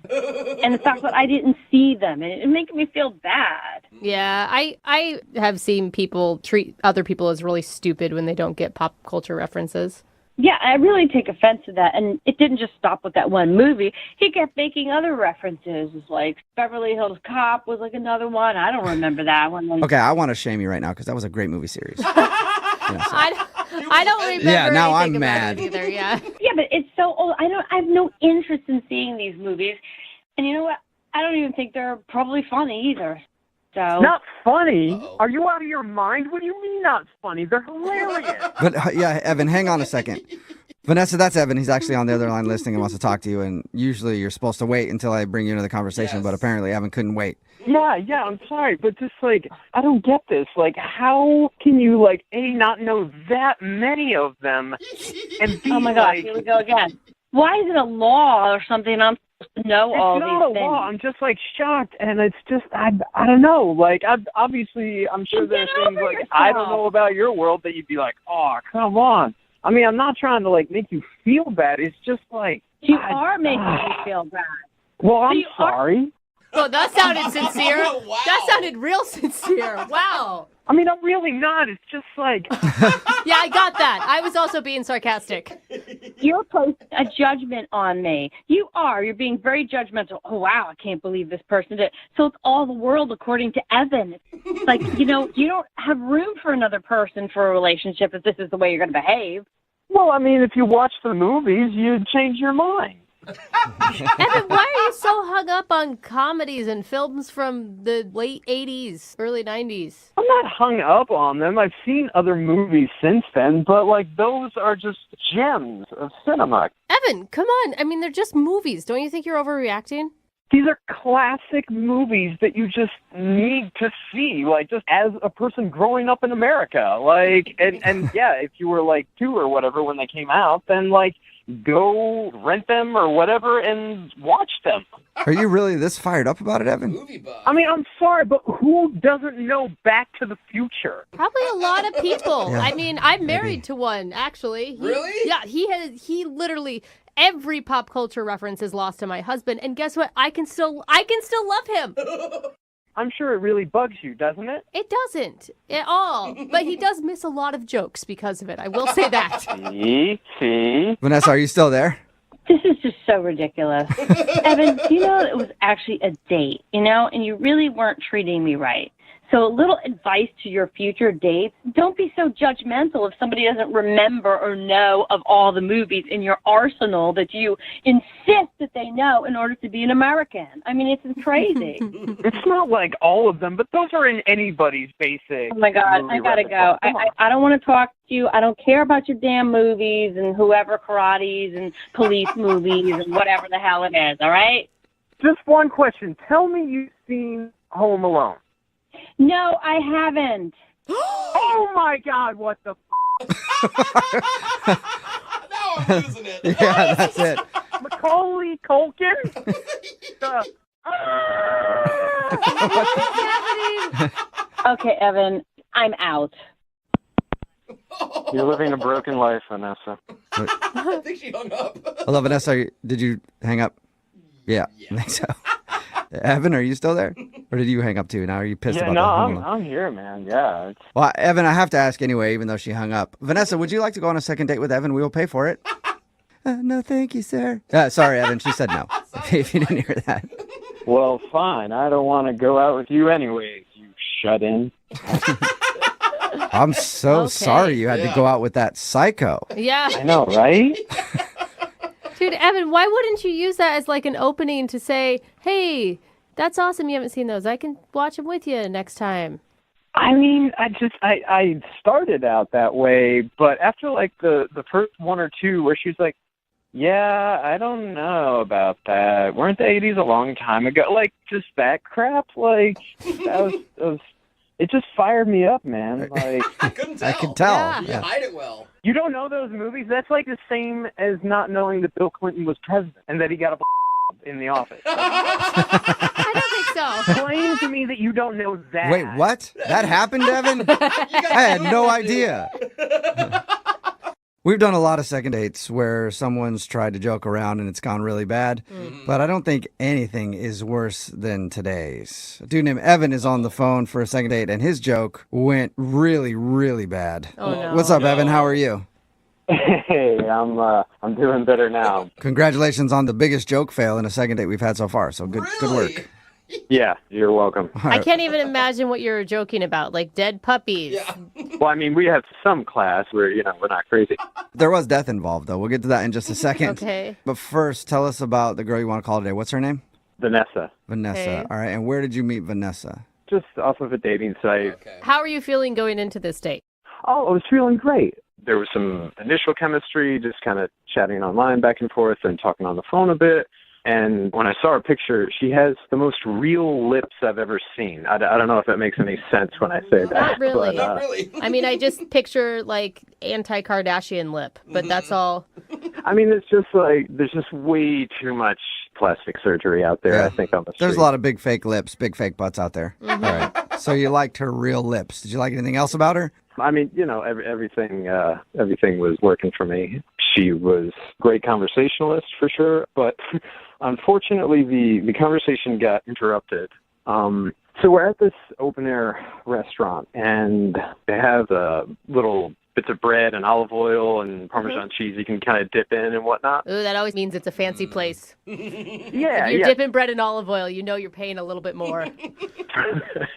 and the fact that I didn't see them, and it making me feel bad.
Yeah, I have seen people treat other people as really stupid when they don't get pop culture references.
Yeah, I really take offense to that, and it didn't just stop with that one movie. He kept making other references, like Beverly Hills Cop was like another one. I don't remember that one.
Okay, I want to shame you right now because that was a great movie series.
I don't remember.
Yeah, now I'm
about
mad.
it either. Yeah.
Yeah, but it's so old. I have no interest in seeing these movies, and you know what? I don't even think they're probably funny either. So
Not funny? Are you out of your mind? What do you mean not funny? They're hilarious.
But yeah, Evan, hang on a second. Vanessa, that's Evan. He's actually on the other line listening and wants to talk to you. And usually you're supposed to wait until I bring you into the conversation, but apparently Evan couldn't wait.
Yeah, I'm sorry, but just I don't get this. How can you not know that many of them and be
oh my God, here we go again. Why is it a law or something? I'm supposed to know all these things.
It's not a law. I'm just shocked, and it's just I don't know. Obviously, I'm sure there's things I don't know about your world that you'd be like, oh, come on. I mean, I'm not trying to make you feel bad. It's just
you are making me feel bad.
Well, I'm sorry.
Oh, that sounded sincere.
Wow.
That sounded real sincere. Wow.
I mean, I'm really not. It's just
Yeah, I got that. I was also being sarcastic.
You're posting a judgment on me. You are. You're being very judgmental. Oh, wow, I can't believe this person did. So it's all the world according to Evan. It's you don't have room for another person for a relationship if this is the way you're going to behave.
Well, I mean, if you watch the movies, you'd change your mind.
Evan, why are you so hung up on comedies and films from the late 80s, early 90s?
I'm not hung up on them. I've seen other movies since then, but those are just gems of cinema.
Evan, come on. I mean, they're just movies. Don't you think you're overreacting?
These are classic movies that you just need to see, just as a person growing up in America. And yeah, if you were 2 or whatever when they came out, then go rent them or whatever and watch them.
Are you really this fired up about it, Evan?
I mean, I'm sorry, but who doesn't know Back to the Future?
Probably a lot of people.
Yeah,
I mean, I'm married to one, actually.
Really?
Yeah, he literally, every pop culture reference is lost to my husband, and guess what? I can still love him.
I'm sure it really bugs you, doesn't it?
It doesn't at all, but he does miss a lot of jokes because of it. I will say that.
See?
Vanessa, are you still there?
This is just so ridiculous. Evan, it was actually a date, and you really weren't treating me right. So a little advice to your future dates, don't be so judgmental if somebody doesn't remember or know of all the movies in your arsenal that you insist that they know in order to be an American. I mean, it's crazy.
It's not all of them, but those are in anybody's basic.
Oh, my God, I gotta go. I don't want to talk to you. I don't care about your damn movies and whoever karates and police movies and whatever the hell it is, all right?
Just one question. Tell me you've seen Home Alone.
No, I haven't.
Oh, my God, what the
Now I'm losing it.
Yeah, that's it.
Macaulay Culkin?
Okay, Evan, I'm out.
You're living a broken life, Vanessa.
I think she hung up.
Hello, Vanessa. Did you hang up? Yeah, I think so. Evan, are you still there? Or did you hang up too? Now are you pissed about that?
I'm here, man. Yeah.
Well, Evan, I have to ask anyway, even though she hung up. Vanessa, would you like to go on a second date with Evan? We will pay for it. No, thank you, sir. Sorry, Evan. She said no. If you didn't hear that.
Well, fine. I don't want to go out with you anyway, you shut-in.
I'm so sorry you had to go out with that psycho.
Yeah.
I know, right?
Dude, Evan, why wouldn't you use that as like an opening to say, hey, that's awesome you haven't seen those. I can watch them with you next time.
I mean, I started out that way, but after like the first one or two where she's like, yeah, I don't know about that. Weren't the 80s a long time ago? Like, just that crap? Like, that was it just fired me up, man. Like,
I couldn't tell.
I can tell.
Yeah.
Yeah.
You hide it well.
you don't know those movies? That's like the same as not knowing that Bill Clinton was president and that he got a in the office.
I don't think so.
Explain to me that you don't know that.
Wait, what? That happened, Evan? I had no idea. We've done a lot of second dates where someone's tried to joke around and it's gone really bad, but I don't think anything is worse than today's. A dude named Evan is on the phone for a second date, and his joke went really, really bad.
Oh, no.
What's up, Evan? How are you?
Hey, I'm doing better now.
Congratulations on the biggest joke fail in a second date we've had so far. So good work.
Yeah, you're welcome.
I can't even imagine what you're joking about, like dead puppies.
Yeah.
Well, I mean, we have some class where, we're not crazy.
There was death involved, though. We'll get to that in just a second.
Okay.
But first, tell us about the girl you want to call today. What's her name?
Vanessa.
Vanessa.
Okay.
All right. And where did you meet Vanessa?
Just off of a dating site.
Okay.
How are you feeling going into this date?
Oh, I was feeling great. There was some initial chemistry, just kind of chatting online back and forth and talking on the phone a bit. And when I saw her picture, she has the most real lips I've ever seen. I don't know if that makes any sense when I say that.
Not really.
But,
Not really.
I mean, I just picture like anti-Kardashian lip, but that's all.
I mean, it's just like there's just way too much plastic surgery out there,
Yeah.
I think, on the street.
There's a lot of big fake lips, big fake butts out there.
Mhm.
All right. So you liked her real lips. Did you like anything else about her?
I mean, everything was working for me. She was a great conversationalist for sure, but unfortunately the conversation got interrupted. So we're at this open air restaurant, and they have little bits of bread and olive oil and Parmesan cheese you can kind of dip in and whatnot.
Ooh, that always means it's a fancy place.
Yeah,
If you're
yeah.
dipping bread in olive oil, you know you're paying a little bit more.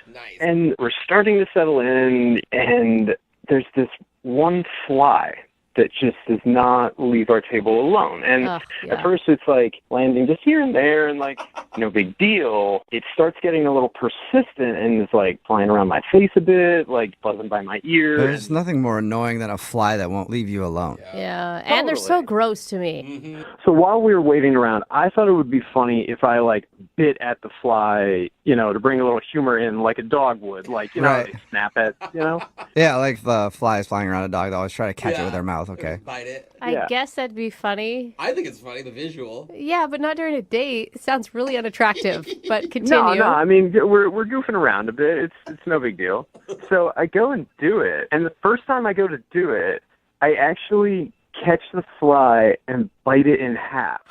Nice.
And we're starting to settle in, and there's this one fly that just does not leave our table alone. And
yeah.
at first it's like landing just here and there and like no big deal. It starts getting a little persistent and is like flying around my face a bit, like buzzing by my ear.
There's nothing more annoying than a fly that won't leave you alone.
Yeah, and they're so gross to me.
So while we were waiting around, I thought it would be funny if I like bit at the fly, to bring a little humor in like a dog would, like,
Right.
they snap at,
Yeah, like the flies flying around a dog. They always try to catch it with their mouth. Okay.
Bite it.
I guess that'd be funny.
I think it's funny, the visual.
Yeah, but not during a date. It sounds really unattractive, but continue.
No, I mean, we're goofing around a bit. It's no big deal. So I go and do it, and the first time I go to do it, I actually catch the fly and bite it in half.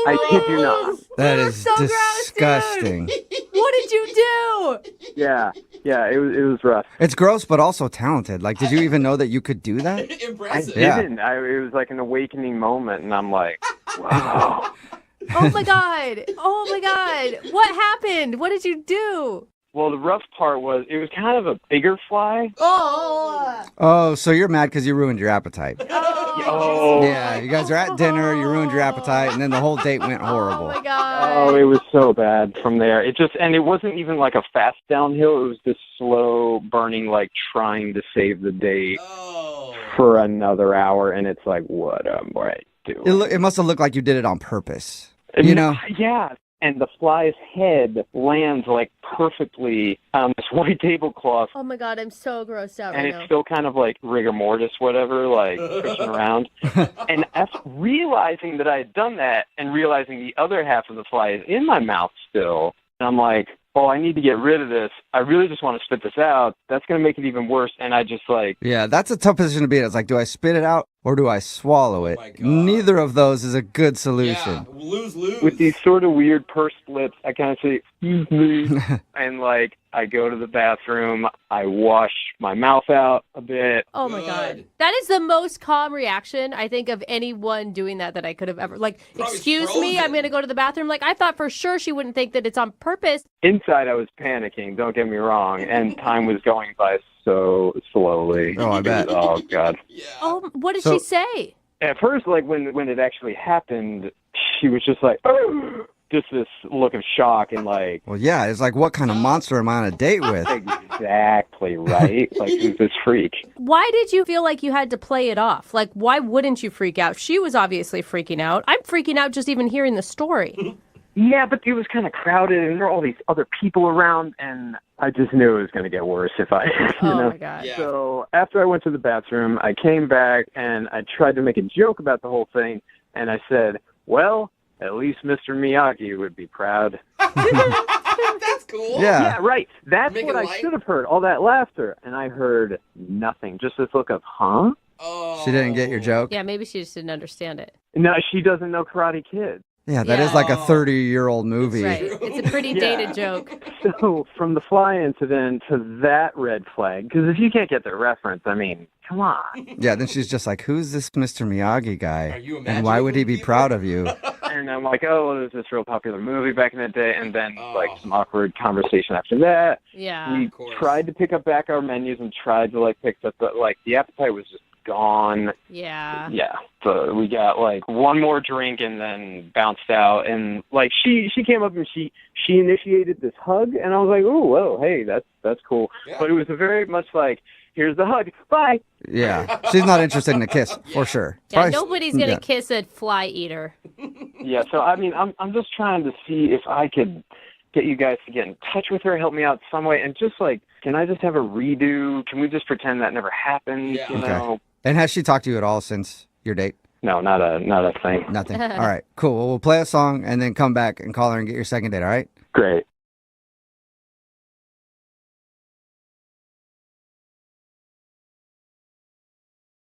I kid you not.
That is
so gross,
disgusting.
What did you do?
Yeah, it was rough.
It's gross, but also talented. Like, did you even know that you could do that?
I
Impressive.
didn't. It was like an awakening moment, and I'm like, wow.
Oh my god! Oh my god! What happened? What did you do?
Well, the rough part was it was kind of a bigger fly.
Oh, so you're mad because you ruined your appetite.
Oh,
Yeah, you guys are at dinner, you ruined your appetite, and then the whole date went horrible.
Oh my god!
Oh, it was so bad from there. And it wasn't even like a fast downhill. It was this slow burning, like trying to save the date for another hour. And it's like, what am I doing?
It must have looked like you did it on purpose. You know?
Yeah. And the fly's head lands like perfectly on this white tablecloth.
Oh my god, I'm so grossed out
And
right
it's
now.
still kind of like rigor mortis, whatever, like pushing around. And after realizing that I had done that and realizing the other half of the fly is in my mouth still, I'm like, oh, I need to get rid of this. I really just want to spit this out. That's going to make it even worse. And I just like...
Yeah, that's a tough position to be in. It's like, do I spit it out or do I swallow it? Neither of those is a good solution.
Lose.
With these sort of weird pursed lips, I kind of say, excuse me. And, like, I go to the bathroom, I wash my mouth out a bit.
Oh, my God. That is the most calm reaction, I think, of anyone doing that I could have ever. Like, excuse me, I'm going to go to the bathroom. Like, I thought for sure she wouldn't think that it's on purpose.
Inside, I was panicking, don't get me wrong, and time was going by so slowly.
Oh, I bet.
Oh, God.
Oh, what did she say?
At first, like, when it actually happened, she was just like, just this look of shock and like...
Well, yeah, it's like, what kind of monster am I on a date with?
Exactly, right? Like, who's this freak?
Why did you feel like you had to play it off? Like, why wouldn't you freak out? She was obviously freaking out. I'm freaking out just even hearing the story.
Yeah, but it was kind of crowded, and there were all these other people around, and I just knew it was going to get worse if I, you know.
My God. Yeah.
So after I went to the bathroom, I came back, and I tried to make a joke about the whole thing, and I said, well, at least Mr. Miyagi would be proud.
That's cool.
Yeah, right. That's
Make
what
it
I
light?
should have heard, all that laughter, and I heard nothing, just this look of, huh?
She didn't get your joke?
Yeah, maybe she just didn't understand it.
No, she doesn't know Karate Kid.
Yeah, that is like a 30-year-old movie.
Right. It's a pretty dated joke.
So from the fly incident to that red flag, because if you can't get the reference, I mean, come on.
Yeah, then she's just like, who's this Mr. Miyagi guy?
you
And why would he be proud of you?
And I'm like, oh, well, there's this real popular movie back in the day, and then like some awkward conversation after that.
Yeah.
We tried to pick up back our menus and tried to like pick up, but like the appetite was just gone.
Yeah.
Yeah. So we got like one more drink and then bounced out, and like she came up and she initiated this hug, and I was like, oh, whoa, hey, that's cool. Yeah. But it was a very much like, here's the hug, bye.
Yeah, she's not interested in a kiss, for sure.
Yeah,
Probably-
nobody's going to
yeah.
kiss a fly eater.
Yeah, so I mean, I'm just trying to see if I could get you guys to get in touch with her, help me out some way, and just like, can I just have a redo? Can we just pretend that never happened? Yeah. You know?
And has she talked to you at all since your date?
No, not a thing.
Nothing. All right, cool. Well, we'll play a song and then come back and call her and get your second date, all right?
Great.